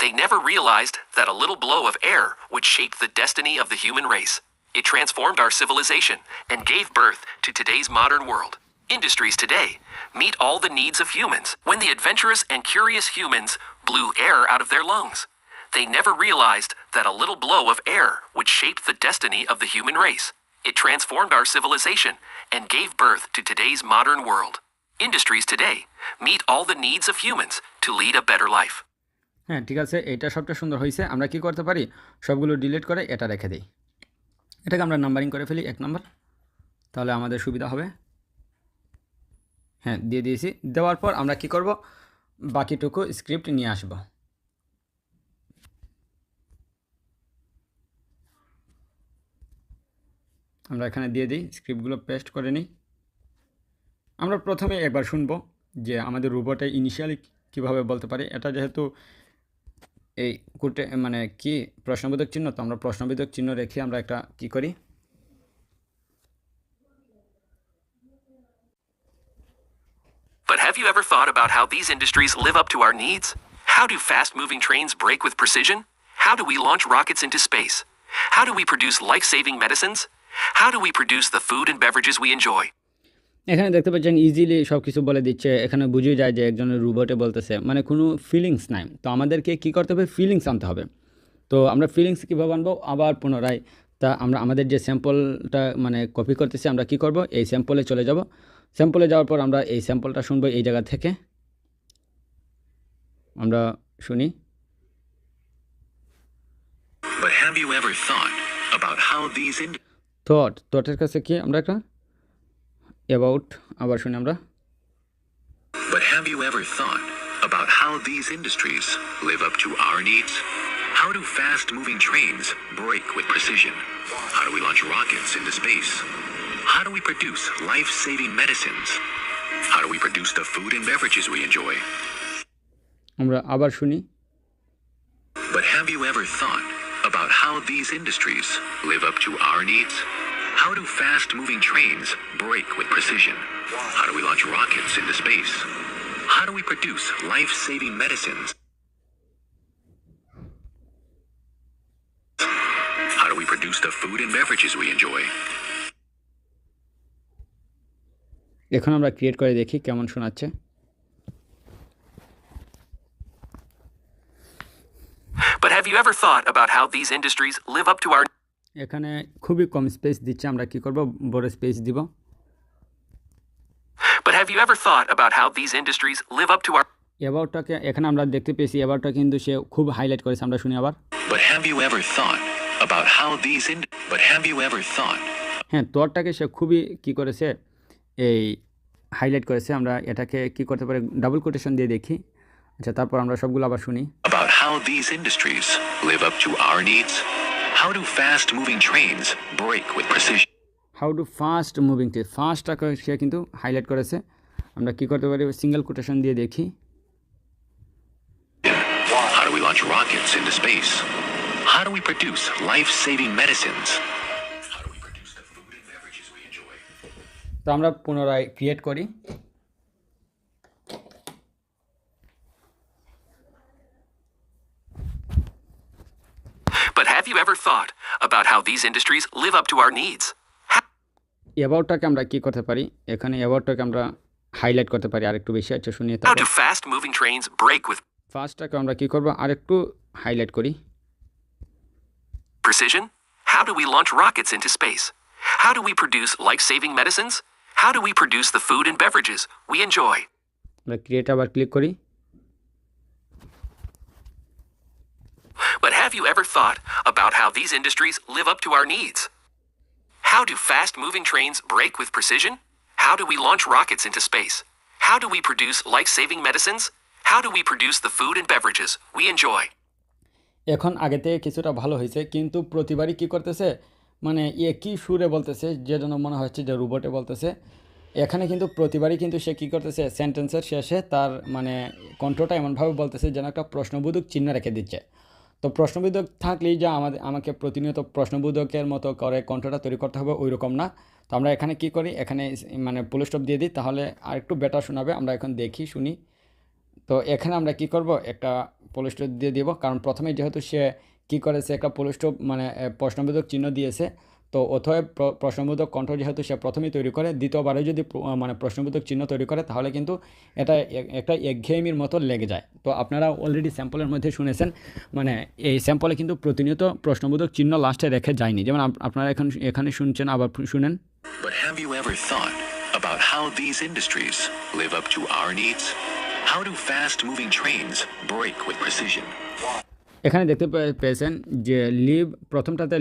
they never realized that a little blow of air would shape the destiny of the human race. It transformed our civilization and gave birth to today's modern world. Industries today meet all the needs of humans. When the adventurous and curious humans blew air out of their lungs, they never realized that a little blow of air would shape the destiny of the human race. It transformed our civilization and gave birth to today's modern world. Industries today meet all the needs of humans to lead a better life. হ্যাঁ, ঠিক আছে, এটা সবটা সুন্দর হয়েছে। আমরা কি করতে পারি, সবগুলো ডিলিট করে এটা রেখে দিই, এটাকে আমরা নাম্বারিং করে ফেলি 1 নম্বর, তাহলে আমাদের সুবিধা হবে। হ্যাঁ, দিয়ে দিয়েছি। দেওয়ার পর আমরা কি করব, বাকিটুকু স্ক্রিপ্ট নিয়ে আসব। আমরা এখানে দিয়ে দিই, স্ক্রিপ্টগুলো পেস্ট করে নিই। আমরা প্রথমে একবার শুনবো যে আমাদের রোবটে ইনিশিয়ালি কীভাবে বলতে পারি। এটা যেহেতু এই মানে কি প্রশ্নবোধক চিহ্ন, তো আমরা প্রশ্নবোধক চিহ্ন রেখে আমরা একটা কি করি, But have you ever thought about how these industries live up to our needs? How do fast-moving trains brake with precision? How do we launch rockets into space? How do we produce life-saving medicines? How do we produce the food and beverages we enjoy? এখানে দেখতে পাচ্ছেন easily সব কিছু বলে দিচ্ছে। এখানে বুঝে যায় যে একজনের রোবটে বলতেছে, মানে কোনো ফিলিংস নাই। তো আমাদেরকে কি করতে হবে, ফিলিংস আনতে হবে। তো আমরা ফিলিংস কীভাবে আনবো, আবার পুনরায় তা আমরা আমাদের যে স্যাম্পলটা মানে কপি করতেছি, আমরা কি করব, এই স্যাম্পলে চলে যাব। স্যাম্পলে যাওয়ার পর আমরা এই স্যাম্পলটা শুনবো এই জায়গা থেকে, আমরা শুনি। But have you ever thought about how these থটের কাছে কি আমরা একটা অ্যাবাউট, আবার শুনি আমরা। But have you ever thought about how these industries live up to our needs? How do fast-moving trains brake with precision? How do we launch rockets into space? How do we produce life-saving medicines? How do we produce the food and beverages we enjoy? আমরা আবার শুনি। But have you ever thought about how these industries live up to our needs? How do fast-moving trains brake with precision? How do we launch rockets into space? How do we produce life-saving medicines? How do we produce the food and beverages we enjoy? এখন আমরা create করে দেখি কেমন শোনাচ্ছে। But have you ever thought about how these industries live up to our এখানে খুবই কম space দিচ্ছে, আমরা কি করব, বড় স্পেস দিব। But have you ever thought about how these industries live up to our অ্যাবাউটটাকে এখানে আমরা দেখতে পেয়েছি, অ্যাবাউটটা কিন্তু সে খুব হাইলাইট করেছে, আমরা শুনি আবার। But have you ever thought about how these But have you ever thought হ্যাঁ, তোরটাকে সে খুবই কি করেছে, এই হাইলাইট করেছে। আমরা এটাকে কি করতে পারি, ডাবল কোটেশন দিয়ে দেখি। আচ্ছা, তারপর আমরা সবগুলো আবার শুনি। about how these industries live up to our needs? How do fast-moving trains brake with precision? How do fast moving train, ফাস্টটাকে সে কিন্তু হাইলাইট করেছে। আমরা কি করতে পারি, সিঙ্গেল কোটেশন দিয়ে দেখি। How do we launch rockets into space? How do we produce life-saving medicines? How do we produce the food and beverages we enjoy? তো আমরা পুনরায় ক্রিয়েট করি। But have you ever thought about how these industries live up to our needs? অ্যাবাউটটাকে আমরা কি করতে পারি, এখানে অ্যাবাউটটাকে আমরা হাইলাইট করতে পারি আরেকটু বেশি। আচ্ছা, শুনিয়ে How do fast-moving trains brake with ফার্স্টটাকে আমরা কি করব, আরেকটু হাইলাইট করি। precision? How do we launch rockets into space? How do we produce life-saving medicines? How do we produce the food and beverages we enjoy? আমরা create আবার click করি। But have you ever thought about how these industries live up to our needs? How do fast-moving trains brake with precision? How do we launch rockets into space? How do we produce life-saving medicines? How do we produce the food and beverages we enjoy? এখন আগে থেকে কিছুটা ভালো হয়েছে, কিন্তু প্রতিবারই কি করতেছে, মানে একই সুরে বলতেছে, যে জন্য মনে হচ্ছে যে রোবটে বলতেছে। এখানে কিন্তু প্রতিবারই কিন্তু সে কী করতেছে, সেন্টেন্সের শেষে তার মানে কণ্ঠটা এমনভাবে বলতেছে যেন একটা প্রশ্নবোধক চিহ্ন রেখে দিচ্ছে। তো প্রশ্নবোধক থাকলেই যে আমাকে প্রতিনিয়ত প্রশ্নবোধকের মতো করে কণ্ঠটা তৈরি করতে হবে ওই রকম না। তো আমরা এখানে কি করি, এখানে মানে ফুল স্টপ দিয়ে দিই, তাহলে আর একটু বেটার শোনাবে। আমরা এখন দেখি শুনি। তো এখানে আমরা কি করব, একটা ফুল স্টপ দিয়ে দিব, কারণ প্রথমে যেহেতু সে কি করেছে একটা ফুল স্টপ মানে প্রশ্নবোধক চিহ্ন দিয়েছে। তো অতএব প্রশ্নবোধক কণ্ঠ যেহেতু সে প্রথমেই তৈরি করে, দ্বিতীয়বারে যদি মানে প্রশ্নবোধক চিহ্ন তৈরি করে তাহলে কিন্তু এটা একটা একঘেয়েমির মতো লেগে যায়। তো আপনারা অলরেডি স্যাম্পলের মধ্যে শুনেছেন, মানে এই স্যাম্পলে কিন্তু প্রতিনিয়ত প্রশ্নবোধক চিহ্ন লাস্টে রেখে যায়নি। যেমন আপনারা এখানে শুনছেন, আবার শুনেন। But have you ever thought about how these industries live up to our needs? How do fast-moving trains brake with precision? এখানে দেখতে পেয়েছেন যে প্রথমটাতে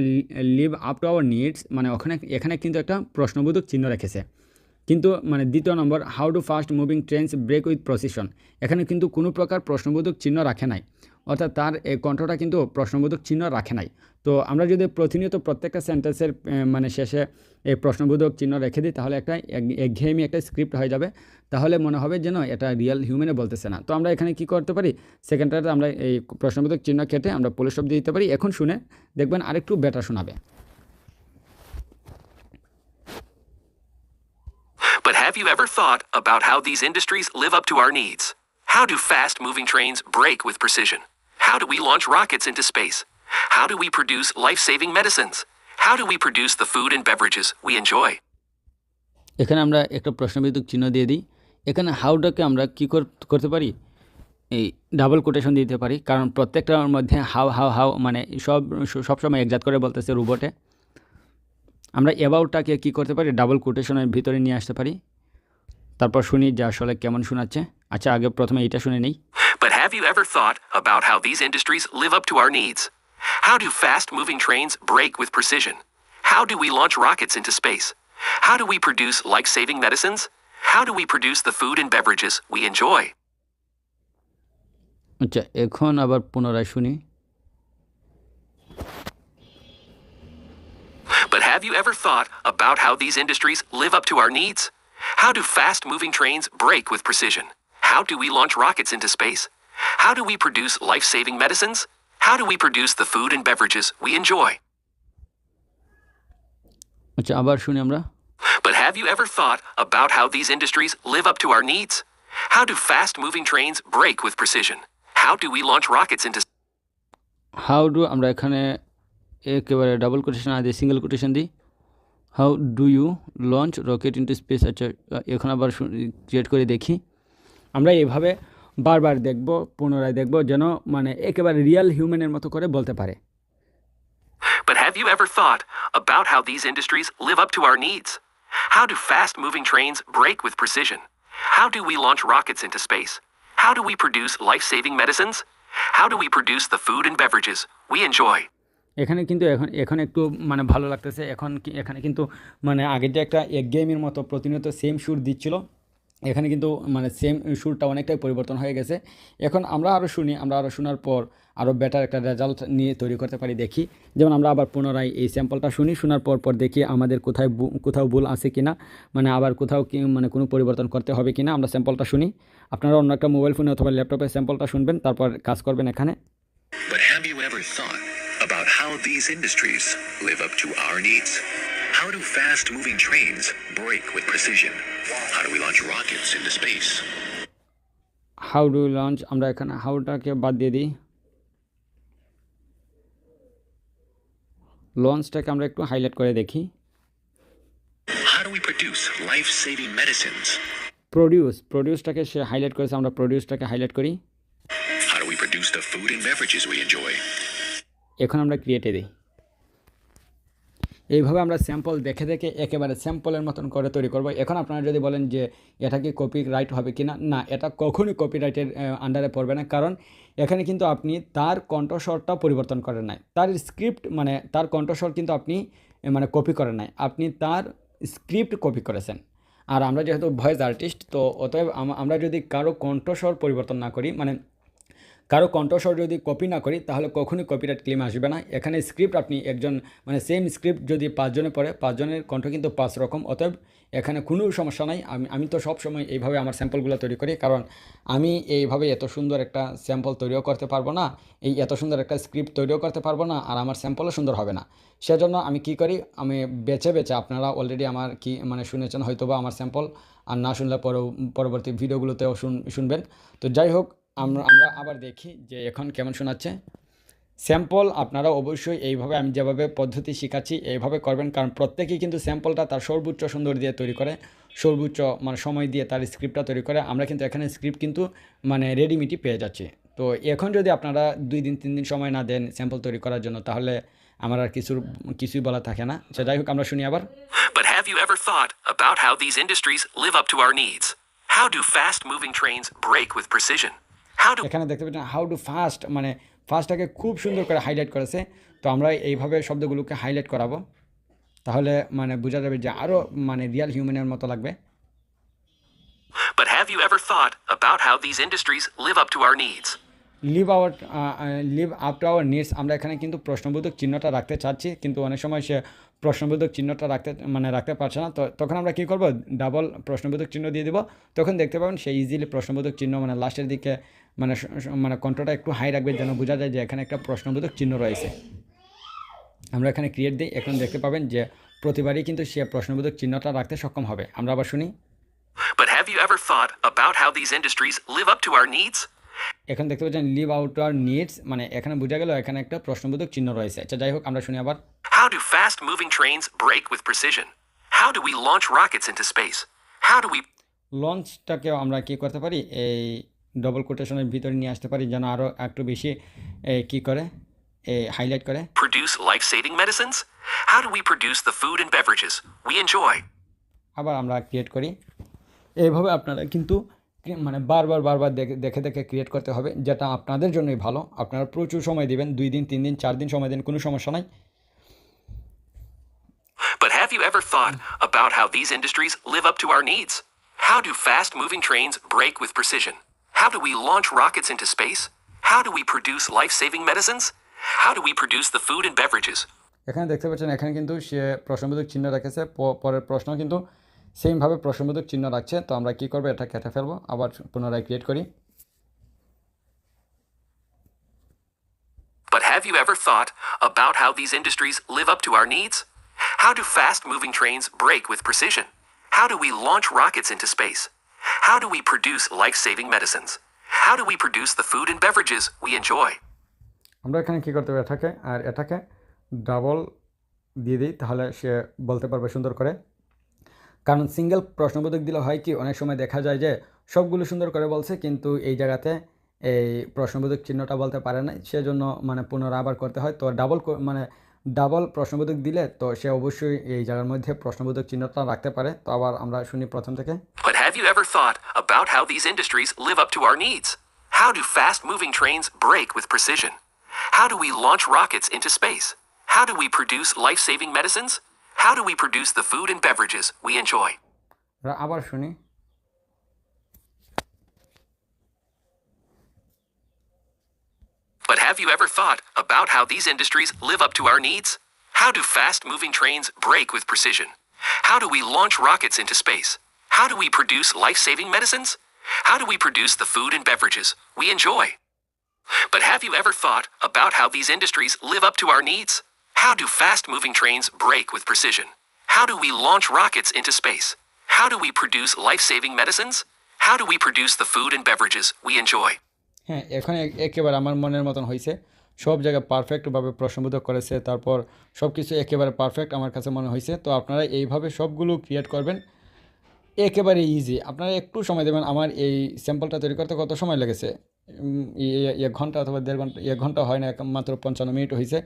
live up to our needs, মানে এখানে কিন্তু একটা প্রশ্নবোধক চিহ্ন রেখেছে। কিন্তু মানে দ্বিতীয় নম্বর, how do fast moving trains brake with precision, এখানে কিন্তু কোনো প্রকার প্রশ্নবোধক চিহ্ন রাখে নাই, অর্থাৎ তার এই কণ্ঠটা কিন্তু প্রশ্নবোধক চিহ্ন রাখে নাই। তো আমরা যদি প্রতিনিয়ত প্রত্যেকটা সেন্টেন্সের মানে শেষে এই প্রশ্নবোধক চিহ্ন রেখে দিই তাহলে একটা একঘেয়েমি একটা স্ক্রিপ্ট হয়ে যাবে, তাহলে মনে হবে যেন এটা রিয়েল হিউম্যানে বলতেছে না। তো আমরা এখানে কি করতে পারি, সেকেন্ডটাতে আমরা এই প্রশ্নবোধক চিহ্ন কেটে আমরা ফুল স্টপ দিয়ে দিতে পারি। এখন শুনে দেখবেন আরেকটু বেটার শোনাবে। But have you ever thought about how these industries live up to our needs? How do fast-moving trains brake with precision? How do we launch rockets into space? How do we produce life-saving medicines? How do we produce the food and beverages we enjoy? এখানে আমরা একটা প্রশ্নবোধক চিহ্ন দিয়ে দিই। এখানে হাউটাকে আমরা কী করতে পারি, এই ডাবল কোটেশন দিতে পারি, কারণ প্রত্যেকটার মধ্যে হাউ হাউ হাউ মানে সবসময় একজাত করে বলতেছে রোবটে। আমরা অ্যাবাউটটাকে কী করতে পারি, ডাবল কোটেশনের ভিতরে নিয়ে আসতে পারি। তারপর শুনি যে আসলে কেমন শোনাচ্ছে। আচ্ছা, আগে প্রথমে এইটা শুনে নেই। But have you ever thought about how these industries live up to our needs? How do fast-moving trains brake with precision? How do we launch rockets into space? How do we produce life-saving medicines? How do we produce the food and beverages we enjoy? আচ্ছা, এখন আবার পুনরায় শুনি। But have you ever thought about how these industries live up to our needs? How do fast-moving trains brake with precision? How do we launch rockets into space? How do we produce life-saving medicines? How do we produce the food and beverages we enjoy? আচ্ছা, আবার শুনি আমরা। But have you ever thought about how these industries live up to our needs? How do fast-moving trains brake with precision? How do we launch rockets into how do, আমরা এখানে একেবারে double quotation না দিয়ে single quotation দিই। How do you launch rocket into space. আচ্ছা, এখন আবার create করে দেখি। আমরা এইভাবে বারবার দেখব, পুনরায় দেখব, যেন মানে একেবারে রিয়েল হিউম্যানের মতো করে বলতে পারে। But have you ever thought about how these industries live up to our needs? How do fast-moving trains brake with precision? How do we launch rockets into space? How do we produce life-saving medicines? How do we produce the food and beverages we enjoy? এখানে কিন্তু এখন একটু মানে ভালো লাগতেছে। এখানে কিন্তু মানে আগের যে একটা একঘেয়েমির মতো প্রতিনিয়ত সেম সুর দিচ্ছিল, এখানে কিন্তু মানে সেম সুরটা অনেকটাই পরিবর্তন হয়ে গেছে। এখন আমরা আরও শুনি, আমরা আরও শোনার পর আরও বেটার একটা রেজাল্ট নিয়ে তৈরি করতে পারি। দেখি, যেমন আমরা আবার পুনরায় এই স্যাম্পলটা শুনি, শোনার পর দেখি আমাদের কোথাও ভুল আছে কিনা, মানে আবার কোথাও কি মানে কোনো পরিবর্তন করতে হবে কিনা। আমরা স্যাম্পলটা শুনি। আপনারা অন্য একটা মোবাইল ফোনে অথবা ল্যাপটপে স্যাম্পলটা শুনবেন, তারপর কাজ করবেন এখানে। But have you ever thought about how these industries live up to our needs? How do fast-moving trains brake with precision? How do we launch rockets into space? How do launch, আমরা এখানে হাউটাকে বাদ দিয়ে দিই। লঞ্চটাকে আমরা একটু highlight করে দেখি। How do we produce life-saving medicines? প্রডিউসটাকে সে হাইলাইট করেছে, আমরা প্রডিউসটাকে হাইলাইট করি। How do we produce the food and beverages we enjoy? এখন আমরা ক্রিয়েটে দিই। এইভাবে আমরা স্যাম্পল দেখে একেবারে স্যাম্পলের মতন করে তৈরি করব। এখন আপনারা যদি বলেন যে এটা কি কপিরাইট হবে কি না, না, এটা কখনোই কপিরাইটের আন্ডারে পড়বে না, কারণ এখানে কিন্তু আপনি তার কণ্ঠস্বরটা পরিবর্তন করেন নাই, তার স্ক্রিপ্ট মানে তার কণ্ঠস্বর কিন্তু আপনি মানে কপি করেন নাই, আপনি তার স্ক্রিপ্ট কপি করেছেন। আর আমরা যেহেতু ভয়েস আর্টিস্ট, তো অতএব আমরা যদি কারো কণ্ঠস্বর পরিবর্তন না করি, মানে কারো কণ্ঠস্বর যদি কপি না করি তাহলে কখনোই কপিরাইট ক্লেম আসবে না। এখানে স্ক্রিপ্ট আপনি একজন মানে সেম স্ক্রিপ্ট যদি 5 জনে পড়ে 5 জনের কণ্ঠ কিন্তু 5 রকম, অতএব এখানে কোনো সমস্যা নাই। আমি তো সবসময় এইভাবে আমার স্যাম্পলগুলো তৈরি করি, কারণ আমি এইভাবে এত সুন্দর একটা স্যাম্পল তৈরিও করতে পারবো না, এই এত সুন্দর একটা স্ক্রিপ্ট তৈরিও করতে পারবো না, আর আমার স্যাম্পলও সুন্দর হবে না। সেজন্য আমি কি করি, আমি বেছে বেছে, আপনারা অলরেডি আমার কি মানে শুনেছেন হয়তো বা আমার স্যাম্পল, আর না শুনলে পরবর্তী ভিডিওগুলোতেও শুনবেন। তো যাই হোক, আমরা আবার দেখি যে এখন কেমন শোনাচ্ছে স্যাম্পল। আপনারা অবশ্যই এইভাবে আমি যেভাবে পদ্ধতি শেখাচ্ছি এইভাবে করবেন, কারণ প্রত্যেকেই কিন্তু স্যাম্পলটা তার সর্বোচ্চ সুন্দর দিয়ে তৈরি করে, সর্বোচ্চ মানে সময় দিয়ে তার স্ক্রিপ্টটা তৈরি করে। আমরা কিন্তু এখানে স্ক্রিপ্ট কিন্তু মানে রেডিমেডই পেয়ে যাচ্ছি। তো এখন যদি আপনারা 2 দিন 3 দিন সময় না দেন স্যাম্পল তৈরি করার জন্য, তাহলে আমার আর কিছুই বলা থাকে না। সে যাই হোক, আমরা শুনি আবার। But have you ever thought about how these industries live up to our needs? How do fast-moving trains brake with precision? How do এখানে দেখতে পাচ্ছেন হাউ টু ফাস্ট, মানে ফাস্টটাকে খুব সুন্দর করে হাইলাইট করেছে। তো আমরা এইভাবে শব্দগুলোকে হাইলাইট করাবো, তাহলে মানে বোঝা যাবে যে আরও মানে রিয়াল হিউম্যানের মতো লাগবে। But have you ever thought about how these industries live up to our needs? Live up to our needs, আমরা এখানে কিন্তু প্রশ্নবোধক চিহ্নটা রাখতে চাচ্ছি, কিন্তু অনেক সময় সে প্রশ্নবোধক চিহ্নটা রাখতে পারছে না। তো তখন আমরা কী করব, ডাবল প্রশ্নবোধক চিহ্ন দিয়ে দেবো। তখন দেখতে পাবেন সে ইজিলি প্রশ্নবোধক চিহ্ন মানে লাস্টের দিকে মানে কণ্ঠটা একটু হাই রাখবে, যেন বোঝা যায় যে এখানে একটা প্রশ্নবোধক চিহ্ন রয়েছে। আমরা এখানে ক্রিয়েট দিই, এখন দেখতে পাবেন যে প্রতিবারই কিন্তু সে প্রশ্নবোধক চিহ্নটা রাখতে সক্ষম হবে। আমরা আবার শুনি। But have you ever thought about how these industries live up to our needs? এখন দেখতে পাচ্ছেন লিভ আউট আওয়ার নিডস, মানে এখানে বোঝা গেল এখানে একটা প্রশ্নবোধক চিহ্ন রয়েছে। আচ্ছা যাই হোক, আমরা শুনি আবার। How do fast-moving trains brake with precision? How do we launch rockets into space? How do we লঞ্চটাকেও আমরা কী করতে পারি, এই ডবল কোটেশনের ভিতরে নিয়ে আসতে পারি, যেন আরও একটু বেশি কী করে হাইলাইট করে। produce life-saving medicines? How do we produce the food and beverages we enjoy? আবার আমরা ক্রিয়েট করি। এইভাবে আপনারা কিন্তু মানে বারবার দেখে ক্রিয়েট করতে হবে, যেটা আপনাদের জন্যই ভালো। আপনারা প্রচুর সময় দিবেন, 2 দিন 3 দিন 4 দিন সময় দিন, কোনো সমস্যা নাই। But have you ever thought about how these industries live up to our needs? How do fast-moving trains brake with precision? How do we launch rockets into space? How do we produce life-saving medicines? How do we produce the food and beverages? এখানে দেখতে পাচ্ছেন এখানে কিন্তু সে প্রশ্নবোধক চিহ্ন রেখেছে, পরের প্রশ্ন কিন্তু সেমভাবে প্রশ্নবোধক চিহ্ন রাখছে। তো আমরা কী করবো, এটা কেটে ফেলবো, আবার পুনরায় ক্রিয়েট করি। But have you ever thought about how these industries live up to our needs? How do fast-moving trains brake with precision? How do we launch rockets into space? How do we produce life-saving medicines? How do we produce the food and beverages we enjoy? আমরা এখানে কী করতে হবে, এটাকে double দিয়ে দিই, তাহলে সে বলতে পারবে সুন্দর করে। কারণ সিঙ্গেল প্রশ্নবোধক দিলে হয় কি, অনেক সময় দেখা যায় যে সবগুলো সুন্দর করে বলছে, কিন্তু এই জায়গাতে এই প্রশ্নবোধক চিহ্নটা বলতে পারে না, সেজন্য মানে পুনরায় আবার করতে হয়। তো ডাবল প্রশ্নবোধক দিলে তো সে অবশ্যই এই জায়গার মধ্যে প্রশ্নবোধক চিহ্নটা রাখতে পারে। তো আবার আমরা শুনি প্রথম থেকে। But have you ever thought about how these industries live up to our needs? How do fast-moving trains brake with precision? How do we launch rockets into space? How do we produce life-saving medicines? How do we produce the food and beverages we enjoy? আবার শুনি। But have you ever thought about how these industries live up to our needs? How do fast-moving trains brake with precision? How do we launch rockets into space? How do we produce life-saving medicines? How do we produce the food and beverages we enjoy? But have you ever thought about how these industries live up to our needs? How do fast-moving trains brake with precision? How do we launch rockets into space? How do we produce life-saving medicines? How do we produce the food and beverages we enjoy? হ্যাঁ, এখন একেবারে আমার মনের মতন হয়েছে, সব জায়গায় পারফেক্টভাবে প্রশ্নবোধক করেছে, তারপর সব কিছু একেবারে পারফেক্ট আমার কাছে মনে হয়েছে। তো আপনারা এইভাবে সবগুলো ক্রিয়েট করবেন, একেবারে ইজি। আপনারা একটু সময় দেবেন। আমার এই স্যাম্পলটা তৈরি করতে কত সময় লেগেছে, 1 ঘন্টা অথবা 1.5 ঘন্টা, 1 ঘন্টা হয় না, মাত্র 55 মিনিট হয়েছে।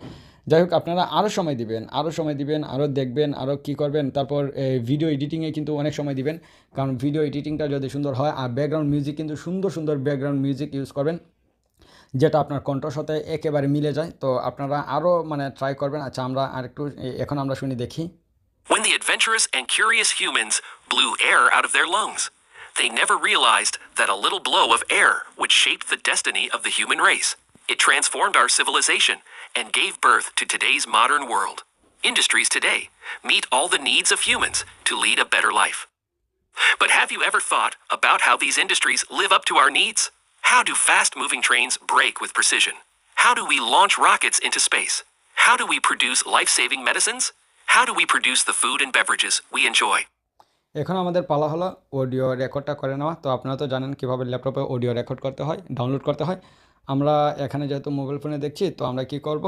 যাই হোক, আপনারা আরও সময় দিবেন, আরও দেখবেন, আরও কী করবেন। তারপর ভিডিও এডিটিংয়ে কিন্তু অনেক সময় দিবেন, কারণ ভিডিও এডিটিংটা যদি সুন্দর হয়, আর ব্যাকগ্রাউন্ড মিউজিক কিন্তু সুন্দর ব্যাকগ্রাউন্ড মিউজিক ইউজ করবেন, যেটা আপনার কণ্ঠর সাথে একেবারে মিলে যায়। তো আপনারা আরও মানে ট্রাই করবেন। আচ্ছা, আমরা আরেকটু এখন আমরা শুনি দেখি। When the adventurous and curious humans blew air out of their lungs, They never realized that a little blow of air would shape the destiny of the human race. It transformed our civilization and gave birth to today's modern world. Industries today meet all the needs of humans to lead a better life. But have you ever thought about how these industries live up to our needs? How do fast-moving trains brake with precision? How do we launch rockets into space? How do we produce life-saving medicines? How do we produce the food and beverages we enjoy? এখন আমাদের পালা হলো audio রেকর্ডটা করে নেওয়া। তো আপনারা তো জানেন কীভাবে ল্যাপটপে অডিও রেকর্ড করতে হয়, ডাউনলোড করতে হয়। আমরা এখানে যেহেতু মোবাইল ফোনে দেখছি, তো আমরা কি করব,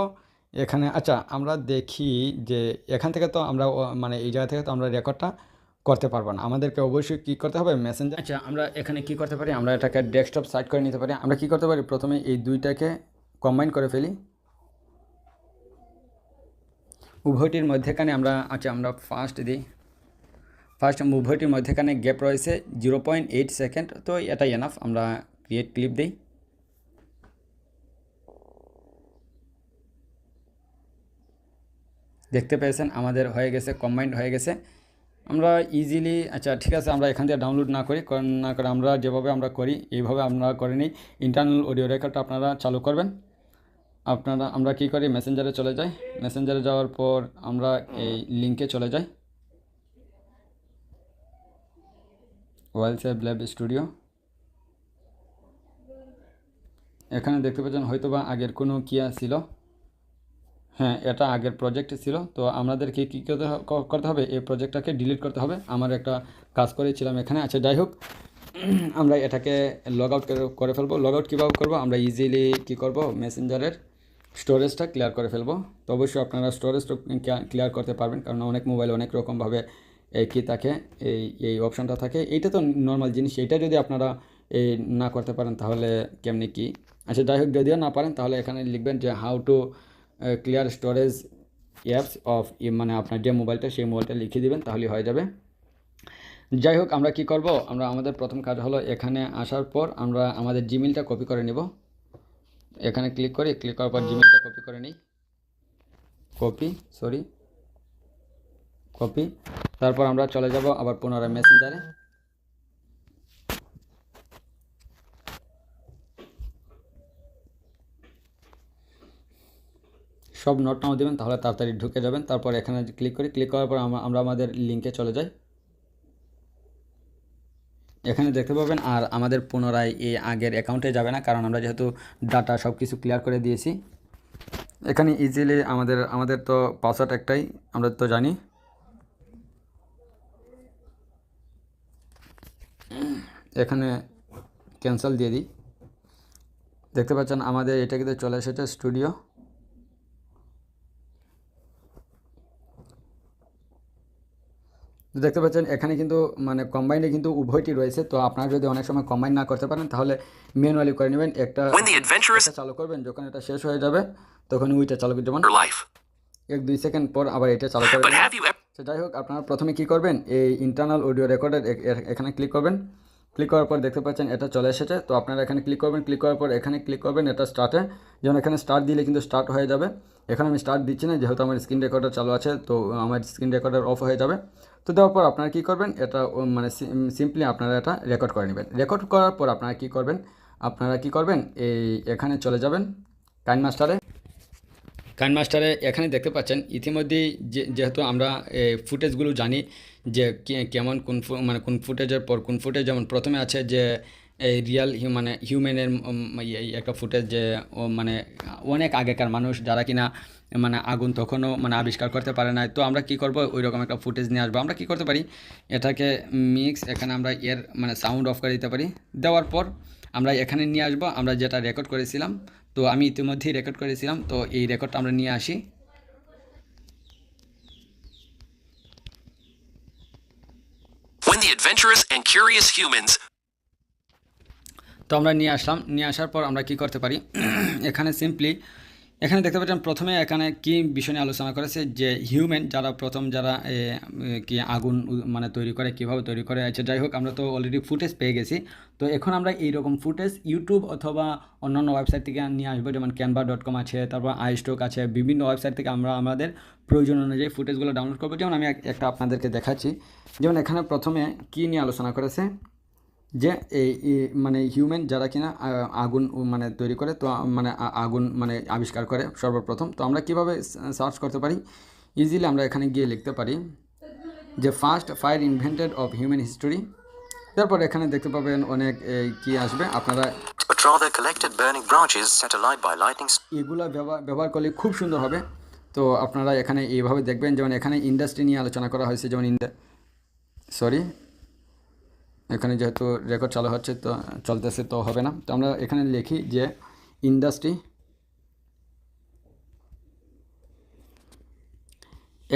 এখানে আচ্ছা আমরা দেখি যে এখান থেকে তো আমরা মানে এই জায়গা থেকে তো আমরা রেকর্ডটা করতে পারবো না। আমাদেরকে অবশ্যই কী করতে হবে, মেসেঞ্জার। আচ্ছা আমরা এখানে কি করতে পারি, আমরা এটাকে ডেস্কটপ সাইড করে নিতে পারি। আমরা কি করতে পারি, প্রথমে এই দুইটাকে কম্বাইন করে ফেলি, উভয়টির মধ্যেখানে আমরা আমরা ফার্স্ট দিই। ফার্স্ট উভয়টির মধ্যেখানে গ্যাপ রয়েছে 0.8 সেকেন্ড, তো এটাই এনাফ। আমরা ক্রিয়েট ক্লিপ দিই। দেখতে পেয়েছেন আমাদের হয়ে গেছে, কম্বাইন্ড হয়ে গেছে। আমরা ইজিলি আচ্ছা ঠিক আছে, আমরা এখান থেকে ডাউনলোড না করে আমরা যেভাবে আমরা করি এইভাবে আমরা করে নিই। ইন্টারনাল অডিও রেকর্ডটা আপনারা চালু করবেন। আমরা কি করি, মেসেঞ্জারে চলে যাই। মেসেঞ্জারে যাওয়ার পর আমরা এই লিঙ্কে চলে যাই, ওয়াইলসেভ ল্যাব স্টুডিও। এখানে দেখতে পাচ্ছেন হয়তো বা আগের কোনো কিয়া ছিল, হ্যাঁ এটা আগের প্রজেক্ট ছিল। তো আমাদেরকে কী করতে হবে, এই প্রজেক্টটাকে ডিলিট করতে হবে। আমার একটা কাজ করেছিলাম এখানে। আচ্ছা যাই হোক, আমরা এটাকে লগ আউট করে ফেলবো। লগ আউট কীভাবে করবো, আমরা ইজিলি কী করব, মেসেঞ্জারের স্টোরেজটা ক্লিয়ার করে ফেলবো। তো অবশ্যই আপনারা স্টোরেজটা ক্লিয়ার করতে পারবেন, কারণ অনেক মোবাইল অনেক রকমভাবে এই কী থাকে, এই অপশানটা থাকে। এইটা তো নর্মাল জিনিস, এইটা যদি আপনারা এই না করতে পারেন তাহলে কেমনি কি। আচ্ছা যাই হোক, যদিও না পারেন তাহলে এখানে লিখবেন যে how two clear storage apps of, মানে আপনার যে মোবাইলটা সেই মোবাইলটা লিখে দিবেন, তাহলেই হয়ে যাবে। যাই হোক, আমরা কি করব, আমাদের প্রথম কাজ হলো এখানে আসার পর আমরা আমাদের জিমেইলটা কপি করে নেব। এখানে ক্লিক করি, ক্লিক করার পর জিমেইলটা কপি করে নিই। কপি। তারপর আমরা চলে যাব আবার পুনরায় মেসেঞ্জারে। সব নোট নাও দেবেন, তাহলে তাড়াতাড়ি ঢুকে যাবেন। তারপর এখানে ক্লিক করি, ক্লিক করার পর আমরা আমাদের লিঙ্কে চলে যাই। এখানে দেখতে পাবেন আর আমাদের পুনরায় এই আগের অ্যাকাউন্টে যাবে না, কারণ আমরা যেহেতু ডাটা সব কিছু ক্লিয়ার করে দিয়েছি। এখানে ইজিলি আমাদের তো পাসওয়ার্ড একটাই, আমরা তো জানি। এখানে ক্যান্সেল দিয়ে দিই। দেখতে পাচ্ছেন আমাদের এটা কিন্তু চলে এসেছে স্টুডিও। দেখতে পাচ্ছেন এখানে কিন্তু মানে কম্বাইন্ডে কিন্তু উভয়টি রয়েছে। তো আপনারা যদি অনেক সময় কম্বাইন না করতে পারেন তাহলে ম্যানুয়ালি করে নেবেন। একটা চালু করবেন, যখন এটা শেষ হয়ে যাবে তখন ওইটা চালু করবেন। 1-2 সেকেন্ড পর আবার এটা চালু করবেন। যাই হোক, আপনারা প্রথমে কি করবেন, এই ইন্টারনাল অডিও রেকর্ডের এখানে ক্লিক করবেন। ক্লিক করার পর দেখতে পাচ্ছেন এটা চলে এসেছে। তো আপনারা এখানে ক্লিক করবেন, ক্লিক করার পর এখানে ক্লিক করবেন এটা স্টার্টে। যেমন এখানে স্টার্ট দিলে কিন্তু স্টার্ট হয়ে যাবে। এখানে আমি স্টার্ট দিচ্ছি না, যেহেতু আমার স্ক্রিন রেকর্ডার চালু আছে, তো আমার স্ক্রিন রেকর্ডার অফ হয়ে যাবে। তো দেওয়ার পর আপনারা কী করবেন, এটা মানে সিম্পলি আপনারা এটা রেকর্ড করে নেবেন। রেকর্ড করার পর আপনারা কী করবেন, এখানে চলে যাবেন কাইনমাস্টারে। এখানে দেখতে পাচ্ছেন ইতিমধ্যেই যেহেতু আমরা ফুটেজগুলো জানি যে কেমন কোন ফুটেজের পর কোন ফুটেজ। যেমন প্রথমে আছে যে এই রিয়াল মানে হিউম্যানের একটা ফুটেজ, যে মানে অনেক আগেকার মানুষ যারা কিনা মানে আগুন তখনও মানে আবিষ্কার করতে পারে না। তো আমরা কি করব, ওই রকম একটা ফুটেজ নিয়ে আসবো। আমরা কি করতে পারি, এটাকে মিক্স, এখানে আমরা এর মানে সাউন্ড অফ করে দিতে পারি। দেওয়ার পর আমরা এখানে নিয়ে আসবো আমরা যেটা রেকর্ড করেছিলাম। তো আমি ইতিমধ্যেই রেকর্ড করেছিলাম, তো এই রেকর্ডটা আমরা নিয়ে আসি। When the adventurous and curious humans তো আমরা নিয়ে আসলাম, নিয়ে আসার পর আমরা কি করতে পারি, এখানে সিম্পলি এখানে দেখতে পাচ্ছেন প্রথমে এখানে কি বিষয় নিয়ে আলোচনা করেছে, যে হিউম্যান যারা প্রথম যারা কি আগুন মানে তৈরি করে, কীভাবে তৈরি করে। আচ্ছা যাই হোক, আমরা তো অলরেডি ফুটেজ পেয়ে গেছি। তো এখন আমরা এইরকম ফুটেজ ইউটিউব অথবা অন্যান্য ওয়েবসাইট থেকে নিয়ে আসবো। যেমন canva.com আছে, তারপর iStock আছে, বিভিন্ন ওয়েবসাইট থেকে আমরা আমাদের প্রয়োজন অনুযায়ী ফুটেজগুলো ডাউনলোড করবো। যেমন আমি একটা আপনাদেরকে দেখাচ্ছি। যেমন এখানে প্রথমে কি নিয়ে আলোচনা করেছে, যে মানে হিউম্যান যারা কিনা আগুন মানে তৈরি করে, তো মানে আগুন মানে আবিষ্কার করে সর্বপ্রথম। তো আমরা কিভাবে সার্চ করতে পারি, ইজিলি আমরা এখানে গিয়ে লিখতে পারি যে first fire invented of human history. তারপর এখানে দেখতে পাবেন অনেক কি আসবে, আপনারা Patrol collected burning branches set alight by lightning. এগুলো ব্যবহার করলে খুব সুন্দর হবে। তো আপনারা এখানে এইভাবে দেখবেন, যেমন এখানে ইন্ডাস্ট্রি নিয়ে আলোচনা করা হয়েছে, যেমন এখানে যেহেতু রেকর্ড চালু হচ্ছে তো চলতেছে তো হবে না, তো আমরা এখানে লিখি যে ইন্ডাস্ট্রি।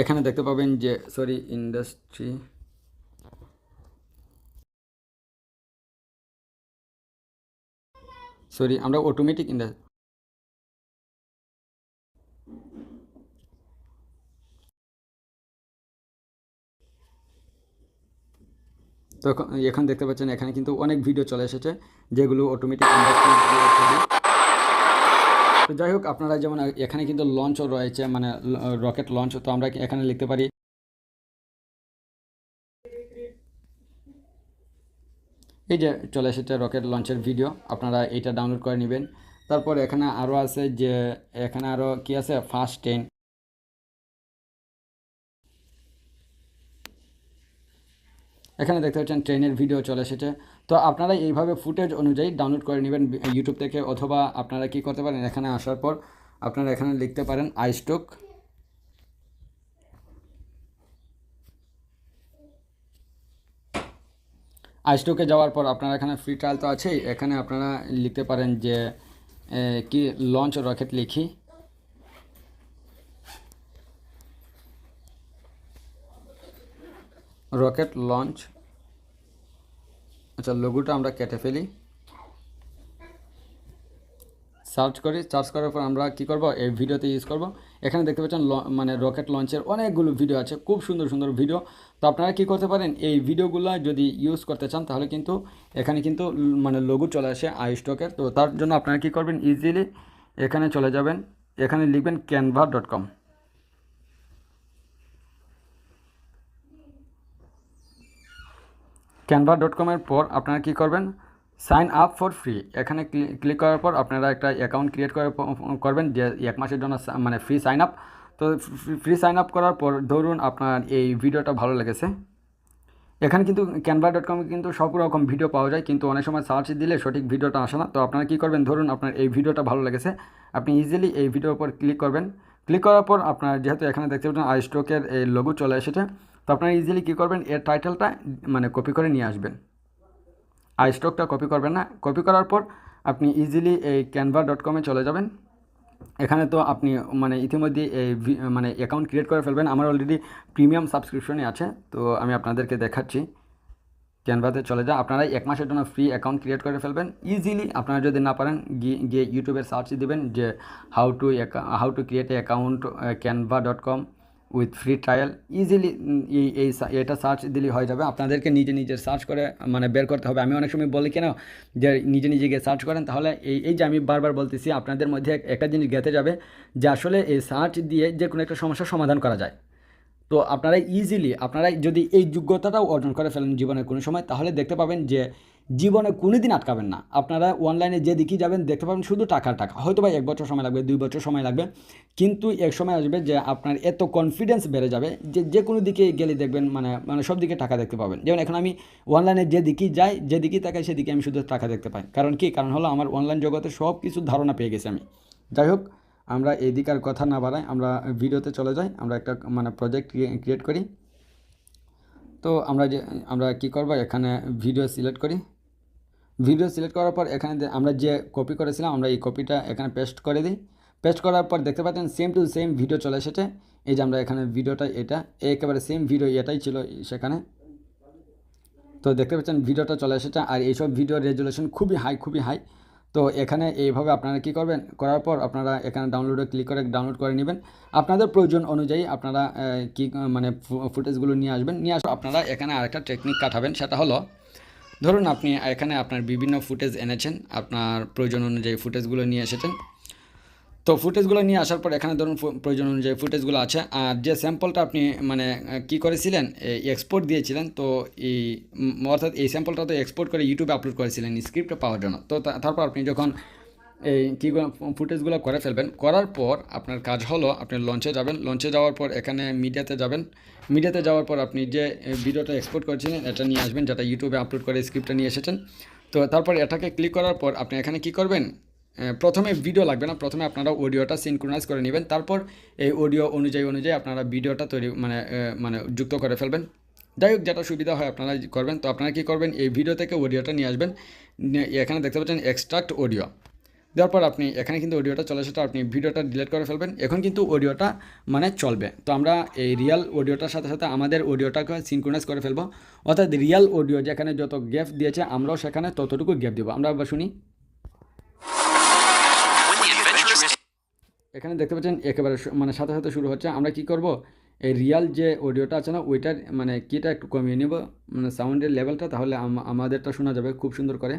এখানে দেখতে পাবেন যে ইন্ডাস্ট্রি, আমরা অটোমেটিক ইন্ডাস্ট্রি, তো এখানে দেখতে পাচ্ছেন এখানে কিন্তু অনেক ভিডিও চলে এসেছে যেগুলো অটোমেটিক ইন্ডাস্ট্রি। তো যাই হোক, আপনারা যেমন এখানে কিন্তু লঞ্চও রয়েছে, মানে রকেট লঞ্চ। তো আমরা এখানে লিখতে পারি এই যে চলে এসেছে রকেট লঞ্চের ভিডিও, আপনারা এইটা ডাউনলোড করে নেবেন। তারপর এখানে আরও আছে যে এখানে আরও কি আছে, ফার্স্ট 10, এখানে দেখতে পাচ্ছেন ট্রেনের ভিডিও চলে এসেছে। তো আপনারা এইভাবে ফুটেজ অনুযায়ী ডাউনলোড করে নেবেন ইউটিউব থেকে, অথবা আপনারা কি করতে পারেন, এখানে আসার পর আপনারা এখানে লিখতে পারেন আইস্টোক। আইস্টোকে যাওয়ার পর আপনারা এখানে ফ্রি ট্রায়াল তো আছেই, এখানে আপনারা লিখতে পারেন যে কি লঞ্চ রকেট লিখি, রকেট লঞ্চ। আচ্ছা, লোগোটা আমরা কেটে ফেলি, সার্চ করার পর আমরা কি করব, এই ভিডিওতে ইউজ করব। এখানে দেখতে পাচ্ছেন মানে রকেট লঞ্চের অনেকগুলো ভিডিও আছে, খুব সুন্দর সুন্দর ভিডিও। তো আপনারা কি করতে পারেন, এই ভিডিওগুলো যদি ইউজ করতে চান তাহলে কিন্তু এখানে কিন্তু মানে লোগো চলে আসে আইস্টকের। তো তার জন্য আপনারা কি করবেন, ইজিলি এখানে চলে যাবেন, এখানে লিখবেন canva.com। canva.com-এর পর আপনারা কি করবেন, সাইন আপ ফর ফ্রি, এখানে ক্লিক করার পর আপনারা একটা অ্যাকাউন্ট ক্রিয়েট করবেন যে 1 মাসের জন্য মানে ফ্রি সাইন আপ। তো ফ্রি সাইন আপ করার পর ধরুন আপনার এই ভিডিওটা ভালো লেগেছে, এখানে কিন্তু canva.com-এ কিন্তু সব রকম ভিডিও পাওয়া যায়, কিন্তু অনেক সময় সার্চ দিলে সঠিক ভিডিওটা আসে না। তো আপনারা কী করবেন, ধরুন আপনার এই ভিডিওটা ভালো লেগেছে, আপনি ইজিলি এই ভিডিওর উপর ক্লিক করবেন। ক্লিক করার পর আপনার যেহেতু এখানে দেখতে পাচ্ছেন আইস্টকের এই লোগো চলে এসেছে, তো আপনারা ইজিলি কী করবেন, এর টাইটেলটা মানে কপি করে নিয়ে আসবেন। আইস্টকটা কপি করবেন না, কপি করার পর আপনি ইজিলি এই canva.com-এ চলে যাবেন। এখানে তো আপনি মানে ইতিমধ্যে এই মানে অ্যাকাউন্ট ক্রিয়েট করে ফেলবেন। আমার অলরেডি প্রিমিয়াম সাবস্ক্রিপশনে আছে, তো আমি আপনাদেরকে দেখাচ্ছি। ক্যানভাতে চলে যান, আপনারা 1 মাসের জন্য ফ্রি অ্যাকাউন্ট ক্রিয়েট করে ফেলবেন ইজিলি। আপনারা যদি না পারেন গিয়ে ইউটিউবের সার্চ দিবেন যে how to create A account canva.com with free trial, easily এটা সার্চ দিলে হয়ে যাবে। আপনাদেরকে নিজে সার্চ করে মানে বের করতে হবে। আমি অনেক সময় বলি কেন যে নিজে গিয়ে সার্চ করেন, তাহলে এই যে আমি বারবার বলতেছি, আপনাদের মধ্যে একটা জিনিস গেঁথে যাবে যে আসলে এই সার্চ দিয়ে যে কোনো একটা সমস্যার সমাধান করা যায়। তো আপনারা ইজিলি আপনারা যদি এই যোগ্যতাটাও অর্জন করে ফেলেন জীবনের কোনো সময়, তাহলে দেখতে পাবেন যে জীবনে কোনো দিন আটকাবেন না। আপনারা অনলাইনে যে দিকেই যাবেন দেখতে পাবেন শুধু টাকা, হয়তো বা 1 বছর সময় লাগবে, 2 বছর সময় লাগবে, কিন্তু এক সময় আসবে যে আপনার এত কনফিডেন্স বেড়ে যাবে যে কোনো দিকে গেলে দেখবেন মানে সব দিকে টাকা দেখতে পাবেন। যেমন এখন আমি অনলাইনে যে দিকেই যাই, যে দিকেই তাকাই, সেদিকে আমি শুধু টাকা দেখতে পাই। কারণ হলো আমার অনলাইন জগতে সব কিছু ধারণা পেয়ে গেছি আমি। যাই হোক, আমরা এই দিকে আর কথা না বাড়াই, আমরা ভিডিওতে চলে যাই। আমরা একটা মানে প্রজেক্ট ক্রিয়েট করি। তো আমরা কি করব, এখানে ভিডিও সিলেক্ট করি। ভিডিও সিলেক্ট করার পর এখানে আমরা যে কপি করেছিলাম, আমরা এই কপিটা এখানে পেস্ট করে দিই। পেস্ট করার পর দেখতে পাচ্ছেন সেম টু সেম ভিডিও চলে এসেছে। এই যে আমরা এখানে ভিডিওটা এটা একেবারে সেম ভিডিও এটাই ছিল সেখানে। তো দেখতে পাচ্ছেন ভিডিওটা চলে এসেছে, আর এইসব ভিডিওর রেজুলেশন খুবই হাই। তো এখানে এইভাবে আপনারা কি করবেন, করার পর আপনারা এখানে ডাউনলোডে ক্লিক করে ডাউনলোড করে নেবেন। আপনাদের প্রয়োজন অনুযায়ী আপনারা কি মানে ফুটেজগুলো নিয়ে আসবেন। আপনারা এখানে আরেকটা টেকনিক কাটাবেন, সেটা হলো ধরুন আপনি এখানে আপনার বিভিন্ন ফুটেজ এনেছেন, আপনার প্রয়োজন অনুযায়ী ফুটেজগুলো নিয়ে এসেছেন। তো ফুটেজগুলো নিয়ে আসার পর এখানে ধরুন প্রয়োজন অনুযায়ী ফুটেজগুলো আছে, আর যে স্যাম্পলটা আপনি মানে কি করেছিলেন এক্সপোর্ট দিয়েছিলেন, তো এই অর্থাৎ এই স্যাম্পলটা তো এক্সপোর্ট করে ইউটিউবে আপলোড করেছিলেন স্ক্রিপ্টটা পাওয়ার জন্য। তো তারপর আপনি যখন এই কী ফুটেজগুলো করে ফেলবেন, করার পর আপনার কাজ হলো আপনি লঞ্চে যাবেন, লঞ্চে যাওয়ার পর এখানে মিডিয়াতে যাবেন, মিডিয়াতে যাওয়ার পর আপনি যে ভিডিওটা এক্সপোর্ট করেছিলেন এটা নিয়ে আসবেন, যেটা ইউটিউবে আপলোড করে স্ক্রিপ্টটা নিয়ে এসেছেন। তো তারপর এটাকে ক্লিক করার পর আপনি এখানে কি করবেন, প্রথমে ভিডিও লাগবে না, প্রথমে আপনারা অডিওটা সিনক্রোনাইজ করে নেবেন, তারপর এই অডিও অনুযায়ী আপনারা ভিডিওটা তৈরি মানে যুক্ত করে ফেলবেন। যাই হোক, যেটা সুবিধা হয় আপনারা করবেন। তো আপনারা কী করবেন, এই ভিডিও থেকে অডিওটা নিয়ে আসবেন, এখানে দেখতে পাচ্ছেন এক্সট্রাক্ট অডিও দেওয়ার পর আপনি এখানে কিন্তু অডিওটা চলে সেটা আপনি ভিডিওটা ডিলিট করে ফেলবেন। এখন কিন্তু অডিওটা মানে চলবে। তো আমরা এই রিয়াল অডিওটার সাথে সাথে আমাদের অডিওটাকে সিনক্রোনাইজ করে ফেলবো, অর্থাৎ রিয়াল অডিও যেখানে যত গ্যাপ দিয়েছে আমরাও সেখানে ততটুকু গ্যাপ দেবো। আমরা আবার শুনি, এখানে দেখতে পাচ্ছেন একেবারে মানে সাথে সাথে শুরু হচ্ছে। আমরা কি করব, এই রিয়াল যে অডিওটা আছে না ওইটার মানে কিটা একটু কমিয়ে নেব, মানে সাউন্ডের লেভেলটা, তাহলে আমাদেরটা শোনা যাবে খুব সুন্দর করে।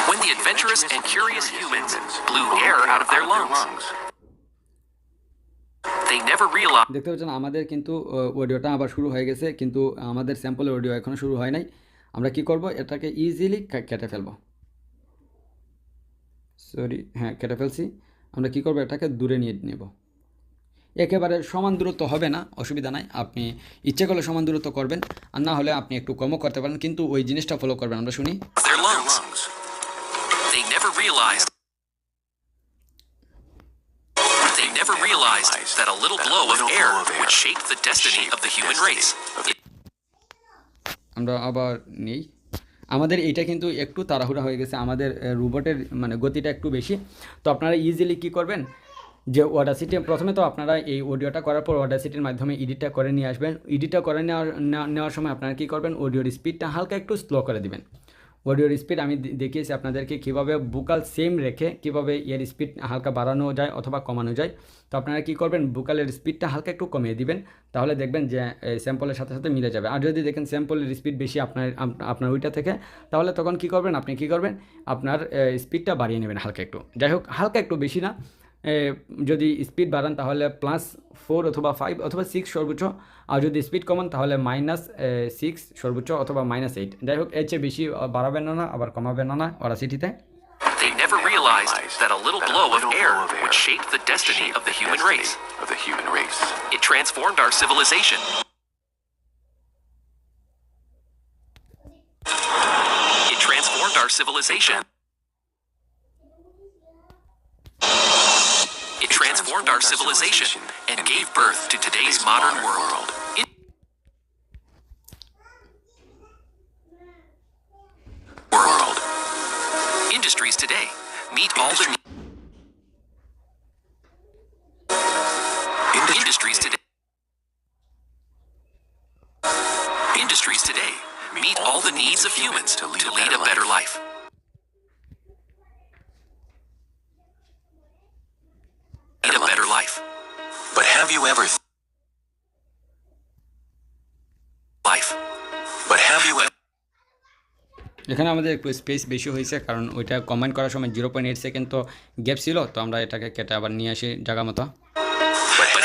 When the adventurous and curious humans blew air out of their lungs, they never realized. দেখতে পাচ্ছেন আমাদের কিন্তু অডিওটা আবার শুরু হয়ে গেছে, কিন্তু আমাদের স্যাম্পলের অডিও এখনও শুরু হয় নাই। আমরা কি করব, এটাকে ইজিলি কেটে ফেলবো। সরি, হ্যাঁ কেটে ফেলছি। আমরা কি করব, এটাকে দূরে নিয়ে নেব। একেবারে সমান দূরত্ব হবে না, অসুবিধা নাই, আপনি ইচ্ছে করলে সমান দূরত্ব করবেন, আর না হলে আপনি একটু কমও করতে পারেন, কিন্তু ওই জিনিসটা ফলো করবেন। আমরা শুনি, Their lungs. They never realized. They never realized that a little blow of air would shape the destiny of the human race. আমরা আবার নেই। আমাদের এইটা কিন্তু একটু তাড়াহুড়া হয়ে গেছে, আমাদের রোবটের মানে গতিটা একটু বেশি। তো আপনারা ইজিলি কি করবেন, যে অডাসিটি প্রথমে তো আপনারা এই অডিওটা করার পর অডাসিটির মাধ্যমে এডিটটা করে নিয়ে আসবেন। এডিটটা করে নেওয়ার সময় আপনারা কী করবেন, অডিওর স্পিডটা হালকা একটু স্লো করে দিবেন। অডিওর স্পিড আমি দেখিয়েছি আপনাদেরকে কীভাবে বুকাল সেম রেখে কীভাবে এর স্পিড হালকা বাড়ানো যায় অথবা কমানো যায়। তো আপনারা কী করবেন, বুকালের স্পিডটা হালকা একটু কমিয়ে দিবেন, তাহলে দেখবেন যে স্যাম্পলের সাথে সাথে মিলে যাবে। আর যদি দেখেন স্যাম্পলের স্পিড বেশি আপনার ওইটা থেকে, তাহলে তখন কী করবেন, আপনি কী করবেন, আপনার স্পিডটা বাড়িয়ে নেবেন হালকা একটু। যাই হোক, হালকা একটু, বেশি না। যদি স্পিড বাড়ান তাহলে +4 অথবা 5 অথবা 6 সর্বোচ্চ, আর যদি স্পিড কমান তাহলে -6 সর্বোচ্চ অথবা -8। যাই হোক, এর চেয়ে বেশি বাড়াবেন না আবার কমাবেন না অডাসিটিতে। They never realized that a little blow of air would shape the destiny of the human race. It transformed our civilization. It transformed our civilization. It transformed our civilization and gave birth to today's modern world. Industries today meet all the industries today meet all the needs of humans to lead a better life. Lead a better life. But have you ever এখানে আমাদের একটু space বেশি হয়েছে, কারণ ওইটা comment করার সময় 0.8 second তো গ্যাপ ছিল, তো আমরা এটাকে কেটে আবার নিয়ে আসি জায়গা মতো। But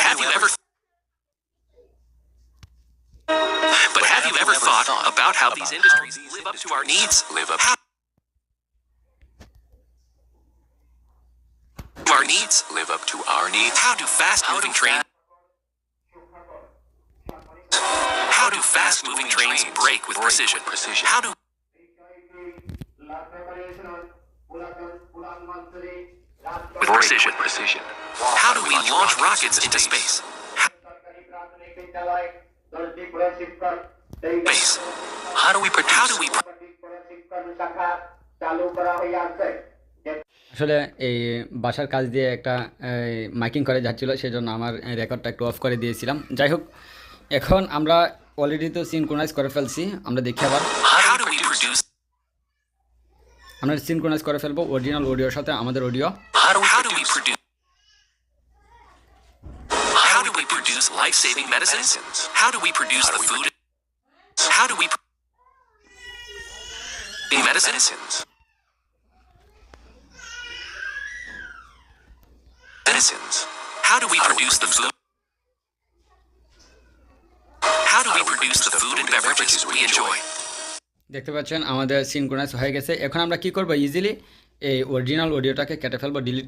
have you ever thought about how these industries live up to our needs? Live up to our needs? How do fast-moving trains brake with precision? How do How do we launch rockets into space? How do we আসলে এই বাসার কাজ দিয়ে একটা miking করে যাচ্ছিলো, সেই জন্য আমার রেকর্ডটা একটু অফ করে দিয়েছিলাম। যাই হোক, এখন আমরা অলরেডি তো সিনক্রোনাইজ করে ফেলছি, আমরা দেখি আবার আমরা সিনক্রোনাইজ করে ফেলবো অরিজিনাল অডিওর সাথে আমাদের audio. How do we produce life-saving medicines? How do we produce the food? How do we medicines? do we produce the food? How do we produce the food and beverages we enjoy? দেখতে পাচ্ছেন আমাদের synchronise হয়ে গেছে। এখন আমরা কি করব, easily এই অরিজিনাল অডিওটাকে কেটে ফেলবো, ডিলিট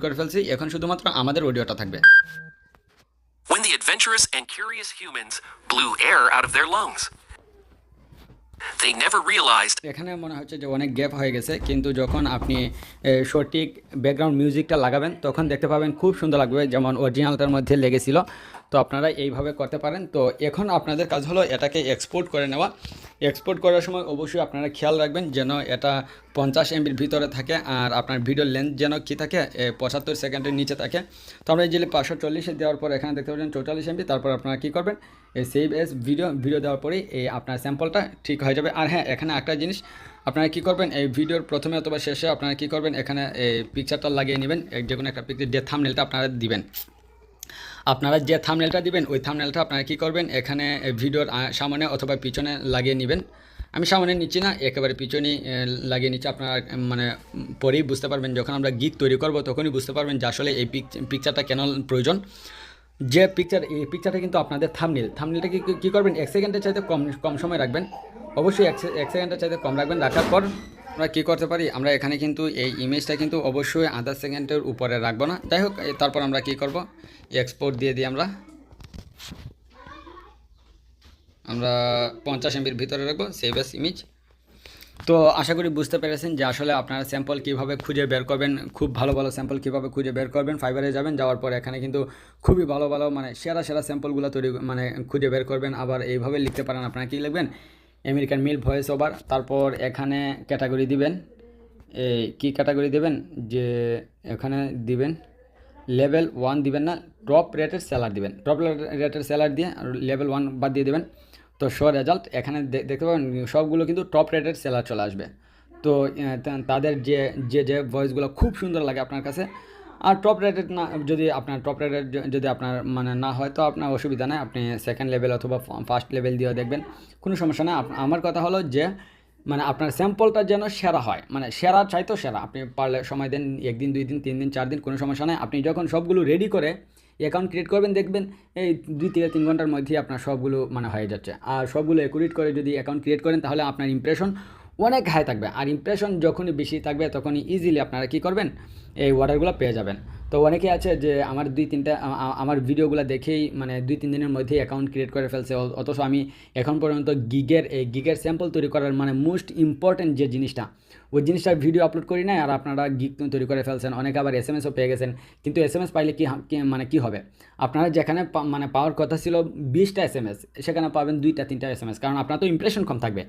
করে ফেলছি। এখন শুধুমাত্র আমাদের অডিওটা থাকবে। When the adventurous and curious humans blew air out of their lungs, they never realized. এখানে মনে হচ্ছে যে অনেক গ্যাপ হয়ে গেছে, কিন্তু যখন আপনি সঠিক ব্যাকগ্রাউন্ড মিউজিকটা লাগাবেন তখন দেখতে পাবেন খুব সুন্দর লাগবে, যেমন অরিজিনালটার মধ্যে লেগেছিল। তো আপনারা এইভাবে করতে পারেন। তো এখন আপনাদের কাজ হলো এটাকে এক্সপোর্ট করে নেওয়া। এক্সপোর্ট করার সময় অবশ্যই আপনারা খেয়াল রাখবেন যেন এটা 50 MBর ভিতরে থাকে, আর আপনার ভিডিও লেন্থ যেন কী থাকে 75 সেকেন্ডের নিচে থাকে। তো আমরা এই যে 540 দেওয়ার পর এখানে দেখতে পাচ্ছেন 44 MB। তারপর আপনারা কী করবেন, এই সেভ এস ভিডিও দেওয়ার পরেই এই আপনার স্যাম্পলটা ঠিক হয়ে যাবে। আর হ্যাঁ, এখানে একটা জিনিস আপনারা কী করবেন, এই ভিডিওর প্রথমে অথবা শেষে আপনারা কী করবেন, এখানে এই পিকচারটা লাগিয়ে নেবেন, যে কোনো একটা পিকচার, যে থাম্বনেলটা আপনারা দিবেন। আপনারা যে থাম্বনেলটা দিবেন ওই থাম্বনেলটা আপনারা কী করবেন, এখানে ভিডিওর সামনে অথবা পিছনে লাগিয়ে নেবেন। আমি সামনে নিচ্ছি না, একেবারে পিছনেই লাগিয়ে নিচ্ছি। আপনারা মানে পরেই বুঝতে পারবেন, যখন আমরা গিগ তৈরি করব তখনই বুঝতে পারবেন যে আসলে এই পিকচারটা কেন প্রয়োজন। যে এই পিকচারটা কিন্তু আপনাদের থাম্বনেলটা কী করবেন, 1 সেকেন্ডের চাইতে কম সময় রাখবেন। অবশ্যই 1 সেকেন্ডের চাইতে কম রাখবেন। রাখার পর আমরা কী করতে পারি, আমরা এখানে কিন্তু এই ইমেজটা কিন্তু অবশ্যই 0.5 সেকেন্ডের উপরে রাখবো না। যাই হোক, তারপর আমরা কী করব, এক্সপোর্ট দিয়ে দিই। আমরা 50 MBর ভিতরে রাখবো, সেভ এস ইমেজ। তো আশা করি বুঝতে পেরেছেন যে আসলে আপনারা স্যাম্পল কীভাবে খুঁজে বের করবেন, খুব ভালো স্যাম্পল কীভাবে খুঁজে বের করবেন। ফাইবারে যাওয়ার পর এখানে কিন্তু খুবই ভালো মানে সেরা স্যাম্পলগুলো মানে খুঁজে বের করবেন। আবার এইভাবে লিখতে পারেন, আপনারা কী লিখবেন, আমেরিকান মিল ভয়েস ওভার। তারপর এখানে ক্যাটাগরি দিবেন, এই কী ক্যাটাগরি দেবেন, যে এখানে দিবেন লেভেল 1 দিবেন না, টপ রেটেড সেলার দিবেন। টপ রেটেড সেলার দিয়ে লেভেল 1 বাদ দিয়ে দেবেন। তো শো রেজাল্ট এখানে দেখতে পাবেন সবগুলো কিন্তু টপ রেটেড সেলার চলে আসবে। তো তাদের যে ভয়েসগুলো খুব সুন্দর লাগে আপনার কাছে। আর টপ রেটেড না, যদি আপনার টপ রেটেড যদি আপনার মানে না হয় তো আপনার অসুবিধা নেই, আপনি সেকেন্ড লেভেল অথবা ফার্স্ট লেভেল দিয়েও দেখবেন, কোনো সমস্যা নেই। আমার কথা হলো যে মানে আপনার স্যাম্পলটা যেন সেরা হয়, মানে সেরা চাইতো সেরা। আপনি পারলে সময় দেন, 1 দিন 2 দিন 3 দিন 4 দিন, কোনো সমস্যা নেই। আপনি যখন সবগুলো রেডি করে অ্যাকাউন্ট ক্রিয়েট করবেন, দেখবেন এই 2 থেকে 3 ঘন্টার মধ্যেই আপনার সবগুলো মানে হয়ে যাচ্ছে। আর সবগুলো অ্যাকুরেট করে যদি অ্যাকাউন্ট ক্রিয়েট করেন তাহলে আপনার ইমপ্রেশন অনেক হাই থাকবে। আর ইমপ্রেশন যখনই বেশি থাকবে তখনই ইজিলি আপনারা কী করবেন, এই অর্ডারগুলো পেয়ে যাবেন। তো অনেকেই আছে যে আমার 2-3টা আমার ভিডিওগুলো দেখেই মানে 2-3 দিনের মধ্যেই অ্যাকাউন্ট ক্রিয়েট করে ফেলছে, অথচ আমি এখন পর্যন্ত গিগের স্যাম্পল তৈরি করার মানে মোস্ট ইম্পর্টেন্ট যে জিনিসটা, ওই জিনিসটার ভিডিও আপলোড করি না। আর আপনারা গিগ তৈরি করে ফেলছেন, অনেকে আবার SMS ও পেয়ে গেছেন। কিন্তু SMS পাইলে কি হবে, আপনারা যেখানে মানে পাওয়ার কথা ছিল 20টা SMS, সেখানে পাবেন 2-3টা SMS, কারণ আপনার তো ইমপ্রেশন কম থাকবে।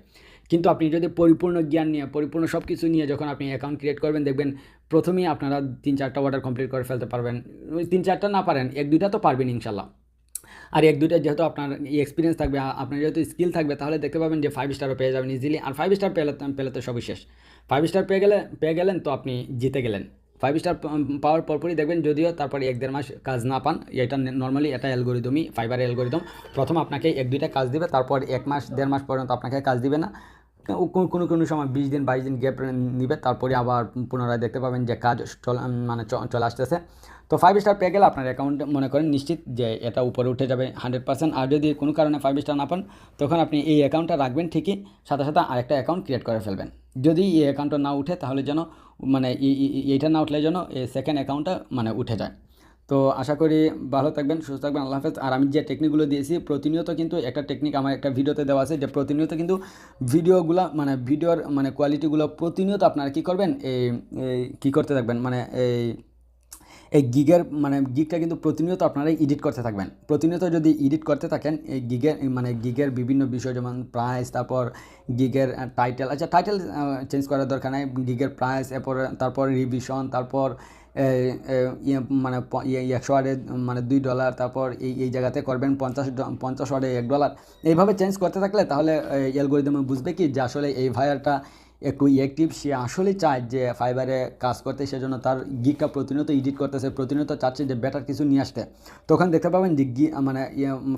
কিন্তু আপনি যদি পরিপূর্ণ জ্ঞান নিয়ে, পরিপূর্ণ সব কিছু নিয়ে যখন আপনি অ্যাকাউন্ট ক্রিয়েট করবেন, দেখবেন প্রথমেই আপনারা 3-4টা অর্ডার কমপ্লিট করে ফেলতে পারবেন। 3-4টা না পারেন, 1-2টা তো পারবেন ইনশাল্লাহ। আর 1-2টা যেহেতু আপনার এক্সপিরিয়েন্স থাকবে, আপনার যেহেতু স্কিল থাকবে, তাহলে দেখতে পাবেন যে 5 স্টারও পেয়ে যাবেন ইজিলি। আর 5 স্টার পেলে তো সবই শেষ। 5 স্টার পেয়ে গেলেন তো আপনি জিতে গেলেন। 5 স্টার পাওয়ার পরপরই দেখবেন, যদিও তারপরে 1-1.5 মাস কাজ না পান, এটা নর্মালি এটা অ্যালগোরিদমই, ফাইবারের অ্যালগোরিদম। প্রথম আপনাকে 1-2টা কাজ দিবে, তারপর 1 মাস 1.5 মাস পর্যন্ত আপনাকে কাজ দিবে না। কোনো সময় 20 দিন 22 দিন গ্যাপ নিবে, তারপরে আবার পুনরায় দেখতে পাবেন যে কাজ চলে আসতেছে। তো 5 স্টার পেয়ে গেলে আপনার অ্যাকাউন্ট মনে করেন নিশ্চিত যে এটা উপরে উঠে যাবে 100%। আর যদি কোনো কারণে 5 স্টার না পান, তখন আপনি এই অ্যাকাউন্টটা রাখবেন ঠিকই, সাথে আরেকটা অ্যাকাউন্ট ক্রিয়েট করে ফেলবেন। যদি এই অ্যাকাউন্টটা না উঠে তাহলে যেন মানে এইটা না উঠলে যেন এই সেকেন্ড অ্যাকাউন্টটা মানে উঠে যায়। তো আশা করি ভালো থাকবেন, সুস্থ থাকবেন, আল্লাহ হাফেজ। আর আমি যে টেকনিকগুলো দিয়েছি প্রতিনিয়ত কিন্তু একটা টেকনিক আমার একটা ভিডিওতে দেওয়া আছে, যে প্রতিনিয়ত কিন্তু ভিডিওর মানে কোয়ালিটিগুলো প্রতিনিয়ত আপনারা কী করবেন, এই কী করতে থাকবেন, মানে এই গিগটা কিন্তু প্রতিনিয়ত আপনারা এডিট করতে থাকবেন। প্রতিনিয়ত যদি এডিট করতে থাকেন এই গিগের বিভিন্ন বিষয়, যেমন প্রাইস, তারপর গিগের টাইটেল, আচ্ছা টাইটেল চেঞ্জ করার দরকার নাই, গিগের প্রাইস, তারপর রিভিশন, তারপর 100 ওয়ার্ডে মানে $2, তারপর এই জায়গাতে করবেন 50 ওয়ার্ডে $1। এইভাবে চেঞ্জ করতে থাকলে তাহলে অ্যালগরিদমে বুঝবে কি যে আসলে এই ভাইয়ারটা একটু অ্যাক্টিভ, সে আসলে চায় যে ফাইবারে কাজ করতে, সেজন্য তার গিগটা প্রতিনিয়ত এডিট করতেছে, প্রতিনিয়ত চাচ্ছে যে বেটার কিছু নিয়ে আসতে। তখন দেখতে পাবেন যে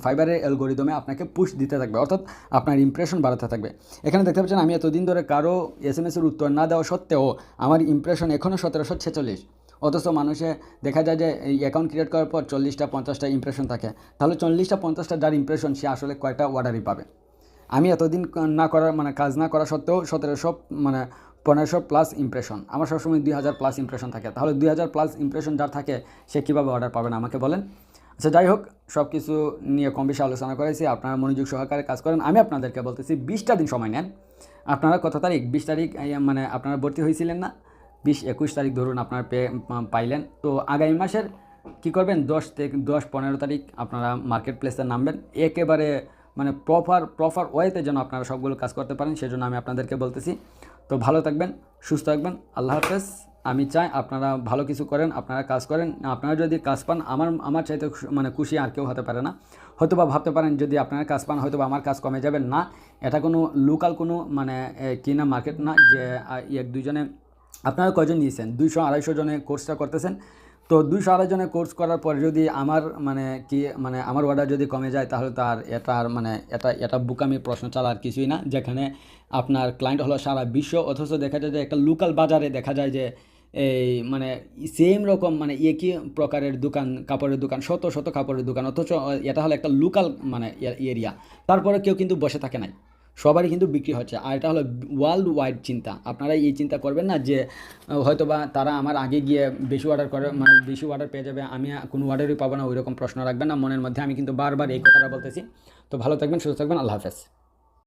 ফাইবারের অ্যালগরিদমে আপনাকে পুশ দিতে থাকবে, অর্থাৎ আপনার ইমপ্রেশন বাড়াতে থাকবে। এখানে দেখতে পাচ্ছেন আমি এতদিন ধরে কারো SMS-এর উত্তর না দেওয়া সত্ত্বেও আমার ইমপ্রেশন এখনও 1746, অথচ মানুষে দেখা যায় যে এই অ্যাকাউন্ট ক্রিয়েট করার পর 40টা 50টা ইমপ্রেশন থাকে, তাহলে 40টা 50টা যার ইমপ্রেশন সে আসলে কয়টা অর্ডারই পাবে। আমি এতদিন না করার মানে কাজ না করা সত্ত্বেও 1700 মানে 1500 প্লাস ইমপ্রেশন, আমার সবসময় 2000 প্লাস ইমপ্রেশন থাকে, তাহলে 2000 প্লাস ইমপ্রেশন যার থাকে সে কীভাবে অর্ডার পাবে না আমাকে বলেন। আচ্ছা যাই হোক, সব কিছু নিয়ে কম বেশি আলোচনা করেছি, আপনারা মনোযোগ সহকারে কাজ করেন। আমি আপনাদেরকে বলতেছি 20টা দিন সময় নেন। আপনারা কত তারিখ, 20 তারিখ মানে আপনারা ভর্তি হয়েছিলেন না, 20-21 তারিখ ধরুন আপনারা পাইলেন। তো আগামী মাসের কী করবেন, 10-15 তারিখ আপনারা মার্কেট প্লেসে নামবেন, একেবারে মানে প্রপার ওয়েতে যেন আপনারা সবগুলো কাজ করতে পারেন, সেজন্য আমি আপনাদেরকে বলতেছি। তো ভালো থাকবেন, সুস্থ থাকবেন, আল্লাহ হাফেজ। আমি চাই আপনারা ভালো কিছু করেন, আপনারা কাজ করেন। আপনারা যদি কাজ পান, আমার চাইতে মানে খুশি আর কেউ হতে পারে না। হয়তো বা ভাবতে পারেন যদি আপনারা কাজ পান হয়তো বা আমার কাজ কমে যাবেন, না, এটা কোনো লোকাল কোনো মানে কিনা মার্কেট না যে 1-2 জনে। আপনারা কয়জন নিয়েছেন, 200-250 জনে কোর্সটা করতেছেন। তো 200-250 জনের কোর্স করার পর যদি আমার মানে আমার অর্ডার যদি কমে যায়, তাহলে তো আর এটা বুকামি প্রশ্ন ছাড়া আর কিছুই না। যেখানে আপনার ক্লায়েন্ট হলো সারা বিশ্ব, অথচ দেখা যায় যে একটা লোকাল বাজারে দেখা যায় যে এই মানে সেম রকম মানে একই প্রকারের দোকান, কাপড়ের দোকান, শত কাপড়ের দোকান, অথচ এটা হলো একটা লোকাল মানে এরিয়া। তারপরে কেউ কিন্তু বসে থাকে নাই, সবারই কিন্তু বিক্রি হচ্ছে। আর এটা হলো ওয়ার্ল্ড ওয়াইড চিন্তা। আপনারা এই চিন্তা করবেন না যে হয়তো বা তারা আমার আগে গিয়ে বেশি অর্ডার করে মানে বেশি অর্ডার পেয়ে যাবে, আমি কোনো অর্ডারই পাবো না, ওই রকম প্রশ্ন রাখবেন না মনের মধ্যে। আমি কিন্তু বারবার এই কথাটা বলতেছি। তো ভালো থাকবেন, সুস্থ থাকবেন, আল্লাহ হাফেজ।